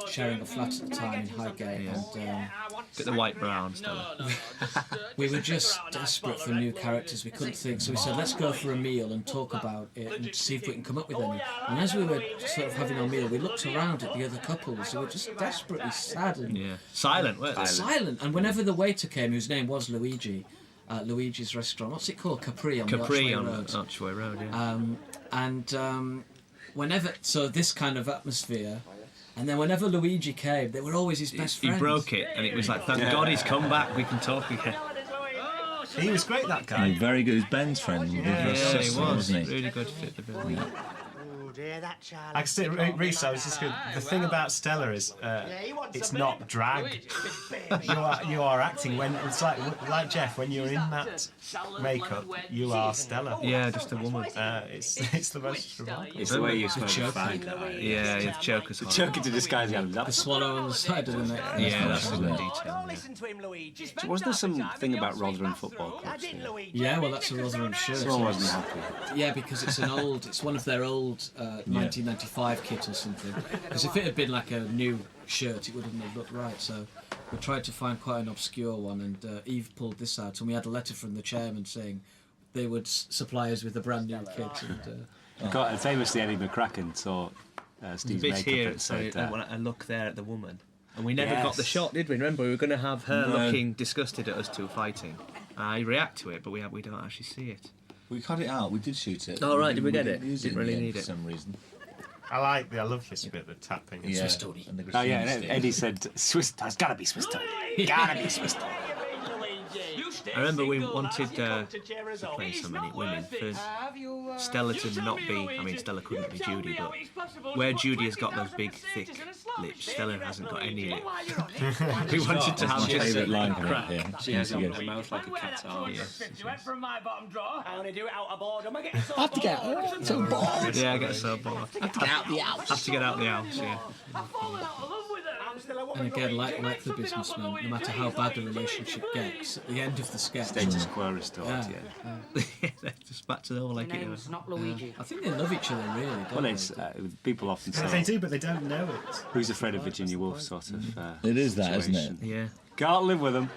sharing a flat at the time in Highgate, and Get the white brown Stella. we were just desperate for new characters. We couldn't think, so we said, let's go for a meal and talk about it and see if we can come up with any. And as we were sort of having our meal, we looked around at the other couples who were just desperately sad and Yeah, silent, weren't they? silent. And whenever the waiter came, whose name was Luigi, Luigi's restaurant, what's it called? Capri on Capri the on Archway Road. Archway Road, yeah. Whenever, so this kind of atmosphere, and then whenever Luigi came, they were always his best He friends. broke it, and it was like, thank God he's come back, we can talk again. He was great, that guy. And very good. He was Ben's friend. Yeah, he was. Wasn't he? Really good fit the bill. Yeah. I can see, Reese, I was just good. The thing about Stella is it's not drag. You are acting when it's like Geoff, when you're in that makeup, you are Stella. Yeah, just a woman. It's the most remarkable. It's the way you smoke a choker. fag. Yeah, the choker's hot. Choking to disguise your The love. swallow on the side of the neck. Yeah, that's a good Don't detail. listen to him, Luigi. Wasn't there some about Rotherham Football Club? Yeah, well, that's a Rotherham shirt. Someone wasn't happy. Yeah, because it's one of their old 1995 kit or something. Because if it had been like a new shirt, it wouldn't have looked right. So we tried to find quite an obscure one, and Eve pulled this out, and we had a letter from the chairman saying, they would supply us with a brand new kit. And, And famously, Eddie McCracken saw Steve's bit makeup here, and said, a look there at the woman. And we never got the shot, did we? Remember, we were going to have her looking disgusted at us two fighting. I react to it, but we don't actually see it. We cut it out. We did shoot it. Oh, right, did we get it? Use Didn't in the really end need for it. some reason. I love this bit, the tapping. Yeah. Swiss Tony. And the oh yeah, graffiti. and Eddie said, "Swiss, it's gotta be Swiss Tony. Gotta be Swiss Tony." I remember we wanted to play so many women for Stella to not be. I mean, Stella couldn't be Judy, but where Judy has got those big, thick lips, Stella hasn't got any lip. We wanted to have My just favourite line from crack. it. She has a mouth like a cat's arse. Since you went from my bottom drawer, I only do it out of boredom. I get so have to get so bored. Yeah, I get so bored. Have to get out the house. Have to get out the house. Yeah. I've fallen out of love with her. I'm still a woman. And again, like the businessman, no matter how bad the relationship gets, at the end of the sketch, Status quo restored. Just back to the old like it was. Not Luigi. I think they love each other really. Don't Well, they? it's people often They say, do, but they don't know it. "Who's afraid of Virginia Woolf?" sort of. It is that, isn't it? situation. Yeah. Can't live with them.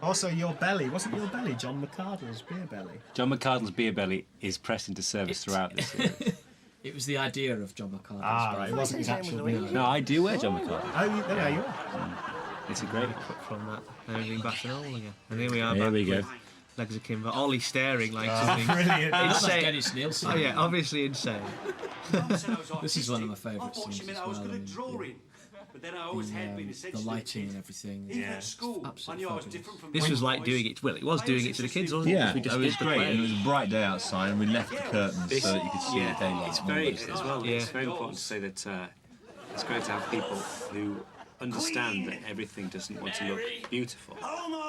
Also, your belly. Wasn't your belly John McCardle's beer belly? John McCardle's beer belly is pressed into service throughout this series. It was the idea of John McCarthy. Ah, right. It wasn't his actual beer. No, I do wear John McCardle. Oh, there you are. It's a great. From that, everything back and all again. And here we are. Here back we go. with Legs of Kimber. Ollie staring like something Brilliant. That's insane. Dennis Nielsen. Oh yeah, obviously insane. This is one of my favourite scenes as well. I mean, But then I always had been the essentially lighting and everything. even at school. I Absolutely knew I was fabulous. different from This was like doing it. Well, it was doing it to the kids, wasn't it? Yeah, We it just was did the great. play. And it was a bright day outside, and we left the curtains so that you could see the daylight. It's and all very those things. as well. Yeah. It's very important to say that it's great to have people who understand that everything doesn't want to look beautiful.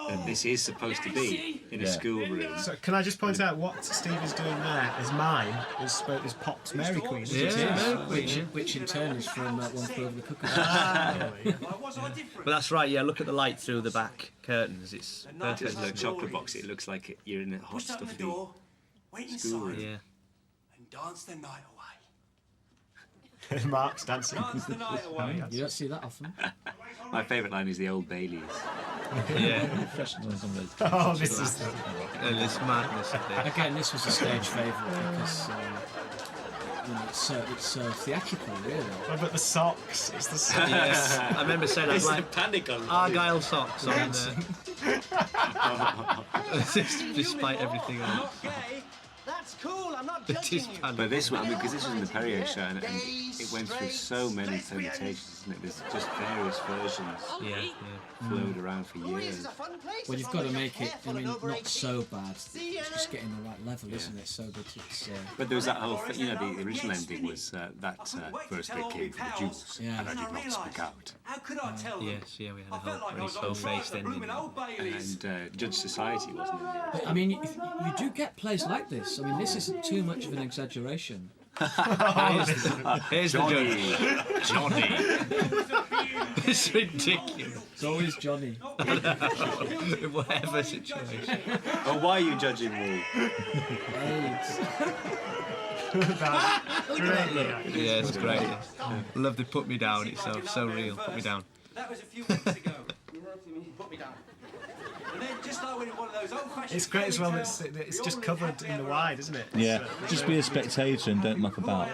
That this is supposed to be in a Yeah. schoolroom. So can I just point out what Steve is doing there? Is mine is Pop's Mary Queen. Isn't it? Yeah. Which in turn is from One Flew Over the Cuckoo's But that's right. Yeah, look at the light through the back curtains. It's There's perfect. no chocolate box. It looks like you're in a hot, Pushed open the stuffy door, went schoolroom. inside, Yeah. and danced the night away. Mark's dancing. Danced the night away. You don't see that often. My favourite line is the Old Baileys. Yeah. Refreshing on some of those. Oh, this is the... And this madness of it. Again, this was a stage favourite because it's so theatrical, really. Oh, but the socks. It's the socks. Yes. I remember saying that like panic on Argyle socks on despite everything else. Okay, that's cool. I'm not It judging is you. panic. But this one, because this was in the Perrier show, and it went through so many permutations, isn't it? There's just various versions Yeah, flowed around for This is years. a fun place. Well, you've got to make it, I Careful mean, and not overreach. so bad. It's just getting the right level, isn't it? So that it's... But there was that whole thing, the original ending was that first bit came from the Jews, Yeah. and I did not speak out. How could I tell them? Yes, yeah, we had a I felt whole like I was very on the right slow-faced at the room ending. in Old Bailey's. And Judge Society wasn't in there. But, I mean, you do get plays like this. I mean, this isn't too much of an exaggeration. Here's the judge. Johnny. It's ridiculous. It's always Johnny. In whatever situation. Oh, why are you judging me? Yeah, it's great. Love to put me down. It's so real. Put me down. That was a few weeks ago. Put me down. And then just like when one of those old-fashioned It's great as well. fairy It's tales, just the covered ordinary in the cat wide, isn't it? Yeah, just be a spectator and don't muck about.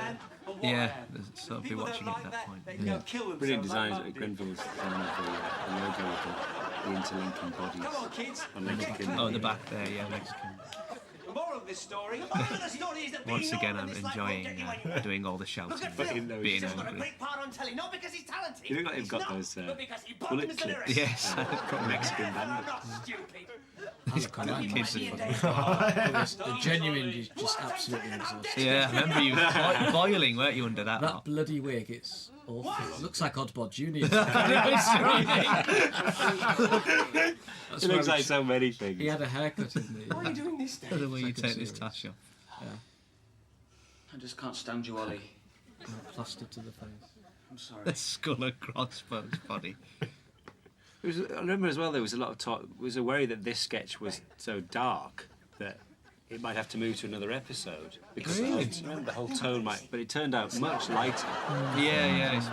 Yeah, sort of be People watching don't at like that point. They can go kill themselves. Brilliant like designs Mark at did. Grenville's on the logo of the interlinking bodies Come on, kids. on Mexican. Oh, at the back there, yeah, Mexican. The moral of this story. The moral of the story is that Once being again, normal I'm is like enjoying getting when you doing all the shouting, Fucking being He's got a angry. great part on telly, not because he's talented. You look like you've He's got not, those but because he bullet bottoms the clips. lyrics. Yes, got Mexican I'm bandit. not stupid. These kids are funny. The genuine is just absolutely exhausting. Yeah, I remember you boiling, weren't you, under that? That bloody wig, it's awful. It looks like Oddbod Junior. It looks like so many things. He had a haircut in the... What are you doing this day? The way you Second take this series. tash off. I just can't stand you, Ollie. plastered to the face. I'm sorry. The skull and crossbones body. I remember as well there was a lot of talk. There was a worry that this sketch was so dark that it might have to move to another episode because the whole tone might. But it turned out much lighter. Yeah, it's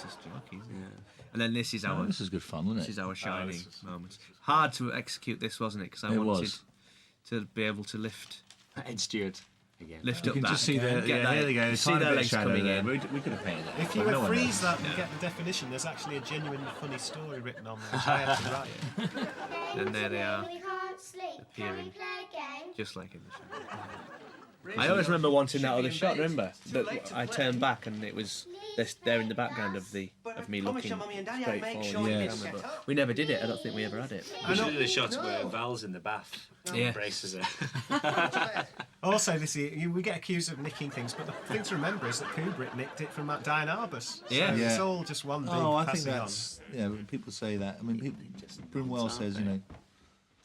just joking, isn't it? And then this is our This is good fun, wasn't it? this is our shining moment. Hard to execute this, wasn't it? Because I It wanted was. to be able to lift Ed Stewart again. up You can that. just see again, the get that- here they go. see Tiny their bit of legs shadow coming there. in. We could have painted that. If you but would no one freeze knows. that and get the definition, there's actually a genuine funny story written on there, which I had to write. And there they are, We can't sleep. Can we appearing. play a game? just like in the show. I always remember wanting that other shot. Remember that I turned back and it was there in the background of me looking straight forward. Yeah. But we never did it. I don't think we ever had it. We should have the shots where Val's in the bath. Yeah. Braces her. Also, we get accused of nicking things, but the thing to remember is that Kubrick nicked it from Diane Arbus. Yeah. So it's Yeah. all just one big Oh, I think passing on. that's when people say that. I mean, Brimwell says,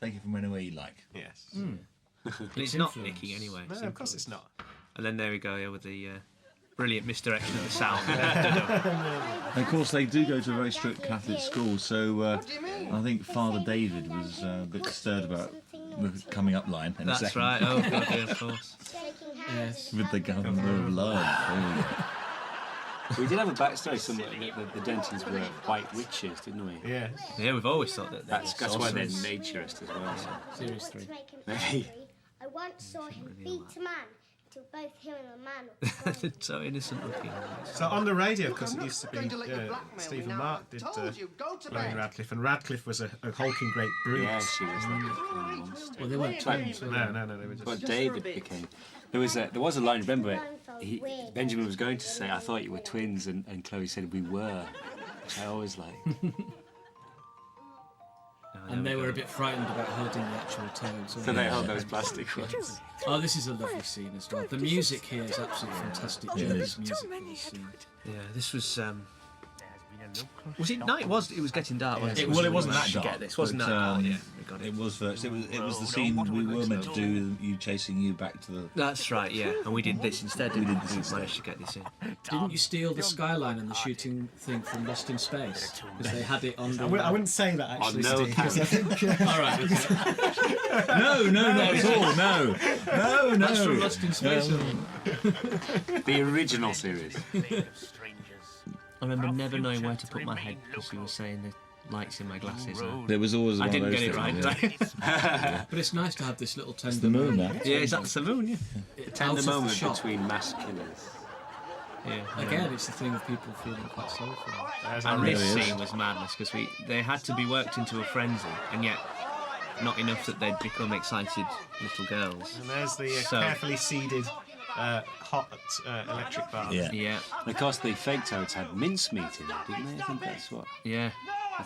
take it from anywhere you like. Yes. And it's not nicking anyway. No, of course it's not. And then there we go with the brilliant misdirection of the sound. And of course, they do go to a very strict Catholic school, so I think Father David was a bit stirred about the coming up line in a That's second. right. Oh, God, yeah, of course. Shaking hands. With the governor of love. There we go. We did have a backstory somewhere that the Dentons were white witches, didn't we? Yeah. Yeah, we've always thought that. That's why they're naturist as well. So. Series To 3. make him Maybe. angry, I once saw him beat a man until both him and the man were gone. So innocent looking. So on the radio, because it used to be Stephen Mark did Chloe and Radclyffe, and Radclyffe was a hulking great brute. Yeah, she was like a fucking monster. Well, they weren't twins, were they? No, they were just. What David became. There was a line. Remember, Benjamin was going to say, "I thought you were twins," and Chloe said, "We were," which I always like. And they were a bit frightened about holding the actual toads. So they hold those plastic ones. Oh, this is a lovely scene as well. The music here is absolutely fantastic. Jerry's music for this scene. Yeah, this was. Was it night? It was getting dark. Wasn't it? Well, it wasn't that Managed to dark. get this. Wasn't but, that dark? Yeah, we got It it. was first. It was the scene we were meant to do. You chasing you back to the. That's right. Yeah, and we did this instead. We Didn't did this we? instead. Managed to get this in. Didn't you steal the skyline and the shooting thing from Lost in Space? Because they had it on the... I wouldn't say that actually, no Steve. 'Cause I think, All right, okay. No, not at all. No. That's from Lost in Space. The original series. I remember never knowing where to put my head because you were saying the lights in my glasses. There was always. I one didn't of get those it right, things, did I? But it's nice to have this little tender... It's the moon now. Yeah, is that the moon? Yeah. Tender Out of the moment shot. between mass killers. Yeah. Again, it's the thing of people feeling quite sorry for them. And really this is. scene was madness because they had to be worked into a frenzy, and yet not enough that they'd become excited little girls. and there's the So- carefully seeded hot electric bar. Yeah. Yeah, And of course, the fake toads had mincemeat in it, didn't they? I think that's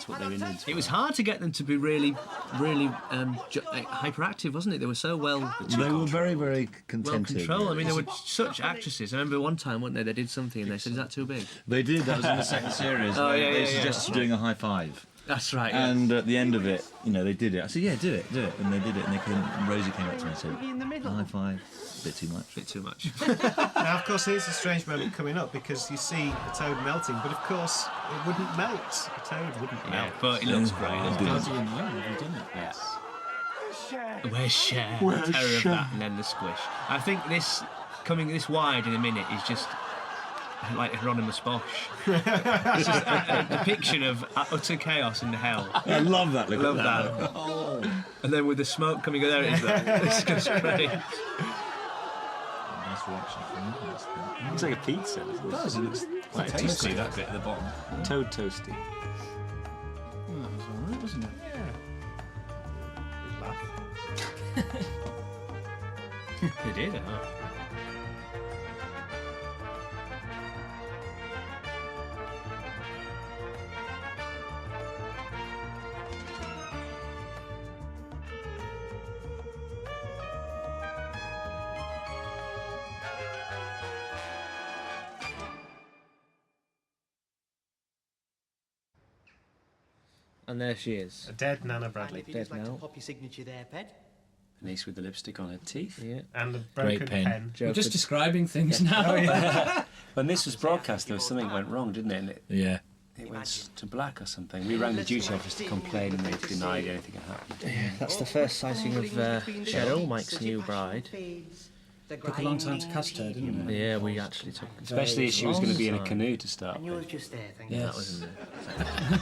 what they were in. It was hard to get them to be really hyperactive, wasn't it? They were so well They were very, very contented. controlled. I mean, they were such actresses. I remember one time, weren't they? They did something and they said, "Is that too big?" They did. That was in the second series. Oh, yeah, They yeah, suggested doing a high five. That's right. Yeah. And at the end of it, they did it. I said, "Yeah, do it." And they did it. And Rosie came up to me and said, "High five." Bit too much. Bit too much. Now, of course, here's a strange moment coming up because you see a toad melting, but of course, it wouldn't melt. A toad wouldn't Yeah, melt. but it looks great. It doesn't did. How do you know? Have you done it? Yes. it? Where's Cher? The terror of that, and then the squish. I think this coming this wide in a minute is just like Hieronymus Bosch. It's just a depiction of utter chaos and hell. I love that. Look Love at that. Oh. And then with the smoke coming, there it is. It's just great. Nice reaction from you. Looks like a pizza. Doesn't It does. It looks quite tasty, that bit at the bottom. Toad toasty. Oh, that was all right, wasn't it? They did, huh? And there she is. A dead Nana Bradley. Dead now. Pop your signature there, Ped. Nice with the lipstick on her teeth. Yeah. And a broken Great pen. pen. Joe We're just could- describing things now. When this was broadcast, there was something went wrong, didn't it? And Yeah. it went to black or something. We rang the duty office to complain, and they denied anything had happened. That's the first sighting of Cheryl, Mike's new bride. Took a long time to cast her, didn't it? Yeah, we actually took. Especially if she was going to be in a canoe to start And you with. was just there, thank Yes. That was in there.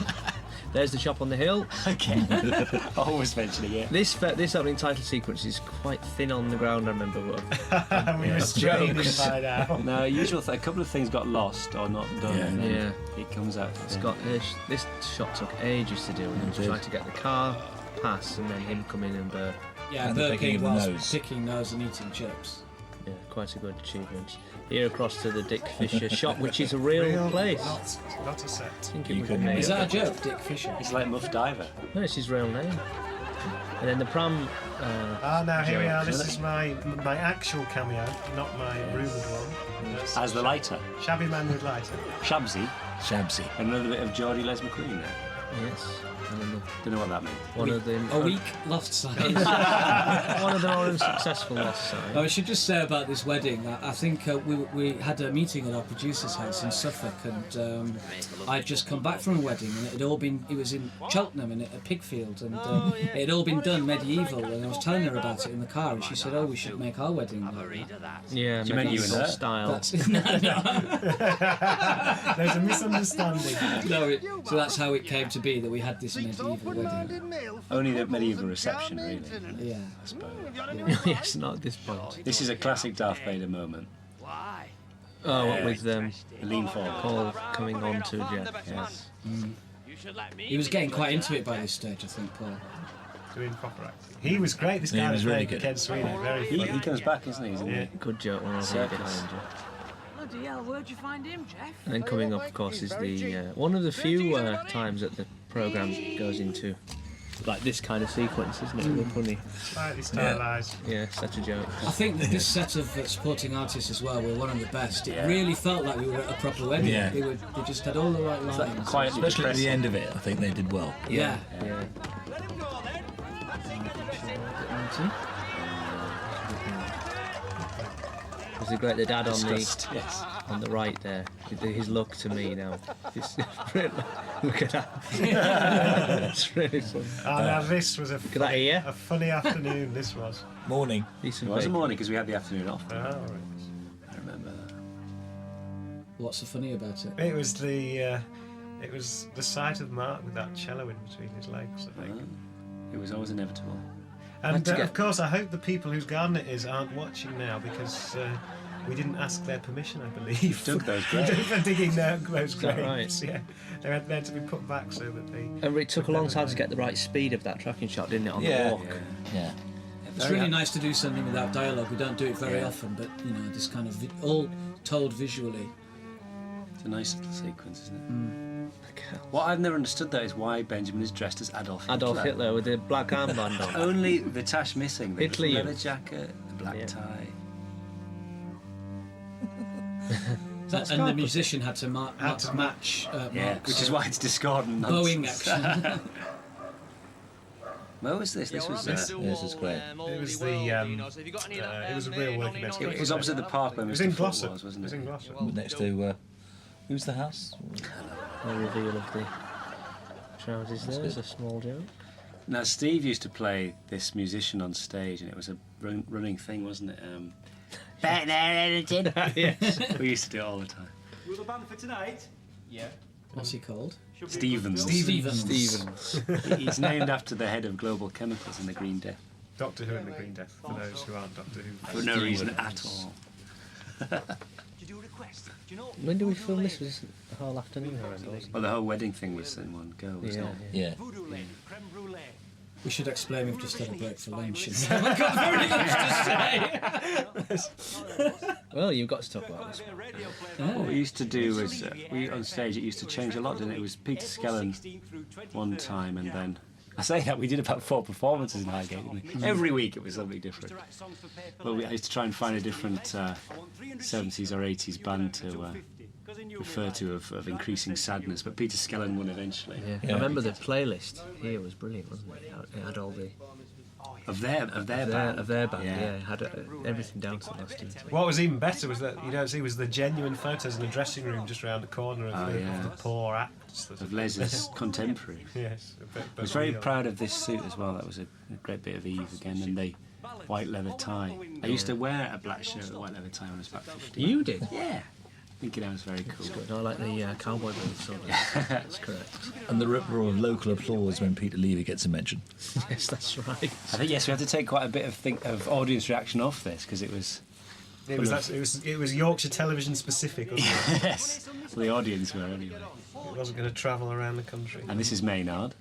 There's the shop on the hill. Okay. Always mentioning it. This opening title sequence is quite thin on the ground. I remember. We were straining by now. No, a couple of things got lost or not done, Yeah. and then Yeah. it comes out. It's got this shot took ages to do, and then trying to get the car pass, and then him come in and burp. Yeah, And the picking burping of the whilst nose. picking nose and eating chips. Yeah, quite a good achievement. Here across to the Dick Fisher shop, which is a real place. Not a set. I think it You would couldn't be made Is up. that a joke, Dick Fisher? It's like Muff Diver. No, it's his real name. And then the pram. Now here we are. joke. This is my actual cameo, not my rumoured one. That's As the lighter. Shabby man with lighter. Shabsy. Shabsy. Another bit of Geordie Les McQueen there. Yes. And then Don't know what that means. one of them. A weak lost sign. One of the more unsuccessful lost I signs. should just say about this wedding, I think we had a meeting at our producer's house in Suffolk, and I'd just come back from a wedding, and it was in Cheltenham, in a pig field, and it had all been done medieval, and I was telling her about it in the car, and she said, oh, we should make our wedding like that. Yeah, you mean you and medieval her? style. That's, no. There's a misunderstanding. No, so that's how it came to be, that we had this medieval wedding. Only the medieval reception, really. Yeah. I suppose. Yes, not at this point. This is a classic Darth Vader moment. Oh, what with The lean forward. Paul coming on to Geoff. Yes. He was getting quite into it by this stage, I think, Paul. Doing proper acting. He was great. This Yeah, guy he was really playing good. Ken Sweeney. Very He funny. comes back, isn't he? Isn't Yeah. he? Good joke when I was Circus. behind you. Bloody hell, where'd you find him, Geoff? And then coming up, of course, is the one of the few times that the programme goes into like this kind of sequence, isn't it? They're funny. Slightly stylised. Yeah, such a joke. I think that this set of supporting artists as well were one of the best. It really felt like we were at a proper wedding. Yeah. They just had all the right lines. Quietly Especially at the depressing. end of it, I think they did well. Yeah. Yeah. Was it great? The dad Disgust, yes. on the right there. His look to me now. Look at that. It's really fun. Now this was a Look at that ear. funny afternoon. This was. Morning. It Decent was a bake. morning because we had the afternoon off. Oh, right. I remember that. What's so funny about it? It was the sight of Mark with that cello in between his legs, I think. It was always inevitable. And to get- of course, I hope the people whose garden it is aren't watching now because we didn't ask their permission, I believe. Dug those graves. for digging those that graves. Yeah, they had to be put back so that they. And it took a long time to get the right speed of that tracking shot, didn't it, on the walk? Yeah. It's really nice to do something without dialogue. We don't do it very Yeah. often, but this kind of all told visually. It's a nice little sequence, isn't it? What I've never understood though is why Benjamin is dressed as Adolf Hitler. Adolf Hitler with the black armband on. Only the tash missing. The Hitler. leather jacket, the black Yeah. tie. And the musician had to match Yeah, Mark's which is why it's discordant. bowing nonsense. action. Where was this? This was. This is great. It was it was a real working excuse. It was opposite the park where It was Mr. in Foot Glossop. was, It wasn't was it? in Glossop. Next to who's the house? The reveal of the trousers there is a small joke. Now Steve used to play this musician on stage, and it was a running thing, wasn't it? Back there, editing. Yes. We used to do it all the time. You the band for tonight? Yeah. What's he called? Stevens. Stevens. He's named after the head of Global Chemicals in the Green Death. Doctor Who and the Green Death, for those who aren't Doctor Who. For no reason at all. Did you do a request? Do you know? When did we film this? Was the whole afternoon, I remember, wasn't Well, the whole wedding thing was in one go, it? wasn't Yeah. it? Yeah. Voodoo lady, creme brulee. We should explain we've just had a break for lunch. And we haven't got very much to say. Well, you've got to talk about this. What we used to do was, we on stage, it used to change a lot, didn't it? It was Peter Skellen one time, and then... I say that, we did about 4 performances in Highgate, didn't we? Every week it was something different. Well, I used to try and find a different 70s or 80s band to refer to of increasing sadness, but Peter Skellen won eventually. Yeah. I remember the playlist here was brilliant, wasn't it? It had all the Of their band. of their band. Yeah, it had everything down to the last detail. What was even better was that you don't see was the genuine photos in the dressing room just around the corner of, Oh, the, yeah. of the poor acts. that- Of Les's contemporary. Yes. I was very proud of this suit as well. That was a great bit of Eve again, and they white leather tie. I used to wear a black shirt with a white leather tie when I was about 15. You did? Yeah. Thinking I was very cool. Good. I like the cowboy boots. So that's correct. And the uproar of local applause when Peter Levy gets a mention. Yes, that's right. I think yes, we had to take quite a bit of audience reaction off this because it was. It was Yorkshire television specific, wasn't it? Yes. Well, the audience were anyway. It wasn't going to travel around the country. And this is Maynard,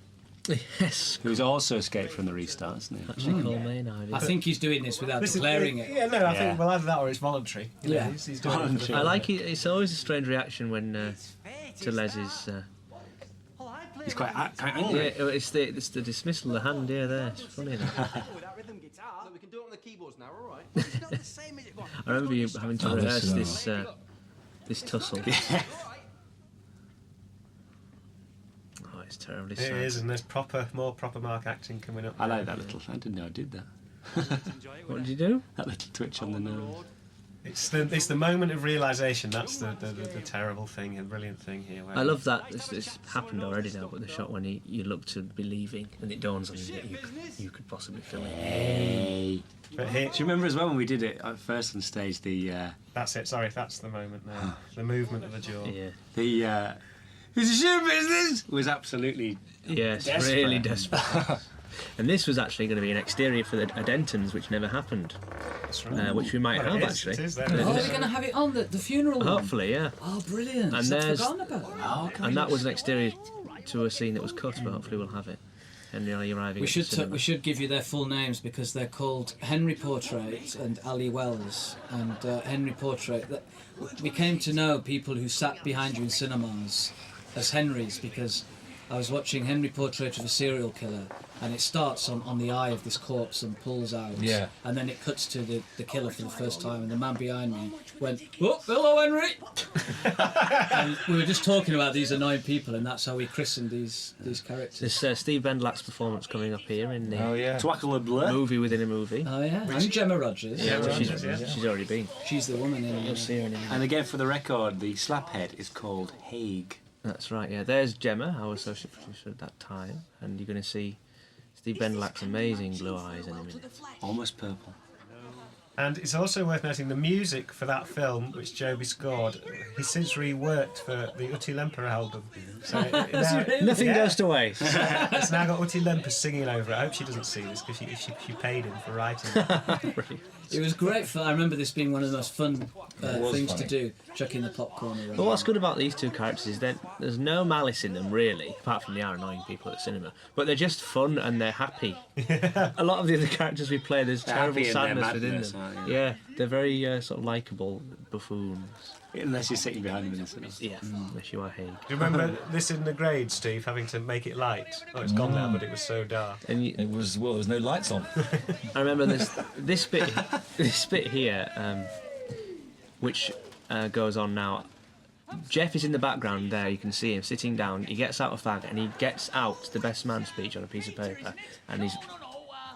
Yes. who's also escaped from the restart, isn't he? Actually, called Maynard. I think he's doing this without declaring it. Yeah, no, I think well either that or it's voluntary. You know, Yeah. he's doing it for the I like it. It's always a strange reaction when to Les's. He's quite angry. Yeah, it's the dismissal of the hand. Yeah, there. It's funny. That. Without rhythm guitar. Look, we can do it on the keyboards now, all right? It's not the same as it was. I remember you having to rehearse this tussle. Oh, it's terribly sad. It is, and there's more proper Mark acting coming up. I like that little. I didn't know I did that. What did you do? That little twitch on the nose. It's the moment of realisation. That's the terrible thing, the brilliant thing here. I love that. It's happened already now, but the shot when you look to be leaving and it dawns on you that you could possibly fill in. Hey. But here, Do you remember as well when we did it at first on stage? that's it. Sorry, that's the moment there. The movement of the jaw. Yeah. It's a shoe business was absolutely Yes, desperate. really desperate. And this was actually going to be an exterior for the Dentons, which never happened. That's right. Which we might Well, have it is, actually. it is there. Oh, we're going to have it on the funeral one? Hopefully, yeah. Oh, brilliant. And I'd there's- forgotten about it. Oh, And that was an exterior to a scene that was cut, but hopefully we'll have it. Henry Ali arriving. We at the should cinema. we should give you their full names because they're called Henry Portrait and Ali Wells. And Henry Portrait, we came to know people who sat behind you in cinemas as Henrys because I was watching Henry Portrait of a Serial Killer, and it starts on the eye of this corpse and pulls out. Yeah. And then it cuts to the killer for the first time, and the man behind me went, "Oh, hello, Henry." And we were just talking about these annoying people, and that's how we christened these characters. There's Steve Bendlack's performance coming up here in the Twackle and Blur. movie within a movie. Oh yeah, and Gemma Rogers. Yeah, But Rogers, yeah. she's already been. She's the woman in You'll see her in a minute. And again, for the record, the slaphead is called Haig. That's right, yeah. There's Gemma, our associate producer at that time, and you're going to see Steve Bendlack's amazing blue eyes in a minute. Almost purple. And it's also worth noting the music for that film, which Joby scored, he's since reworked for the Utti Lemper album. So Nothing Yeah. goes to waste. It's now got Utti Lemper singing over it. I hope she doesn't see this because she paid him for writing it. It was great fun. I remember this being one of the most fun was things funny. to do, chucking the popcorn around. But what's good about these two characters is that there's no malice in them, really, apart from they are annoying people at the cinema. But they're just fun and they're happy. A lot of the other characters we play, there's They're terrible happy in their sadness within madness, them. aren't they? Yeah, they're very sort of likeable buffoons. Unless you're sitting behind them in the cinema. Yeah, unless you are Haig. Do you remember this in the grade, Steve, having to make it light? Oh, it's gone now, but it was so dark. And It was, well, there was no lights on. I remember this bit here, which goes on now. Geoff is in the background there. You can see him sitting down. He gets out a fag and he gets out the best man speech on a piece of paper, and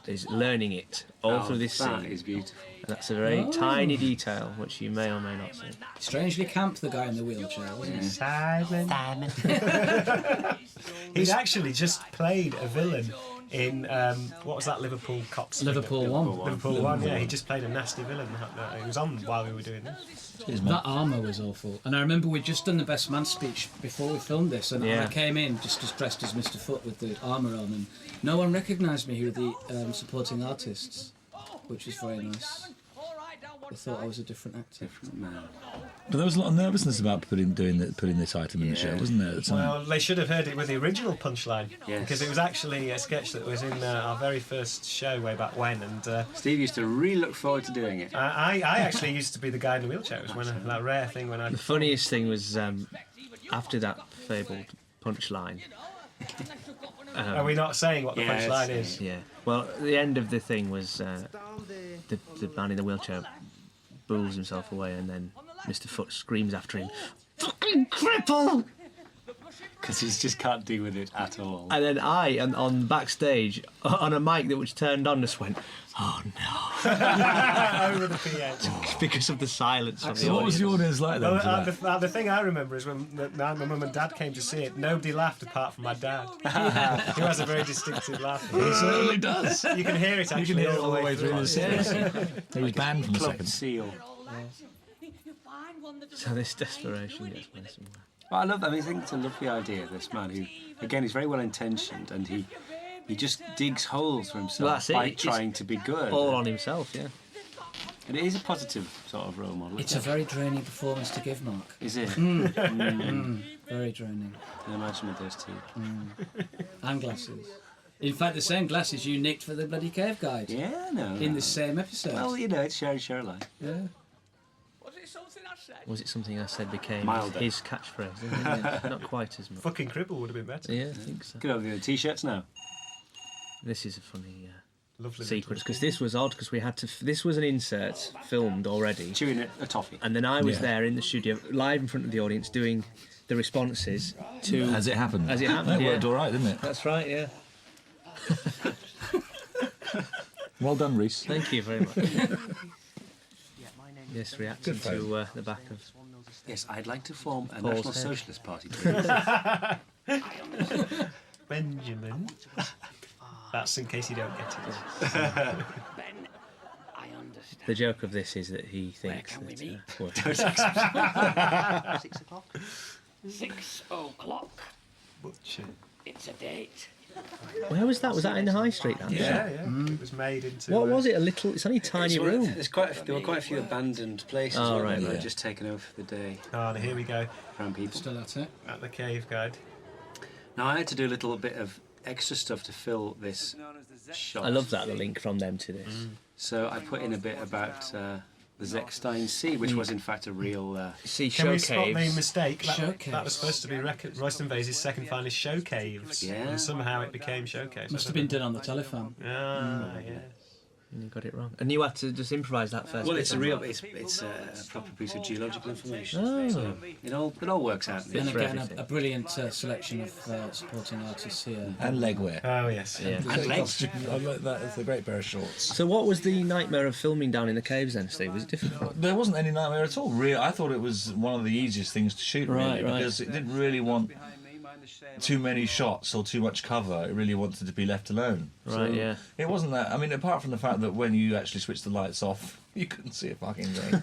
he's learning it all through this That scene. is beautiful. And that's a very tiny detail which you may or may not see. Strangely camp, the guy in the wheelchair, wasn't he? Simon. He's actually just played a villain in what was that Liverpool Cops? Liverpool 1. Liverpool 1. Yeah, he just played a nasty villain. He was on while we were doing this. That armour was awful. And I remember we'd just done the best man speech before we filmed this, and Yeah. I came in just dressed as Mr. Foot with the armour on, and no one recognised me who were the supporting artists, which was very nice. They thought I was a different actor. But there was a lot of nervousness about putting this item in the show, wasn't there, at the time? Well, they should have heard it with the original punchline, Yes. because it was actually a sketch that was in our very first show way back when, and Steve used to really look forward to doing it. I actually used to be the guy in the wheelchair. It was that rare thing when I. The funniest thing was after that fabled punchline. Are we not saying what the Yes. punchline is? Yeah. Well, the end of the thing was the man in the wheelchair bulls himself away, and then Mr. Foot screams after him, "Fucking cripple!" because he just can't deal with it at all. And then on backstage, on a mic that was turned on, just went, "Oh no!" Over the PA. Because of the silence. Of the So what was the audience like then? Well, for that? the thing I remember is when my mum and dad came to see it, nobody laughed apart from my dad, who has a very distinctive laugh. He certainly does. You can hear it actually You can hear it all the way through the series. series. He was banned from the Club second. seal. So this desperation gets me somewhere. Well, I love that. I think it's a lovely idea, this man who, again, is very well intentioned and he just digs holes for himself Well, that's it. by It's trying to be good. All on himself, yeah. And it is a positive sort of role model. It's a very draining performance to give, Mark. Is it? Very draining. I imagine with those teeth. And glasses. In fact, the same glasses you nicked for the bloody cave guide. Yeah, no. In the same episode. Well, you know, it's share alike. Yeah. Was it something I said became Milder. his catchphrase? Isn't it? Not quite as much. Fucking cripple would have been better. Yeah, I think so. Good over the t-shirts now. This is a funny Lovely sequence because this was odd because we had to. This was an insert filmed already, Chewing a toffee. and then I was Yeah. there in the studio, live in front of the audience, doing the responses to As it happened. As it happened, It yeah. worked all right, didn't it? That's right, yeah. Well done, Reese. Thank you very much. Yes, reacting Good to the back of. Yes, I'd like to form a Paul's National head. Socialist Party. Please. Benjamin. That's in case you don't get it. Ben, I understand. The joke of this is that he thinks can we that. meet? Well, 6 o'clock. 6 o'clock. Butcher. It's a date. where was that? Was that in the High Street? That Yeah, yeah. It was made into. What was it? A little. It's only a tiny room. There were quite a few abandoned places. Oh, weren't right, there? right. Just taken over for the day. Oh, and here we go Around people. Still at it. at the cave guide. Now I had to do a little bit of extra stuff to fill this shot. I love that, the link from them to this. So I put in a bit about the Zechstein Sea, which was in fact a real. See, Can show we spot the caves. mistake? Show That caves. was supposed to be Royston Vasey's second finest show caves. Yeah. And somehow it became show caves. Must have been done on the telephone. Ah, yeah. And you got it wrong. And you had to just improvise that first. Well, bit, it's a didn't real. you? It's a proper piece of geological information. Oh. So it all works out. in the And end. for again, everything. a brilliant selection of supporting artists here. And legwear. Oh, yes. Yeah. And legs. I like that. It's a great pair of shorts. So, what was the nightmare of filming down in the caves then, Steve? Was it difficult? There wasn't any nightmare at all. Really, I thought it was one of the easiest things to shoot, really, Right, right. because it didn't really want too many shots or too much cover. It really wanted to be left alone. Right, yeah. It wasn't that. I mean, apart from the fact that when you actually switched the lights off, you couldn't see a fucking thing.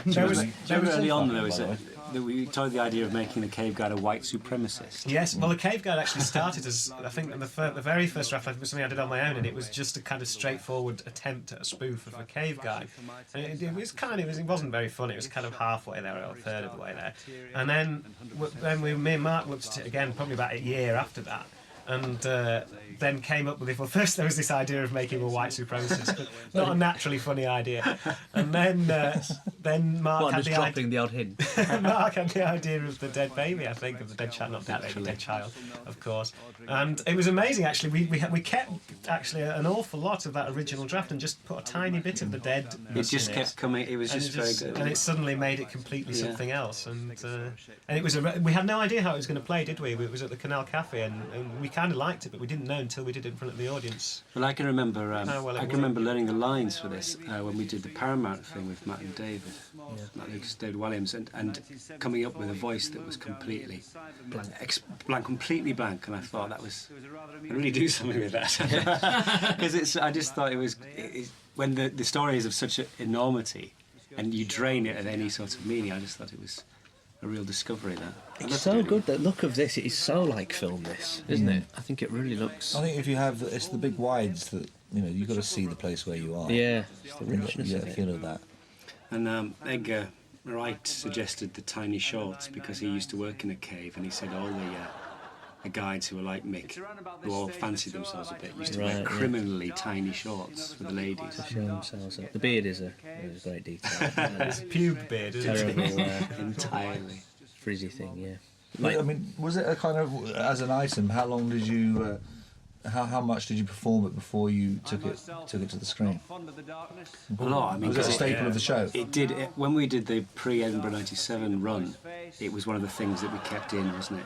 There was Early on, there by was the way. that we toyed the idea of making the cave guide a white supremacist. Yes, well, the cave guide actually started as, I think, the very first draft was something I did on my own, and it was just a kind of straightforward attempt at a spoof of a cave guide. And it wasn't very fun. It was kind of halfway there, or a third of the way there. And then me and Mark looked at it again, probably about a year after that, and then came up with it. Well, first there was this idea of making him a white supremacist, but not a naturally funny idea. And then Mark What, had just the idea. dropping the odd hint? Mark had the idea of the dead baby, I think, of the dead child, not dead baby, dead child, of course. And it was amazing, actually. We kept actually an awful lot of that original draft and just put a tiny bit of the dead. It just kept coming. It was And just it very good. and it suddenly made it completely Yeah. something else. And it was we had no idea how it was going to play, did we? It was at the Canal Cafe, and we kind of liked it, but we didn't know until we did it in front of the audience. Well, I can remember. well, it I was. can remember learning the lines for this when we did the Paramount thing with Matt and David, Matt Lucas, David Williams, and coming up with a voice that was completely blank, completely blank. And I thought that was, I really do something with that because I just thought it was when the story is of such an enormity, and you drain it at any sort of meaning. I just thought it was a real discovery. That It's so good. The look of this, it is so like film. This, isn't it? I think it really looks. I think if you have, it's the big wides that you've got to see the place where you are. Yeah, it's the You richness get of a it. feel of that. And Edgar Wright suggested the tiny shorts because he used to work in a cave, and he said all the guides who were like Mick, who all fancied themselves a bit, used to Right, wear yeah. criminally tiny shorts for the ladies. Show themselves up. The beard is a great detail. It's pube beard, isn't it? Terrible Entirely. frizzy thing, yeah. I mean, was it a kind of, as an item, how long did you, how much did you perform it before you took it to the screen? A lot. I mean, Was it a 'cause staple of the show? It did. When we did the pre-Edinburgh '97 run, it was one of the things that we kept in, wasn't it?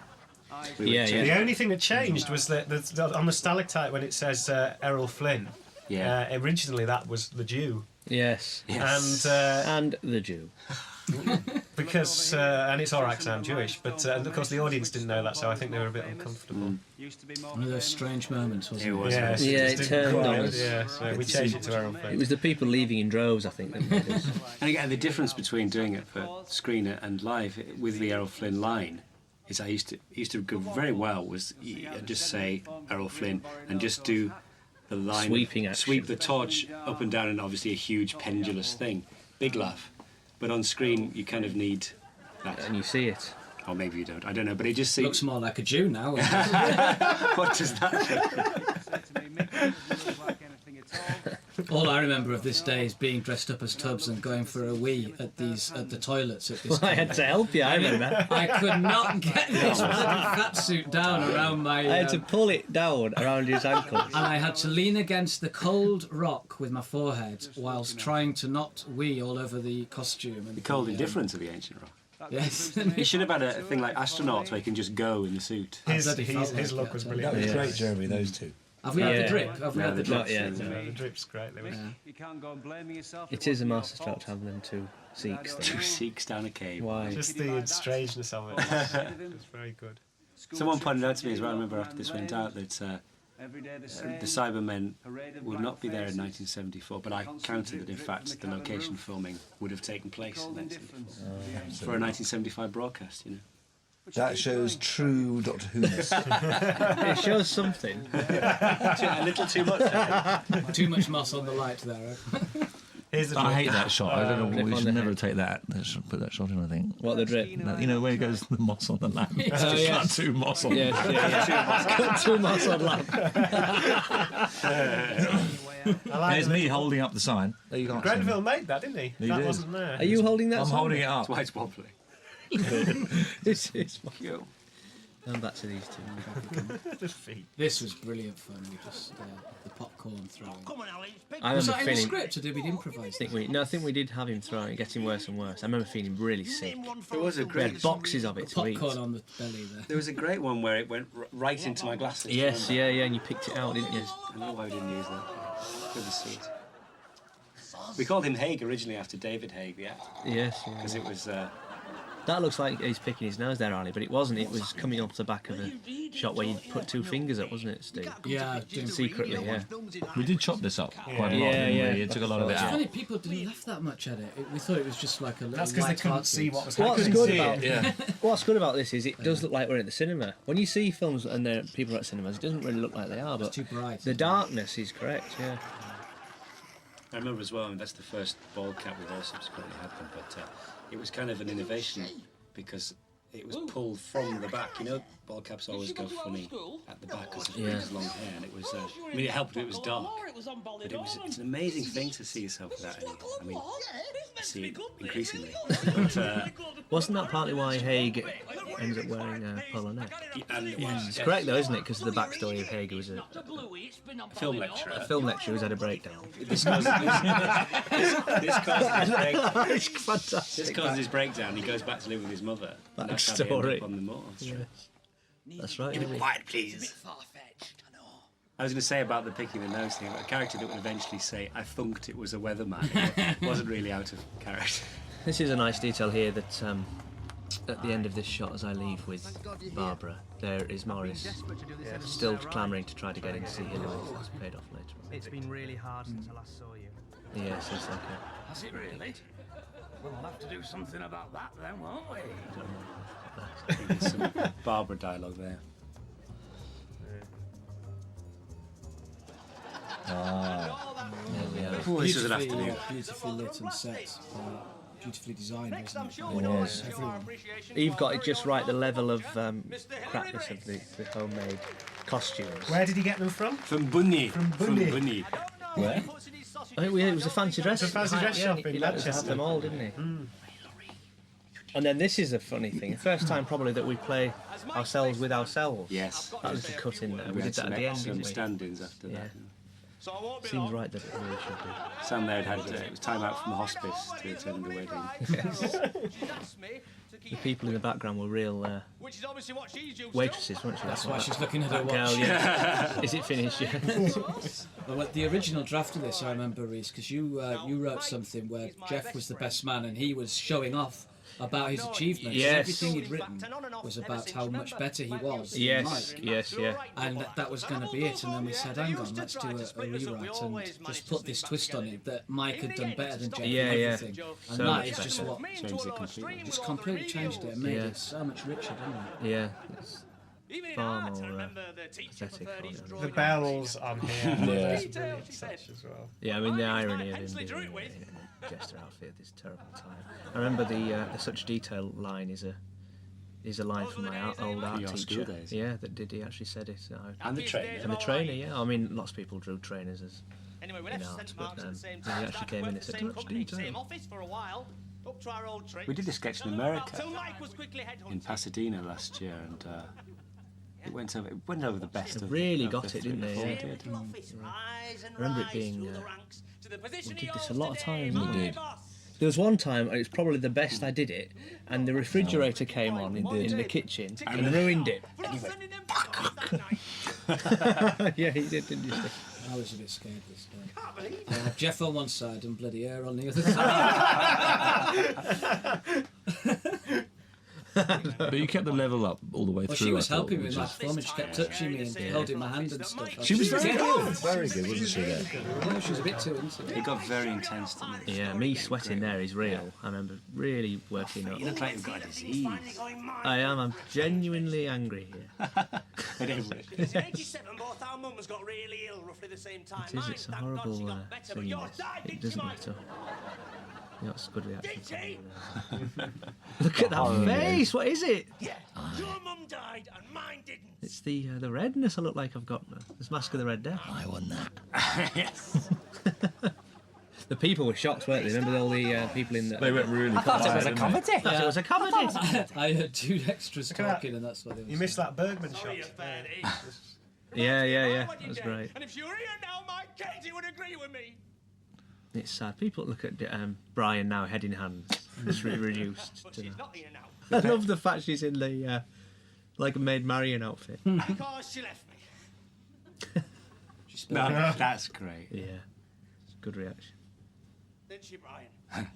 The only thing that changed was that on the stalactite when it says Errol Flynn, originally that was the Jew. Yes. And the Jew. Because and it's all right because I'm Jewish, but of course the audience didn't know that, so I think they were a bit uncomfortable. One of those strange moments, wasn't it? It turned on us. Yeah, so we changed it to Errol Flynn. It was the people leaving in droves, I think, that made us. And again, the difference between doing it for screen and live with the Errol Flynn line is I used to go very well was just say Errol Flynn and just do the line, sweeping action. Sweep the torch up and down, and obviously a huge pendulous thing, big laugh. But on screen, you kind of need that. And you see it. Or maybe you don't. I don't know. But it just seems... Looks more like a Jew now. What does that All I remember of this day is being dressed up as Tubbs and going for a wee at the toilets at this. I had to help you. I remember. I could not get this bloody fat suit down around my. I had to pull it down around his ankles. And I had to lean against the cold rock with my forehead whilst trying to not wee all over the costume. And the cold indifference of the ancient rock. Yes. He should have had a thing like astronauts where he can just go in the suit. His look was brilliant. That was great, Jeremy, those two. Have we had the drip? Have we had the drip? Yeah, the drip's great, Lewis. You can't go blaming yourself. It is a masterstroke having them two Sikhs. Two Sikhs down a cave. Why? Just the strangeness of it. It's very good. Someone pointed out to me as well, I remember after this went out, that the Cybermen would not be there in 1974, but I counted that in fact the location filming would have taken place in 1974 for a 1975 broadcast, you know. That shows true Doctor Who-ness. It shows something. A little too much. Too much moss on the light there. I hate that shot. I don't know. We should never take that. Put that shot in. I think. What, the drip? You know where it goes the moss on the lamp. It's just got two moss on. Got two moss on lamp. There's me holding up the sign. You can't Grenville made that, didn't he? That did. wasn't there. Are you holding that? I'm holding it up. That's why it's wobbly. It's cute. And back to these two. The feet. This was brilliant fun. We just the popcorn throwing. I Was remember that in the feeling. script, or did we improvise? I think we did have him throwing, getting worse and worse. I remember feeling really sick. There was a We great had boxes of it to eat. Popcorn on the belly there. There was a great one where it went right into my glasses. Yes, yeah, and you picked it out, didn't you? I don't know why we didn't use that. Good to see it. We called him Haig originally after David Haig, the actor. Yes, Because it was... that looks like he's picking his nose there, Ali, but it wasn't. It was coming off the back of a shot where you put two fingers up, wasn't it, Steve? Yeah, Secretly, yeah. We did chop this up quite a lot. Yeah, didn't yeah. we? It took a lot of it It's out. funny, people didn't laugh that much at it. We thought it was just like a little. That's because they couldn't light-hearted- see what was What's happening. good about what's good about this is it does look like we're at the cinema. When you see films and people are at cinemas, it doesn't really look like they are, but It's too bright. the darkness is correct, yeah. I remember as well, and that's the first bald cap we've all subsequently had them, but it was kind of an innovation because it was pulled from the back. You know, bald caps always go funny at the back because of his long hair, and it was. I mean, it helped. It was dark, but it's an amazing thing to see yourself without anything. I mean, I see it increasingly. But, Wasn't that partly why Haig ends up wearing a polo neck? It's correct though, isn't it? Because the backstory of Haig was a film lecturer. film lecturer who's had a breakdown. This caused his breakdown. It's fantastic. This caused his breakdown. He goes back to live with his mother. That That's how they end story. up on the moors. That's right. Keep it quiet, please. I was going to say about the picking the nose thing, a character that would eventually say, I thunked it was a weatherman. It wasn't really out of character. This is a nice detail here that at the end of this shot, as I leave with Barbara, there is Morris still clamouring to try to get in to see Hillary. It's paid off later on. It's been really hard since I last saw you. Yes, it's like a... Has it really? Well, we'll have to do something about that then, won't we? There's some Barbara dialogue there. Yeah, This was an afternoon. Beautifully lit and set. Beautifully designed, wasn't it? Yes. You've got it just right, the level of crapness of the homemade costumes. Where did he get them from? From Bunny. From Bunny. Bunny. Where? I think it was a fancy dress. It's a fancy dress shop in He let us Manchester. have them all, didn't he? And then this is a funny thing. The first time probably that we play ourselves with ourselves. Yes. That was the cut in there. We We did had that some at the end, excellent didn't we? stand-ins after that. Seems right that it really should be. Sam there had it was time out from the hospice to attend the wedding. She asked me to the people in the background were real Which is obviously what she's used waitresses, weren't she? That's why she's looking at her watch. Girl, yeah. Is it finished yet? Well, the original draft of this, I remember, Reese, because you wrote something where Geoff was the best man and he was showing off about his achievements. Yes. Everything he'd written was about how much better he was than Yes, Mike. yes, yeah. And that was going to be it. And then we said, hang on, let's do a rewrite and just put this twist on it that Mike had done better than Geoff Yeah, and yeah. everything. And So that much is just better. what Changed it completely. just completely changed it and made Yeah. it so much richer, didn't it? Yeah. It's far more pathetic. The bells on here. Yeah. There's brilliant touch as well. Yeah, I mean the irony of him being in a jester outfit at this terrible time. I remember the such detail line is a line from my old art Your teacher. school days. Yeah, that did. He actually said it. And the trainer. And the trainer, yeah. I mean, lots of people drew trainers as Anyway, we in left art, St but Mark's at the same he time. actually came in and said, Same "Touch company, detail." same office for a while. Up to our old tricks. We did a sketch in America, Till Mike was quickly headhunted. in Pasadena last year, and it went over the best They of really of got the it, didn't they? three. Yeah. It did. I remember it being. We did this a lot of times. We did. There was one time, it was probably the best I did it, and the refrigerator came on in the kitchen and ruined it. Yeah, he did, didn't you? Steve? I was a bit scared this day. I had Geoff on one side and bloody air on the other side. But you kept the level up all the way Well, through. she was I thought, helping me which with my is- performance. She kept touching me and holding my hand and stuff. She was very good. Very good, wasn't she? There. Yeah, she was a bit too into it. It got very intense, didn't it? Yeah, me sweating there is real. I remember really working up. You look like you've got a disease. I am. I'm genuinely angry here. But anyway. 87, both our mums got really ill roughly the same time. It is. It's a horrible thing. It doesn't matter. Yeah, it's a good reaction. Look at that face. What is it? Yeah, your mum died and mine didn't. It's the redness I look like I've got. This Mask of the Red Death. I won that. Yes. The people were shocked, weren't they? Remember all the people in the... They went really I thought it was a quiet, didn't they? comedy. It was a comedy. I heard two extras at talking, and that's what it was. You missed that Bergman shot. Yeah. That was great. And if she were here now, my Katie would agree with me. It's sad. People look at Brian now, head in hands. It's reduced But to she's that. not here now. I love the fact she's in the like a Maid Marian outfit. Because she left me. No, that's great. Yeah, it's a good reaction. Then she Brian.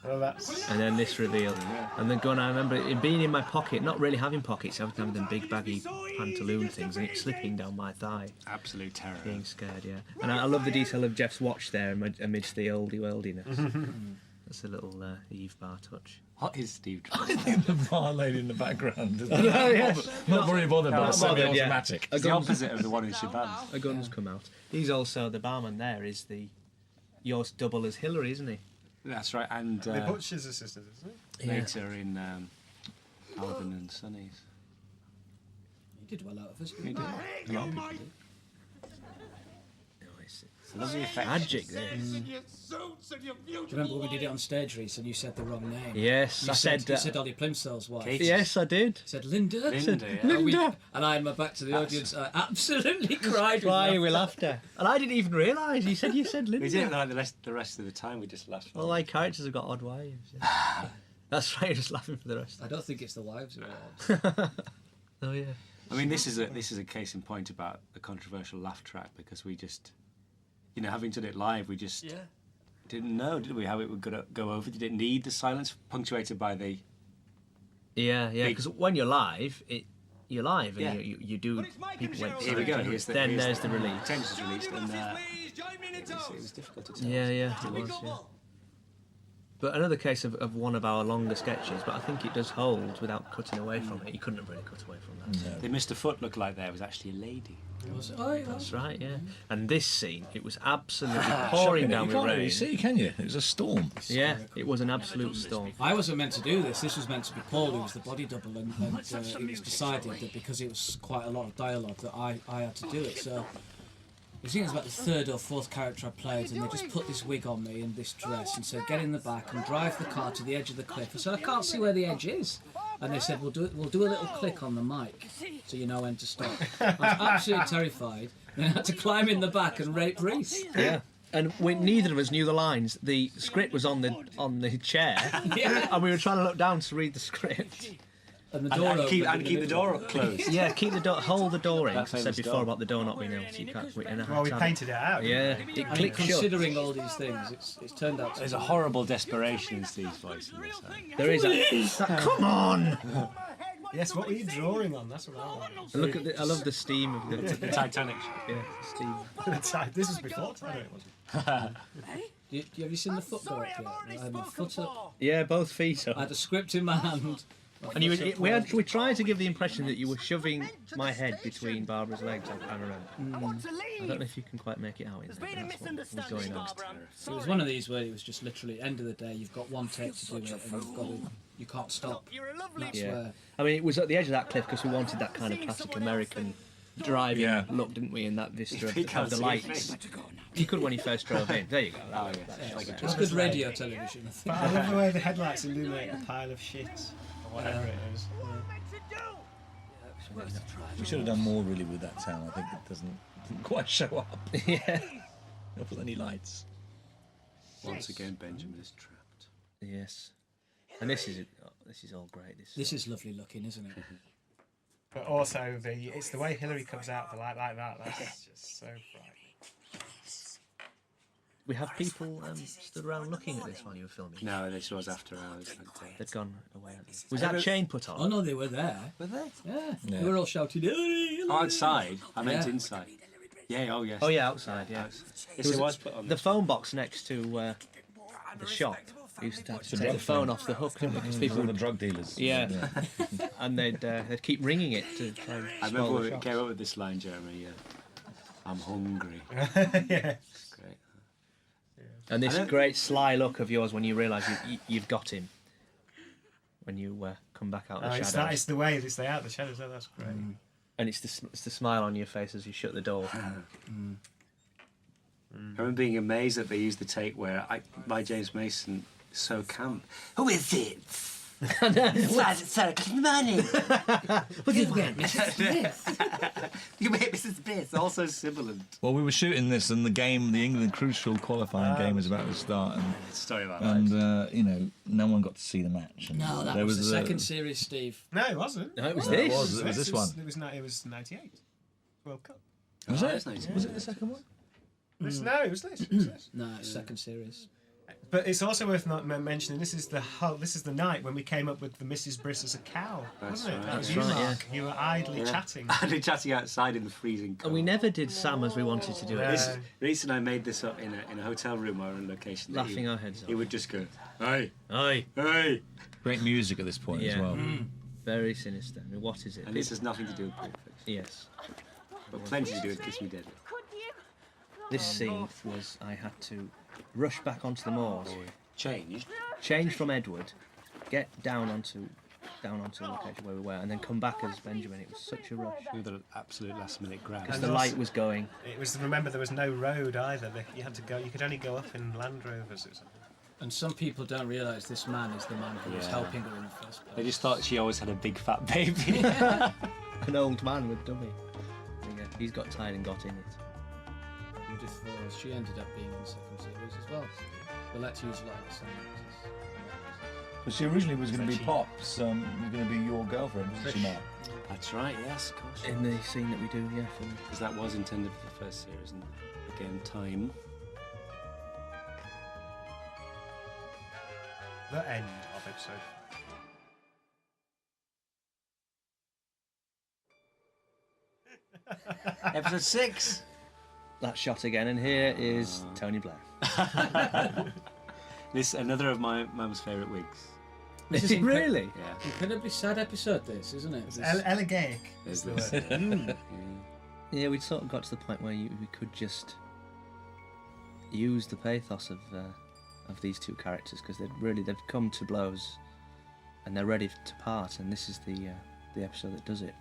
Well, that's... And then this reveal, and the gun. I remember it being in my pocket, not really having pockets. I was having them big baggy pantaloon things, and it slipping down my thigh. Absolute terror. Being scared, yeah. And I love the detail of Geoff's watch there amidst the oldie worldiness. That's a little Eve bar touch. What is Steve I Jobs? think the bar lady in the background. Isn't Oh, it? yes. Not very bothered, but Not bothered, yeah. semi-automatic. It's the opposite of the one in Shabazz. A gun's come out. He's also the barman. There is yours double as Hillary, isn't he? That's right, and The butcher's assistant, isn't it? later in Alvin and Sonny's. You did well out of us. He did. A lot of people did. It's a lovely effect. Magic there. Do you remember when we did it on stage, Reese, and you said the wrong name? Yes, You I said, said you that. said Ollie Plimsoll's wife. Katie. Yes, I did. You said Linda. Linda, yeah. And, Linda. and I had my back to the audience. I absolutely cried. Why with laughter? And I didn't even realise. You said Linda. We didn't like the rest of the time. We just laughed. All my characters have got odd wives. Yeah. That's right. Just laughing for the rest. I don't think it's the wives who are odd. Oh yeah. I mean, this is a case in point about the controversial laugh track because we just, having done it live, we just didn't know, did we, how it would go over? Did it need the silence punctuated by the? Yeah. Because when you're live, you're live and Yeah. you do. People went. Here we go. Then there's the release. Tensions released, and it was difficult to tell. Yeah, it was. Yeah. But another case of one of our longer sketches, but I think it does hold without cutting away from it. You couldn't have really cut away from that. The Mr. Foot looked like there was actually a lady. Was it? Oh, yeah. That's right, yeah. And this scene, it was absolutely pouring down You with can't rain. really see, can you? It was a storm. Yeah, it was an absolute storm. I wasn't meant to do this. This was meant to be Paul, who was the body double, and it was decided that because it was quite a lot of dialogue that I had to do it. So I think it was about the third or fourth character I played, and they just put this wig on me and this dress and said, "Get in the back and drive the car to the edge of the cliff." I said, "I can't see where the edge is." And they said, we'll do a little click on the mic so you know when to stop. I was absolutely terrified. And I had to climb in the back and rape Reese. Yeah. And neither of us knew the lines. The script was on the chair, and we were trying to look down to read the script. And the door keep the door closed. Yeah, hold the door in. I said famous before door. about the door not being able to. You can't. Well, we painted it out. Yeah, didn't it And clicked shut. considering all these things, it's turned out. There's a horrible desperation in Steve's voice in this. There is. Come on! Yes, what were you drawing on? That's what I want. Look at I love the steam of the Titanic. Yeah, the steam. This was before Titanic, wasn't it? Have you seen the foot go up yet? I had my foot up. Yeah, both feet up. I had a script in my hand. And we tried to give the impression that you were shoving my head between Barbara's legs. I remember. I don't know if you can quite make it out. That's what was going on. It was one of these where it was just literally end of the day. You've got one take to do it, and you can't stop. That's where. I mean, it was at the edge of that cliff because we wanted that kind of classic American driving look, didn't we? In that vista of the lights. You could when you first drove in. There you go. It's good radio television. I think. But I love the way the headlights illuminate a pile of shit. Whatever it is. We should have done more really with that town. I think it didn't quite show up. Yeah. Not with any lights. Once again, Benjamin is trapped. Yes. And this is all great. This is lovely looking, isn't it? But also it's the way Hillary comes out the light like that. That's just so bright. We have people stood around looking at this while you were filming. No, this was after hours. They'd gone away. Was that chain put on? Oh no, they were there. Were they? Yeah. They were all shouting. Outside? I meant inside. Yeah, oh yes. Oh yeah, outside, yeah. Yes, it was put on. The phone box next to the shop. We used to have to take the phone off the hook, didn't we? Because people were the drug dealers. Yeah. And they'd keep ringing it to try and I remember when we came up with this line, Jeremy. I'm hungry. Yeah. Great. And this great sly look of yours when you realise you've got him. When you come back out of the shadows. It's the way they stay out of the shadows. Oh, that's great. And it's the smile on your face as you shut the door. I remember being amazed that they used the take where my James Mason is so camp. Who is it? Why is it so money? What did you get, Mrs. Smith? You made Mrs. Smith, also sibilant. Well, we were shooting this, and the England crucial qualifying game was about to start, Story about and no one got to see the match. And No, that was the second series, Steve. No, it wasn't. No, it was this. It was this one. It was 98 World Cup. Was it? Was it the second one? No, it was this. No, it's second series. But it's also worth not mentioning. This is the night when we came up with the Mrs. Briss as a cow, wasn't it? right. That was That's you, right, Mark. You were idly chatting. Idly chatting outside in the freezing cold. And we never did Sam as we wanted to do it. Reese and I made this up in a hotel room or on location. Laughing our heads off. He would just go, hey, Aye. hey. Great music at this point as well. Very sinister. I mean, what is it? And this has nothing to do with Breakfast. Yes. But plenty to do with Kiss Me Deadly. This scene was I had to rush back onto the moors. Change from Edward, get down onto the location where we were, and then come back as Benjamin. It was such a rush. With an absolute last-minute grab. Because the light was going. It was. Remember, there was no road either. You had to go. You could only go up in Land Rovers. And some people don't realise this man is the man who was helping her in the first place. They just thought she always had a big fat baby. An old man with dummy. Yeah, he's got tired and got in it. She ended up being in the second series as well. But let's use a lot of the same actors. But she originally was going to be Pops. Was going to be your girlfriend, wasn't she, Matt? That's right, yes, of course. In the scene that we do, yeah. Because that was intended for the first series, and again, time. The end of episode. Episode 6. That shot again, and here is Tony Blair. This another of my mum's favourite wigs. Is it really? Yeah. Incredibly sad episode, this, isn't it? It's elegaic. There's this. Yeah, we'd sort of got to the point where we could just use the pathos of these two characters because they've come to blows, and they're ready to part. And this is the episode that does it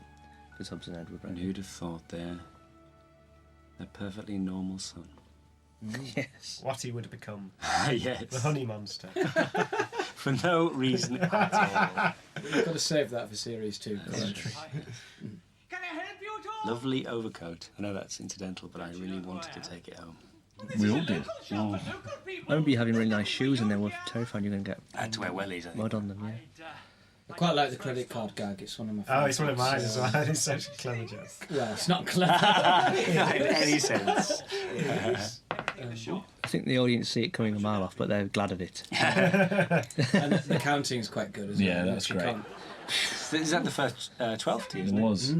for Tubbs and Edward. And who'd have thought their perfectly normal son. Yes. What he would have become. Yes. The honey monster. For no reason at all. We've got to save that for series 2. Can I help you at all? Lovely overcoat. I know that's incidental, but I really wanted to take it home. We all did. Oh. I remember you having really nice shoes and they were terrified you were going to get I had to wear wellies, I think. mud on them, yeah. I quite like the credit card gag. It's one of my favourites. Oh, it's one of mine as well. It's such a clever joke. Well, it's not clever. Not in any sense. I think the audience see it coming a mile off, but they're glad of it. And the counting's quite good as well. Yeah, that's You great. can't- Is that the first 12th, It isn't it? was.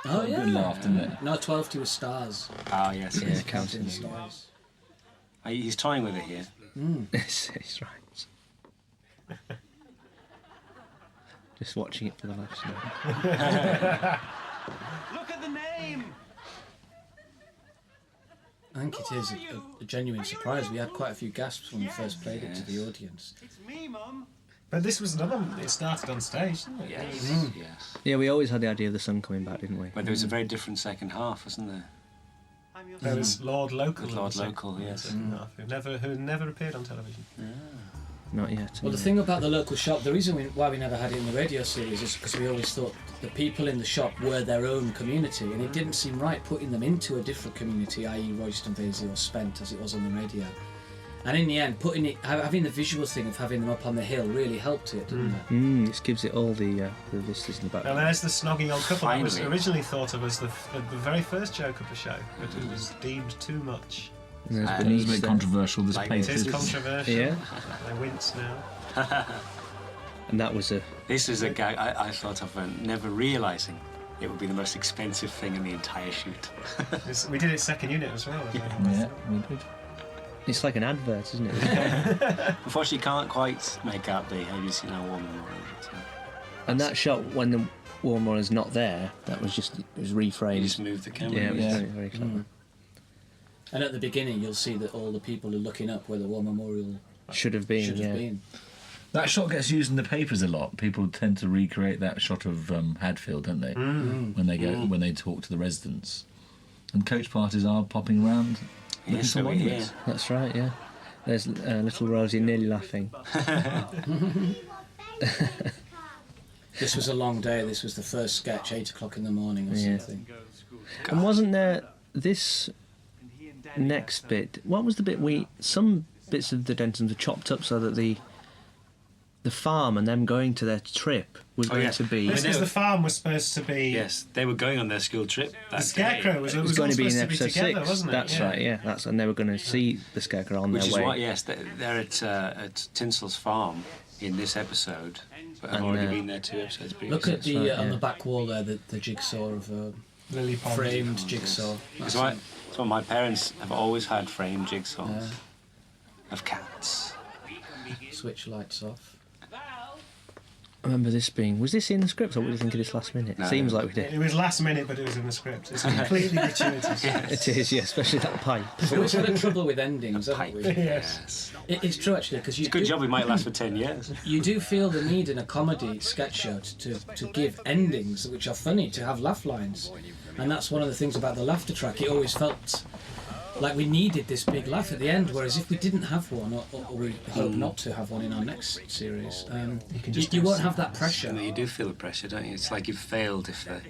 Oh, yeah. Good laugh, didn't it? No, 12 to was stars. Oh, yes. Yeah, yes. counting The them. stars. He's toying with it here. He's right. Just watching it for the laughs now. Look at the name. I think it is a genuine surprise. We had quite a few gasps when we first played it to the audience. It's me, Mum. But this was another one. It started on stage, didn't it? Yes, yes. Yeah, we always had the idea of the sun coming back, didn't we? But there was a very different second half, wasn't there? I'm your There was Lord Local. With in the Lord second- Local, yes. second half, who never appeared on television. Not yet. Well, the thing about the local shop, the reason why we never had it in the radio series is because we always thought the people in the shop were their own community, and it didn't seem right putting them into a different community, i.e. Royston Vasey or Spent, as it was on the radio. And in the end, having the visual thing of having them up on the hill really helped it, didn't it? This gives it all the vistas in the back. And there's the snogging old couple that was Finally. originally thought of as the very first joke of the show, but it was deemed too much. And there's It was a Bernice bit there. controversial, this Like It paper. is controversial. Yeah. They wince now. And that was a... This is a gag I thought of never realising it would be the most expensive thing in the entire shoot. We did it second unit as well. Yeah, we did. It's like an advert, isn't it? Unfortunately, you can't quite make out the "Have you seen our woman?" And that shot, when the war memorial's not there, that was just... It was You reframed. just move the camera. Yeah, it was Yeah. very, very clever. And at the beginning, you'll see that all the people are looking up where the war memorial Should have been, should yeah. have been. That shot gets used in the papers a lot. People tend to recreate that shot of Hadfield, don't they? When they go when they talk to the residents. And coach parties are popping around looking Yes, for so yeah. monuments. That's right, yeah. There's little Rosie nearly laughing. This was a long day. This was the first sketch, 8 o'clock in the morning or Yeah. something. And wasn't there this next bit? What was the bit some bits of the Dentons were chopped up so that the farm and them going to their trip was going yes. to be... This was the farm was supposed to be. Yes, they were going on their school trip. The Scarecrow was It was all going to be in supposed episode together, 6. wasn't it? That's right, yeah. And they were going to see the Scarecrow on Which their is way. why, yes, they're at Tinsel's farm in this episode, but I've And, already been there 2 episodes previously. Look at the right, on yeah. the back wall there, the jigsaw of Lily Pond. framed jigsaw. That's why my parents have always had framed jigsaws of cats. Switch lights off. I remember this being... Was this in the script, or what do you think of this last minute? No. Seems like we did. It was last minute, but it was in the script. It's completely gratuitous. It is, yeah, especially that pipe. We've always had a trouble with endings, haven't we? Yes. It's true actually, because It's a good job we might last for 10 years. you do feel the need in a comedy sketch show to give endings which are funny, to have laugh lines, and that's one of the things about the laughter track. It always felt like we needed this big laugh at the end, whereas if we didn't have one, or we hope not to have one in our next series, you won't have that pressure. You do feel the pressure, don't you? It's like you've failed if they...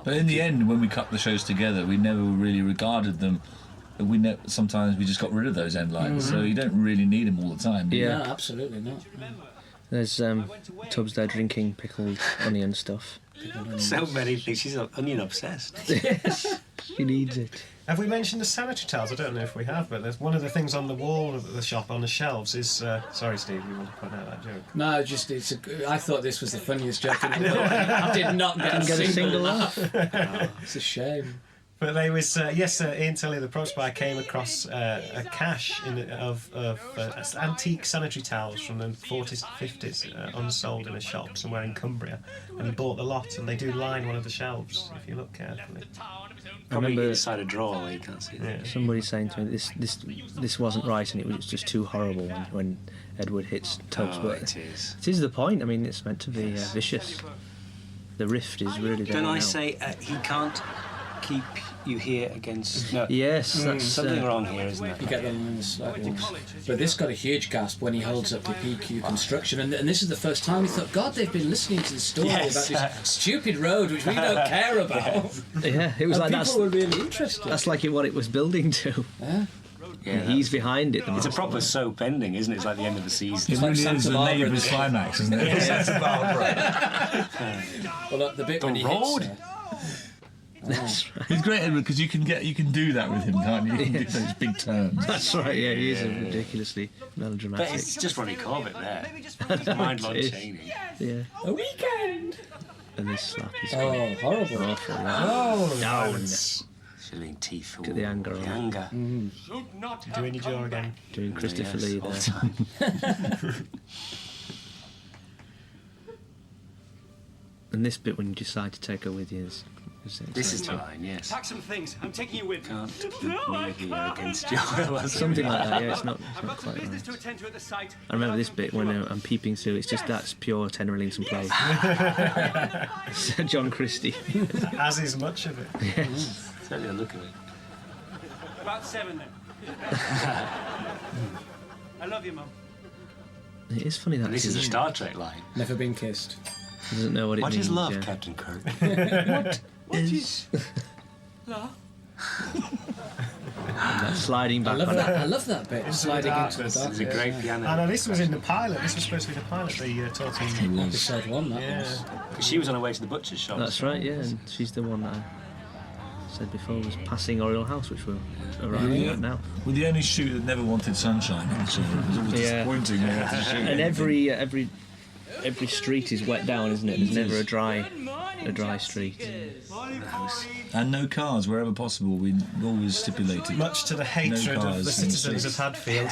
But in the end, when we cut the shows together, we never really regarded them. Sometimes we just got rid of those end lines, so you don't really need them all the time. Do you? Yeah. No, absolutely not. There's Tubbs there drinking pickled onion stuff. So many things. She's onion obsessed. She needs it. Have we mentioned the sanitary towels? I don't know if we have, but there's one of the things on the wall of the shop on the shelves is. Sorry, Steve, you want to point out that joke? No, I thought this was the funniest joke in the world. I did not get a single laugh. It's a shame. But there was Ian Tully, the props buyer, came across a cache of antique sanitary towels from the 40s, 50s, unsold in a shop somewhere in Cumbria, and he bought the lot. And they do line one of the shelves if you look carefully. Probably remember- inside a drawer where you can't see them. Yeah. Somebody saying to me this wasn't right, and it was just too horrible when Edward hits Tubbs. Oh, But it is. it is the point. I mean, it's meant to be vicious. The rift is really there Don't I now. say he can't keep you hear against. No. Yes, that's something wrong here, isn't it? You get them in the slight ones. But this got a huge gasp when he holds up the PQ construction, and this is the first time we thought, God, they've been listening to the story about this stupid road which we don't care about. Yeah, it was and like people were really interested. That's like what it was building to. Yeah, he's behind it. It's a proper soap ending, isn't it? It's like the end of the season. It really is the neighbour's climax, isn't it? Santa Barbara. Well, the bit when he road. hits That's right. He's great, Edward, because you can do that with him, can't you? You can do those big turns. That's right. Yeah, he is a ridiculously melodramatic. But it's just Ronnie Corbett there. Mind Lon Chaney. Yeah. A weekend. And this slap is horrible. awful. No, it's filling teeth. Look at the anger on The it. anger. Doing your jaw again. Doing Christopher Lee all there. the time. And this bit when you decide to take her with you is This is the line, yes. Pack some things. I'm taking you with me. Can't put me here against your will. something like that. Yeah, it's not I've got some quite business to right. attend to at the site. I remember this bit when I'm peeping through. It's just that's pure Tenor Ellington play. John Christie. As is much of it. Yes. Certainly a look at it. About 7 then. I love you, Mum. It is funny that And this is a he Star Trek line. Never been kissed. doesn't know what it What means. is love, yeah. Captain Kirk? What is love? And that sliding back I love on that. it. I love that bit. Sliding into the It's dark. a great piano. I know this was in the pilot. This was supposed to be the pilot. The talking. Episode 1. That was. She was on her way to the butcher's shop. That's right, yeah, and she's the one that I said before was passing Oriel House, which we're arriving at now. Well, the only shoot that never wanted sunshine, so it was always Yeah. disappointing when we had to shoot. And every street is wet down, isn't it? There's never a dry street. And no cars wherever possible. We always stipulated. Much to the hatred of cars the in the citizens of streets. Hadfield.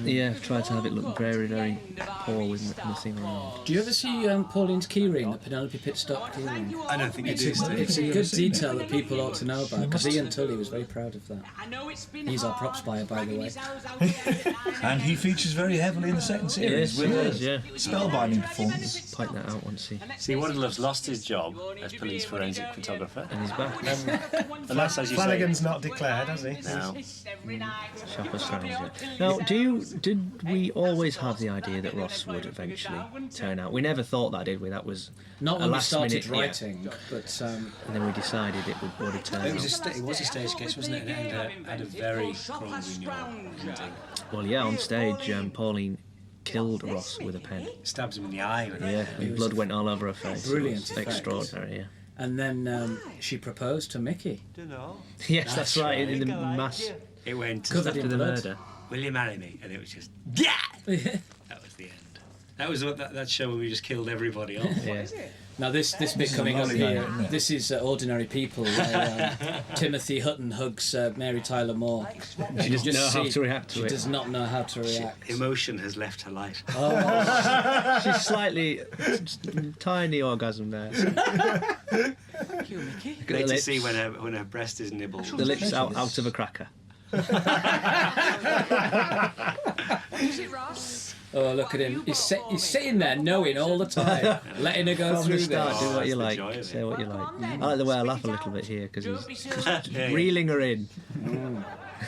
Yeah, try to have it look very, very poor with nothing around. Do you ever see Pauline's keyring, the Penelope Pitstop keyring? I don't think it is. It's a good detail that people ought to know about, because Ian Tully was very proud of that. He's our props buyer, by the way. And he features very heavily in the second series Yes, with he a does, yeah. spellbinding performance. Point that out once he... See, Waterlove's lost his job as police forensic photographer. And he's back. And that's, as you Flanagan's not declared, has he? say, now. Shopper's Strange, yeah. Now, did we always have the idea that Ross would eventually turn out? We never thought that, did we? That was Not a when we last started minute, writing, but and then we decided it would have turned It was out. a stage case, wasn't it? And it had a very crumbling ending. Well, yeah, on stage, Pauline killed Ross with a pen. Stabs him in the eye. Yeah, and blood went all over her face. Brilliant It was extraordinary, yeah. and then she proposed to Mickey. Yes, that's right, in the mass It went Covered after in the blood. murder. Will you marry me? And it was just, yeah! That was the end. That was that show where we just killed everybody off. Yeah. Now this bit coming up here, this is Ordinary People, where Timothy Hutton hugs Mary Tyler Moore. She doesn't know how to react to She it. does not know how to react. Emotion has left her life. She's slightly, tiny orgasm there. Great to see when her breast is nibbled. The lips out of a cracker. Is it Ross? Oh, look at him. He's sitting there knowing all the time, letting her go From through the start, this. do what you that's the like, joy of it. say what you like. I like the way I laugh a little bit here because he's Yeah. reeling her in.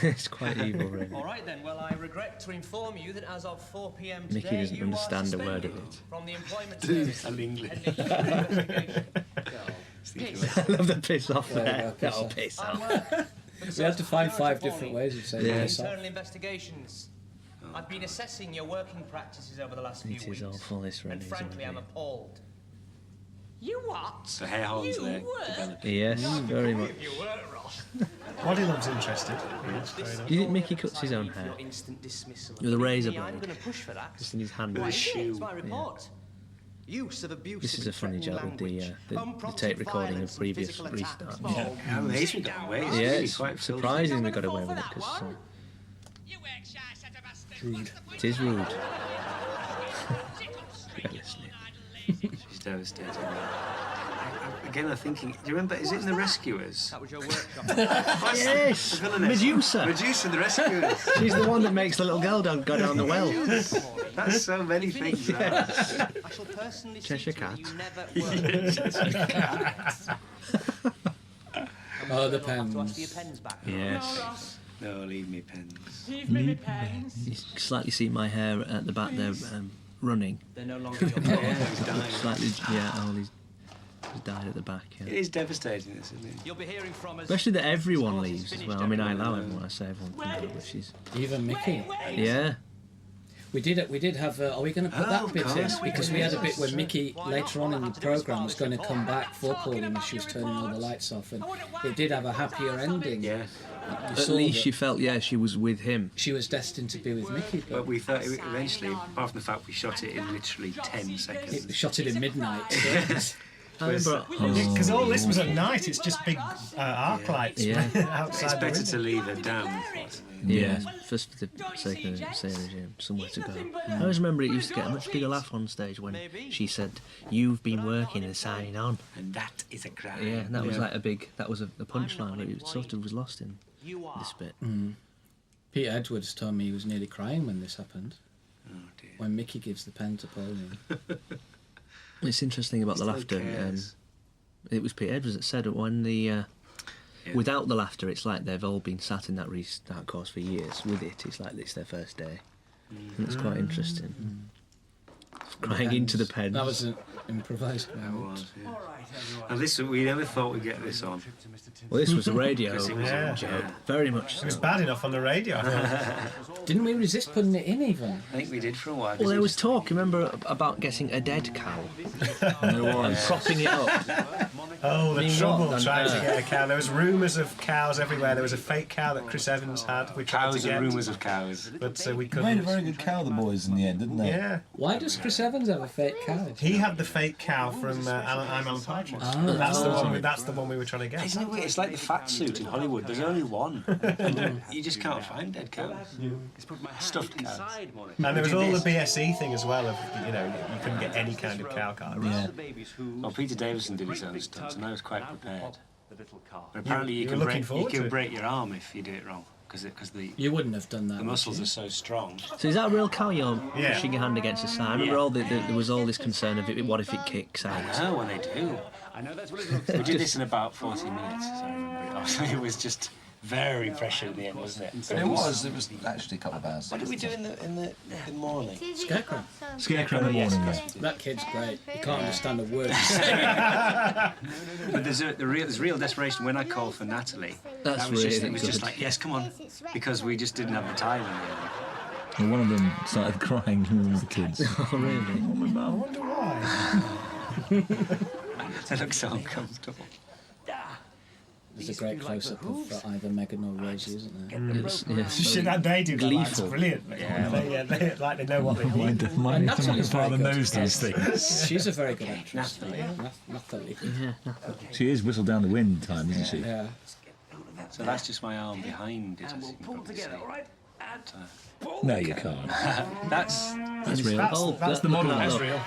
It's quite evil, really. All right then. Well, I regret to inform you that as of 4 p.m. today, Mickey doesn't you understand are a word of suspended it. from the employment service. And English. I love the piss off Yeah, there. piss Oh, off. piss off. We had to find 5 different ways of saying Yeah. this. Internal investigations. I've been assessing your working practices over the last few It weeks. is awful, this really, And isn't frankly, it? I'm appalled. You what? The hair horns You there. were? Yes, very much. You were, Ross. Body Love's interested. Do you think Mickey cuts his own hair? Your instant dismissal. With a razor Me, I'm blade. going to push for that. Just in his hand. Why, shoe. it's my report. Use of abuse. This is a funny joke with the tape recording of previous restarts. How amazing got away. It's Yeah, really it's quite filthy. surprising we got away with it because it is rude. Yeah, listening. She's devastated. Again, I'm thinking, do you remember, is it in The Rescuers? That was your workshop. Yes, The villainess. Medusa. Medusa, The Rescuers. She's the one that makes the little girl go down the well. That's so many things. I shall personally see Cheshire to it Cat. you never work. Oh, the pens. Yes. No, leave me pens. Leave me pens. You can slightly see my hair at the back there running. They're no longer your Slightly, he's died at the back. It Yeah. is devastating, this, isn't it? You'll be hearing from us. Especially that everyone leaves as well. I mean, I allow everyone. I say everyone can go, but she's. Even Mickey. Yeah. We did have. Are we going to put that bit in? Because we had a bit where Mickey later on in the programme was going to come back for Pauline as she was turning all the lights off, and it did have a happier ending. Yeah. At least she felt, she was with him. She was destined to be with Mickey. But we thought eventually, apart from the fact we shot it in literally 10 seconds. We shot it in midnight. So Because all this was at night, it's just big arc lights outside. It's the better window. to leave her down. Yeah, just for the sake of the series, somewhere to go. I always remember it used to get a much bigger laugh on stage when she said, "You've been working and signing on." And that is a crime. Yeah, and that was like that was a punchline. It sort of was lost in this bit. Peter Edwards told me he was nearly crying when this happened. Oh dear. When Mickey gives the pen to Pauline. It's interesting about the laughter. It was Peter Edwards that said it when without the laughter, it's like they've all been sat in that restart course for years. With it, it's like it's their first day. And it's quite interesting. Crying into the pens. That was an improvised That moment. was, yeah. And this, we never thought we'd get this on. Well, this was a radio Because it was Yeah. a joke. very much. It was So. bad enough on the radio. Didn't we resist putting it in even? I think we did for a while. Well, there was talk. Remember about getting a dead cow and propping it up. Oh, the I mean, trouble what on trying to earth? get a cow. There was rumours of cows everywhere. There was a fake cow that Chris Evans had. We tried Cows to get, and rumours of cows. but we They made a couldn't. very good cow, the boys, in the end, didn't they? Yeah, Why does Chris Evans have a fake cow? he had the fake cow from I'm Alan Partridge. That's the one. That's the one we were trying to get. Isn't it weird? It's like the fat suit in Hollywood. There's only one. You just can't find dead cows. Stuffed cows. And there was all the BSE thing as well. Of you couldn't get any kind of cow card. Yeah. Well, Peter Davison did his own stunts, and I was quite prepared. But apparently, You you were can looking break forward to it. break your arm if you do it wrong, because the You wouldn't have done that. muscles would are so strong. So is that a real cow you're Yeah. pushing your hand against the side? I remember all there was all this concern of what if it kicks out? No, when they do. We did this in about 40 minutes, as I remember it. It was just very pressured in the end, wasn't it? It was actually a couple of hours. What did we do in the morning? Scarecrow. Scarecrow in the morning, yeah. That kid's great. You can't understand a word he's saying. But there's real desperation when I called for Natalie. That's That was just, really it was just good. like, yes, come on, because we just didn't have the time in the end. And one of them started crying, one of the kids. Oh, really? I wonder why. They look so uncomfortable. There's a great close-up of either Megan or Rosie, isn't there? Shit, that they do that. It's Gleeful. brilliant. Yeah. They know what they want. My Natalie's very father good. knows these things. She's a very good actress. Natalie. Natalie. She is whistle down the wind time, isn't she? Yeah. So that's just my arm behind it, as you can probably see. No, you can't. That's real. That's the model. That's real.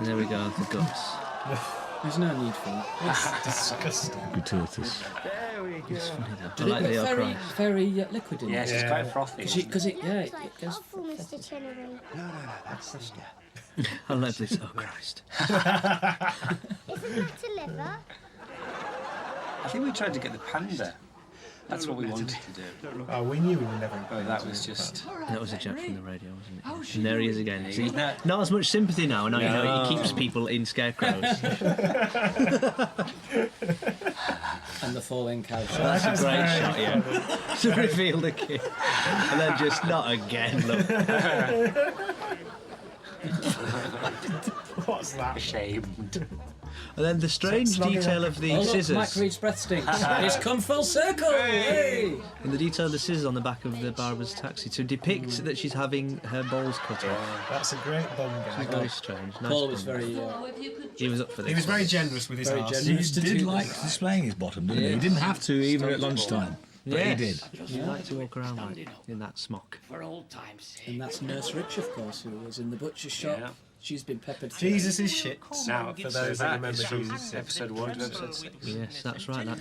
There we go, the guts. There's no need for that. Disgusting. Gratuitous. It's funny though. I Did like it the get cry. very liquid in yes, it? it's quite frothy. Because it goes... Awful, Mr. Chinnery. I love this. Oh Christ. Isn't that a liver? I think we tried to get the panda. That's what we wanted to do. Oh, we knew we were never. But that was just. That was a Jack from the radio, wasn't it? And there he is again. See, He's not- not as much sympathy now. Now you know No. he keeps people in scarecrows. And the falling cow shot. That's a great shot, yeah. To reveal the kid, and then just not again. Look. What's that? Ashamed. And then the strange detail of the Oh, look, scissors. Mike Reed's breath stinks. It's come full circle! Hey! And the detail of the scissors on the back of the Barbara's taxi to depict that she's having her balls cut off. That's a great bum It's gag. very strange. Nice Paul was bum. very... He was up for this. He was very generous with his Very arse. He generous. did like displaying his bottom, didn't he? He didn't have to, even at lunchtime. But he did. He liked to walk around like in that smock. For old time's sake. And that's Nurse Rich, of course, who was in the butcher's shop. Yeah. She's been peppered. Jesus is shit. Now, For those that remember is from Jesus. episode 1 to episode 6. Yes, that's right. That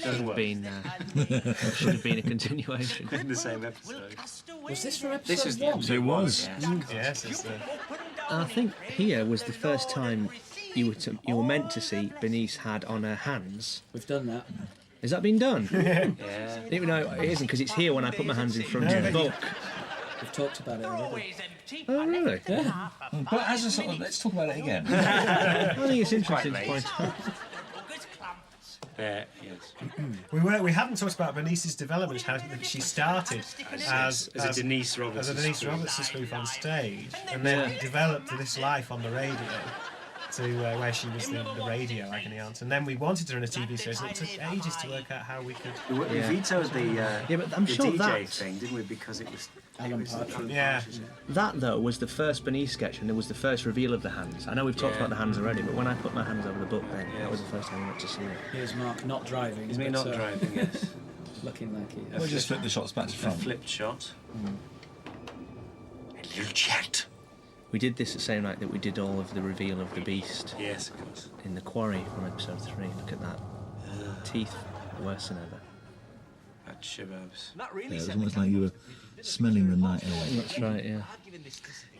should have been a continuation. In the same episode. Was this from episode This is the 1? episode. It was. Yes, it's the. And I think here was the first time you were meant to see Bernice had on her hands. We've done that. Has that been done? Yeah. Even though it isn't, because it's here when I put my hands in front of the book. We've talked about it already. Oh, really? Yeah. But as a sort of, let's talk about it again. I think it's interesting to late. point out. Yes. We haven't talked about Bernice's development, how she started as a Denise Roberts. as a Denise Roberts spoof on stage, and then developed this life on the radio to where she was the radio agony aunt. And then we wanted her in a TV series, and it took ages to work out how we could. We vetoed the but I'm the sure DJ that- thing, didn't we? Because it was. Yeah. That, though, was the first Bernice sketch, and it was the first reveal of the hands. I know we've talked Yeah. about the hands already, but when I put my hands over the book, then that was the first time I went to see it. Here's Mark not driving. It's me but, not driving, yes. Looking like he. We'll just flip the shots back to A front. flipped shot. A little chat. We did this the same night that we did all of the reveal of the beast Yes, of course. in the quarry from episode 3. Look at that. Teeth worse than ever. At Shababs. Yeah, it was almost like you were smelling the night away. That's right, yeah.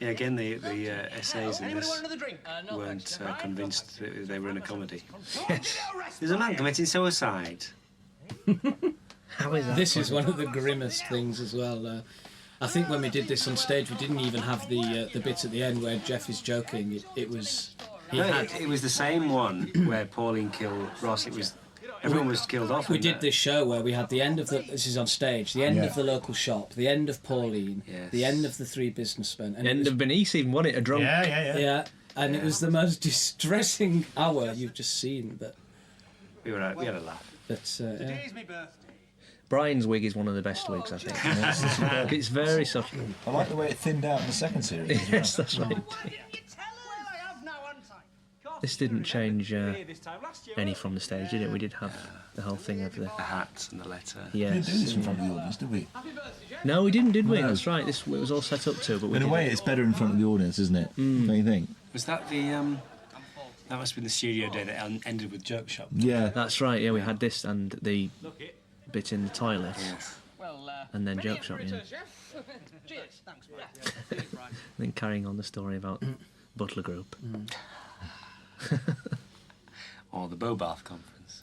Yeah, again, the essays in this weren't convinced that they were in a comedy. Yes. There's a man committing suicide. How is that? This is one of the grimmest things as well. I think when we did this on stage, we didn't even have the bit at the end where Geoff is joking. It was. It was the same one where Pauline killed Ross. It was. Everyone was killed off. We did this show where we had the end of the. This is on stage. The end of the local shop. The end of Pauline. Yes. The end of the 3 businessmen. And The end of Bernice even won it, a drunk. Yeah. Yeah, and it was the most distressing hour you've just seen. But We had a laugh. Today's my birthday. Brian's wig is one of the best wigs, I think. It's very soft. I like the way it thinned out in the second series. as well. Yes, that's right. Well, I have now, haven't I? This didn't change any from the stage, did it? We did have the whole thing of the. The hats and the letter. We Yes. didn't do this in front of the audience, did we? No, we didn't, did we? No. That's right. It was all set up to, but we In a didn't. way, it's better in front of the audience, isn't it? Don't you think? Was that the? That must have been the studio day that ended with Joke Shop. Yeah. That's right. Yeah, we had this and the bit in the toilet, Yes. Well, and then joke shop. Yeah. Cheers. Thanks, Brian. Then carrying on the story about Butler Group. Or the Bobath conference.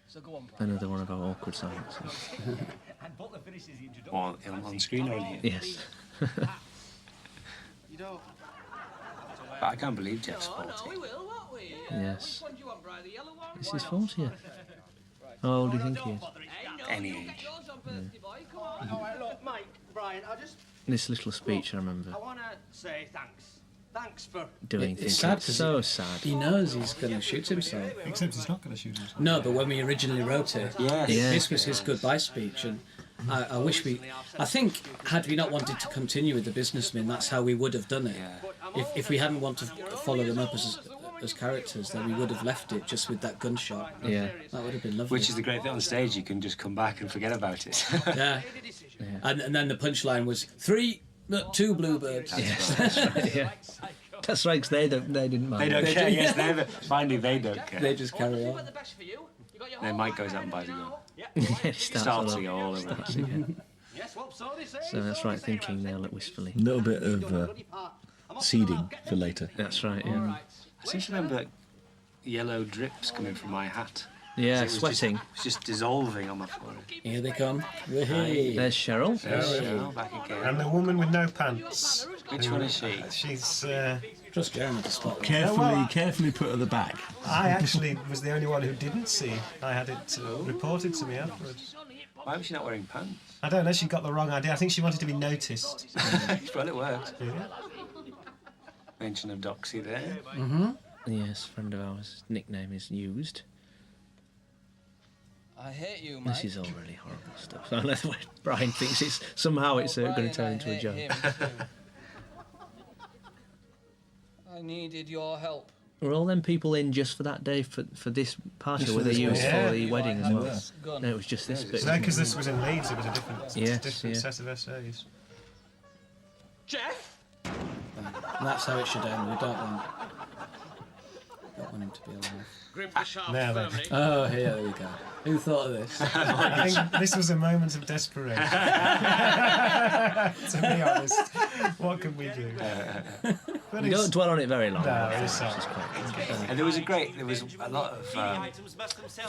So go on, Brian. Another one of our awkward silences. And Butler finishes the introduction. Or on screen or in here. Yes. You don't. But I can't believe Jeff's Oh, 40. no, we will, won't we? Yes. Which one do you want, Brian? The yellow one? This is 40th. How old do you think he is? Hey, no, Any you age. get yours on birthday, boy. Come on. All right, look, Mike, Brian, This little speech, I remember I want to say thanks. Thanks for... doing It's things. sad It's 'cause so sad. he knows he's going to shoot himself. Except he's not going to shoot himself. No, but when we originally wrote it, Yes. Yeah. this was his goodbye speech, and I wish we. I think had we not wanted to continue with the businessmen, that's how we would have done it. If we hadn't wanted to follow them up as characters, then we would have left it just with that gunshot. Yeah. That would have been lovely. Which is the great thing on stage, you can just come back and forget about it. Yeah. And then the punchline was 2 bluebirds. Yes, that's right. Yeah. That's right. 'Cause they didn't mind. They don't care, yes, finally they don't care. They just carry on. The best for you. You got your Then whole Mike goes life out and buys a now? gun. It starts all Starts to over. go all over. Starts again. Yes, well, so they say. So that's right. Thinking they look wistfully. A little bit of seeding for later. That's right. Yeah. I seem to remember yellow drips coming from my hat. Yeah. It was Sweating. It was just dissolving on my forehead. Here they come. Hey. There's Cheryl. Oh, back again. And the woman with no pants. Which one is she? She's. Trust Jeremy to spot them. Carefully put at the back. I actually was the only one who didn't see. I had it reported to me afterwards. Why was she not wearing pants? I don't know. She got the wrong idea. I think she wanted to be noticed. Well, it worked. Yeah. Mention of Doxy there. Yes, friend of ours. Nickname is used. I hate you, This is all really horrible stuff. I know the way Brian thinks it's somehow it's going to turn into a joke. I needed your help. Were all them people in just for that day for this party, or were they used for the wedding as well? No, it was just this bit. No, because this was in Leeds. It was a different, Yes, different yeah. set of essays. Geoff? And that's how it should end. We don't want him to be alive. Grim for sharp Now then. family. Oh, here we go. Who thought of this? I think this was a moment of desperation. To be honest, what can we do? But We it's- don't dwell on it very long. No, it's which is quite good. And there was a lot of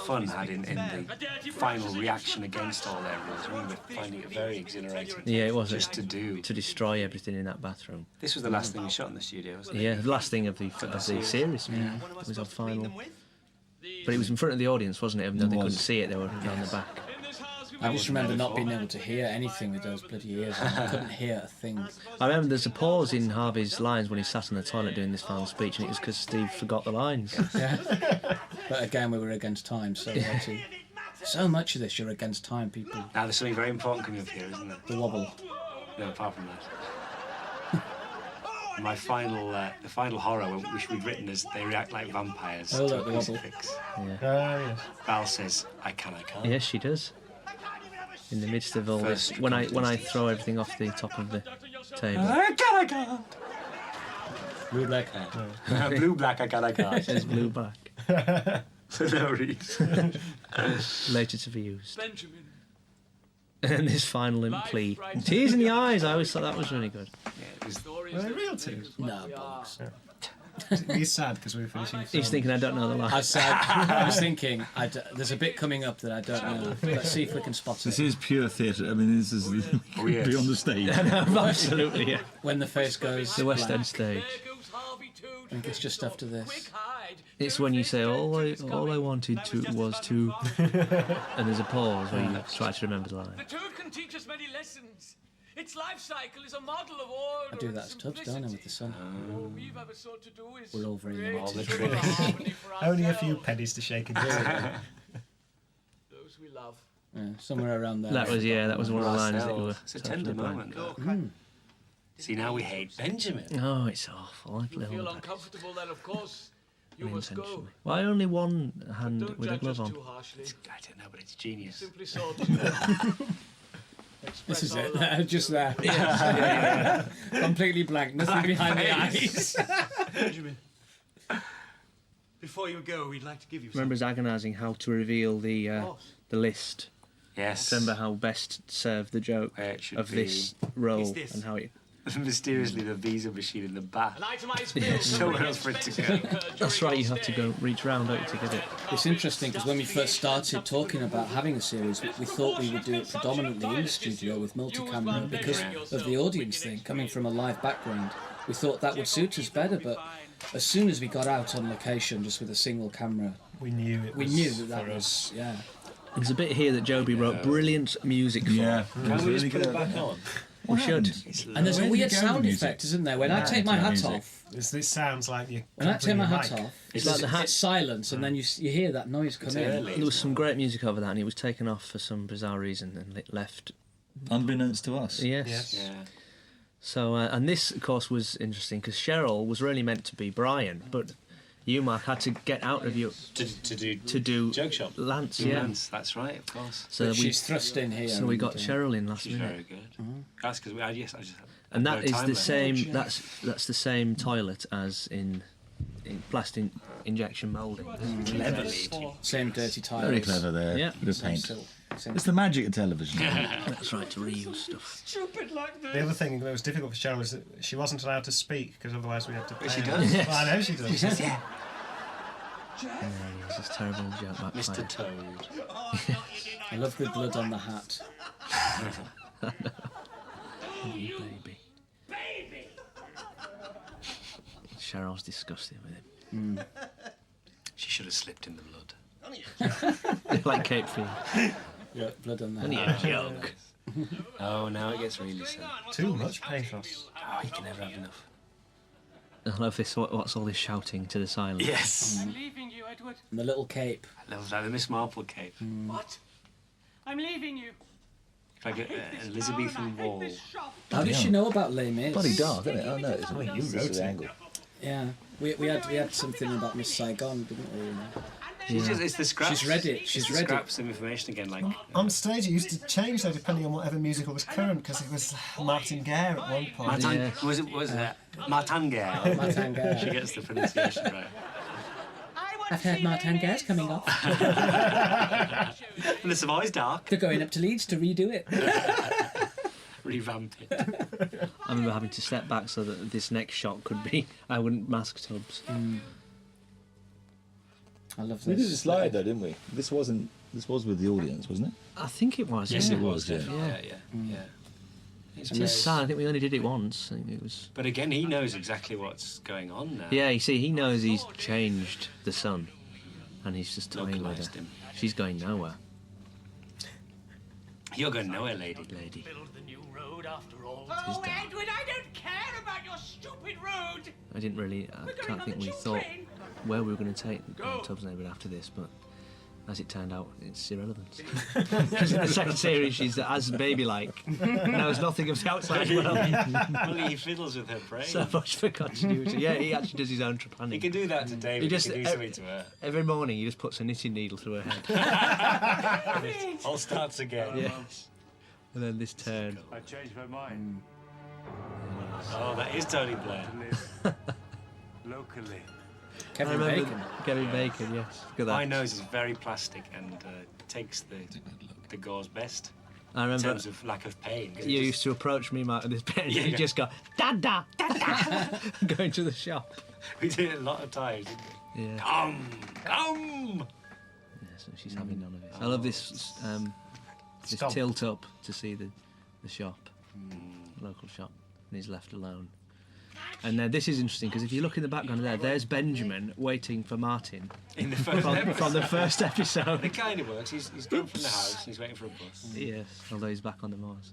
fun had in the final reaction against all their rules. I remember finding it very exhilarating. Yeah, it was. Just to do. To destroy everything in that bathroom. This was the last thing we shot in the studio, wasn't it? Yeah, the last thing of the series. Yeah. It was our final. But it was in front of the audience, wasn't it? Even though they couldn't see it, they were around the back. I just remember not being able to hear anything with those bloody ears. I couldn't hear a thing. I remember there's a pause in Harvey's lines when he sat on the toilet doing this final speech, and it was because Steve forgot the lines. Yeah. But again, we were against time, so we had to... So much of this, you're against time, people. Now, there's something very important coming up here, isn't there? The wobble. No, apart from that. My final, the final horror, which we'd written as they react like vampires Oh, to look, a the wobble. crucifix. Yeah. Yes. Val says, I can't. Yes, she does. In the midst of all this, when I throw everything off the top of the table. I can't. Blue, black. Blue, black, I can't. It says blue, black. For no reason. Later to be used. Benjamin. And this final plea. Tears in the eyes, I always thought that was really good. Yeah, it was Were they real tears? No, bollocks. He's sad because we were finishing. He's thinking, I don't know the line. I was thinking, there's a bit coming up that I don't know. Let's see if we can spot This it. is pure theatre. I mean, this is yes. beyond the stage. Absolutely, yeah. When the face goes The West blank. End stage. There goes Harvey too. I think it's just after this. Quick hide. It's when you say, all I wanted was to... And there's a pause where you try to remember the line. The toad can teach us many lessons. Its life cycle is a model of order. I do that and as Tubbs, don't I, with the sun? All we've ever sought to do is We're all very create all the sugar tricks. harmony for Only a few ourselves. pennies to shake into. Those we love. Yeah, somewhere around there. That was one of the lines that you were... It's a tender moment. See, now we hate Benjamin. Oh, it's awful. I play Feel all that uncomfortable, then of course you must go. unintentionally. Why only one hand Don't with a judge us glove on? too harshly. I don't know, but it's genius. Simply sought to This is express it. our love. Just there. Completely blank. Nothing behind the eyes. Benjamin, before you go, we'd like to give you Remember us agonising how to reveal the list. Yes. Remember how best to serve the joke Where it should of be. this role It's this. and how it... Mysteriously, the visa machine in the bath. An itemized bill Somewhere else for it to go. That's right, you have to go reach round, don't you, to get it? It's interesting because when we first started talking about having a series, we thought we would do it predominantly in the studio with multi-camera because of the audience thing. Coming from a live background, we thought that would suit us better, but as soon as we got out on location just with a single camera, We knew it. we was knew that for us. was, yeah. There's a bit here that Joby wrote brilliant music for. Yeah. Can we just put it back on? We should. And there's a Where do you weird go sound with music? effect, isn't there? When I Yeah, take my into hat music. off, This sounds like you. when I take my hat mic. off, It's like the hat. it's silence, and then you hear that noise come in. early. There was some great music over that, and it was taken off for some bizarre reason and left. Unbeknownst to us. Yes. Yes. Yeah. So, and this, of course, was interesting because Cheryl was really meant to be Brian, but you, Mark, had to get out of you To do to joke shop. Lance. Do Yeah. Lance, that's right, of course. So But we she's thrust in here. so we got and, Cheryl in last She's minute. very good. That's because I just And no that is time the left. same. That's the same toilet as in plastic injection moulding. Same dirty tiles. Very clever there. Yeah. Bit of paint. Same It's the magic of television. That's right, to reuse stuff. Stupid like this. The other thing that was difficult for Cheryl is that she wasn't allowed to speak because otherwise we had to. Pay she her. does. Well, I know she does. Yeah, this is terrible joke Mr. backfire. Toad. I love the blood on the hat. You baby. Cheryl's disgusting with him. She should have slipped in the blood. Like Cape Fear. Yeah, blood on the Only hat. a joke. Oh, now it gets really sad. Too much pathos. Oh, you can never have enough. I love this. What's all this shouting to the silence? Yes. I'm leaving you, Edward. And the little cape. I love that. The Miss Marple cape. What? I'm leaving you. Like an Elizabethan wall. How did she know about Les Mis? Bloody dark, isn't it? Oh no, it's you this wrote is the it. angle. Yeah, we had something about Miss Saigon, didn't we? You know? She's just, it's the scraps. She's read it. It's She's the read it. scraps of information again, like. On stage, it used to change though, depending on whatever musical was current, because it was Martin Gare at one point. Martin, Yeah. was it Martangare? Martin Gare. She gets the pronunciation right. I've heard Martin Gare's coming off. And the Savoy's dark. They're going up to Leeds to redo it. revamp it. I remember having to step back so that this next shot could be. I wouldn't mask Tubbs. I love this. We did a slide though, didn't we? This was with the audience, wasn't it? I think it was. Yes, yeah. it was. Yeah. Yeah. It's It is sad. I think we only did it once. I think it was. But again, he knows exactly what's going on now. Yeah, you see, he knows he's changed the son, and he's just toying with Localised her. him. She's going nowhere. You're going nowhere, lady. Build the new road after all. is Oh, dark. Edward, I don't care about your stupid road. I didn't really. I We're going can't on think the we tube thought train. where we were going to take Go. Tubbs and Edward after this, but as it turned out, it's irrelevant. Because in the second series, she's as baby-like, knows nothing of the outside world. Only he fiddles with her brain. So much for continuity. Yeah, he actually does his own trepanning. He can do that to David. He just- he can do something to her. Every morning, he just puts a knitting needle through her head. All starts again. Yes. And then this turn. I changed my mind. Oh, that is Tony Blair. To live locally. Kevin I remember Bacon. Kevin Bacon, yes. Look at that. My nose is very plastic and takes the gauze best I in remember terms of lack of pain. 'cause it you just- used to approach me, Mark, with this pen, and Yeah, you yeah. just go, Dada, Dada, going to the shop. We did it a lot of times, didn't we? Yeah. Come! Yeah, so she's having none of it. I love this this Stop. tilt up to see the shop, local shop, and he's left alone. And this is interesting because if you look in the background there's Benjamin waiting for Martin In the first from the first episode. It kind of works. He's gone from the house and he's waiting for a bus. Yes, although he's back on the Mars.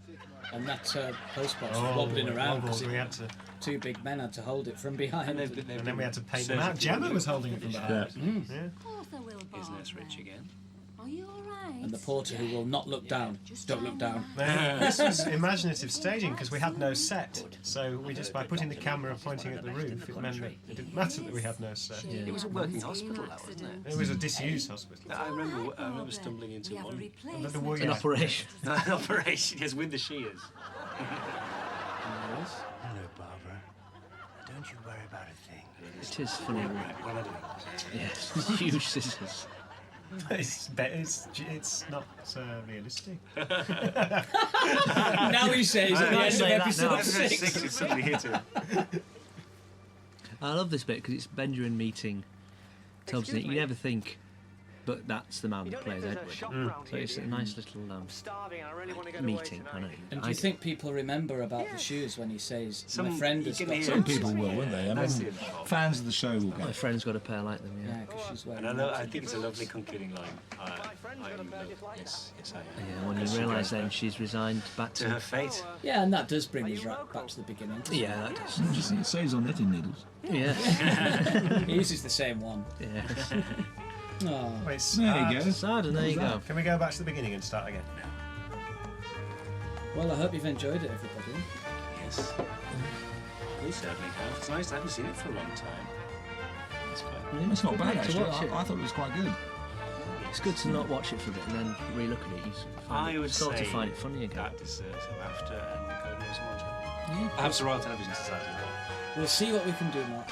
And that postbox was wobbling around because we had to, two big men had to hold it from behind. and then we had to paint them out. Gemma was holding it from behind. Yeah. Of course I will, Isn't this rich again? Are you all right? And the porter who will not look down. Don't look down. This was imaginative staging because we had no set. So we just, by putting the camera pointing at the roof, it meant that it didn't matter that we had no set. It was a working hospital, that wasn't it? It was a disused hospital. I remember stumbling into one. An operation. An operation, yes, with the shears. Hello, Barbara. Don't you worry about a thing. It is funny. What am I doing? Yes, huge scissors. It's not realistic. Now he says at the end of episode 6. It's suddenly hit him. I love this bit because it's Benjamin meeting Tubbs. You never think, but that's the man that plays Edward. So it's a nice little meeting. I know. And do you think people remember about the shoes when he says, my friend has got Some people will, won't they? I mean, fans of the show will My go. friend's got a pair like them. Yeah, Yeah. because she's wearing And I think it's a lovely concluding line. I am loved. Yes, I am. Yeah, when you realise then she's resigned back To her to. fate. Yeah, and that does bring us right back to the beginning. Yeah, that does. Just, it saves on knitting needles. Yeah. He uses the same one. Yeah. Oh. Wait, There you go. Sad, and there you go. Can we go back to the beginning and start again? Well, I hope you've enjoyed it, everybody. Yes. We certainly have. It's nice. I haven't seen it for a long time. It's quite. It's not bad To actually. watch it. I thought it was quite good. It's good to not watch it for a bit and then re-look at it. You I would start say to find it funny again. that deserves a BAFTA and God knows more. Yeah. Perhaps the Royal Television Society as well. We'll see what we can do, Mark.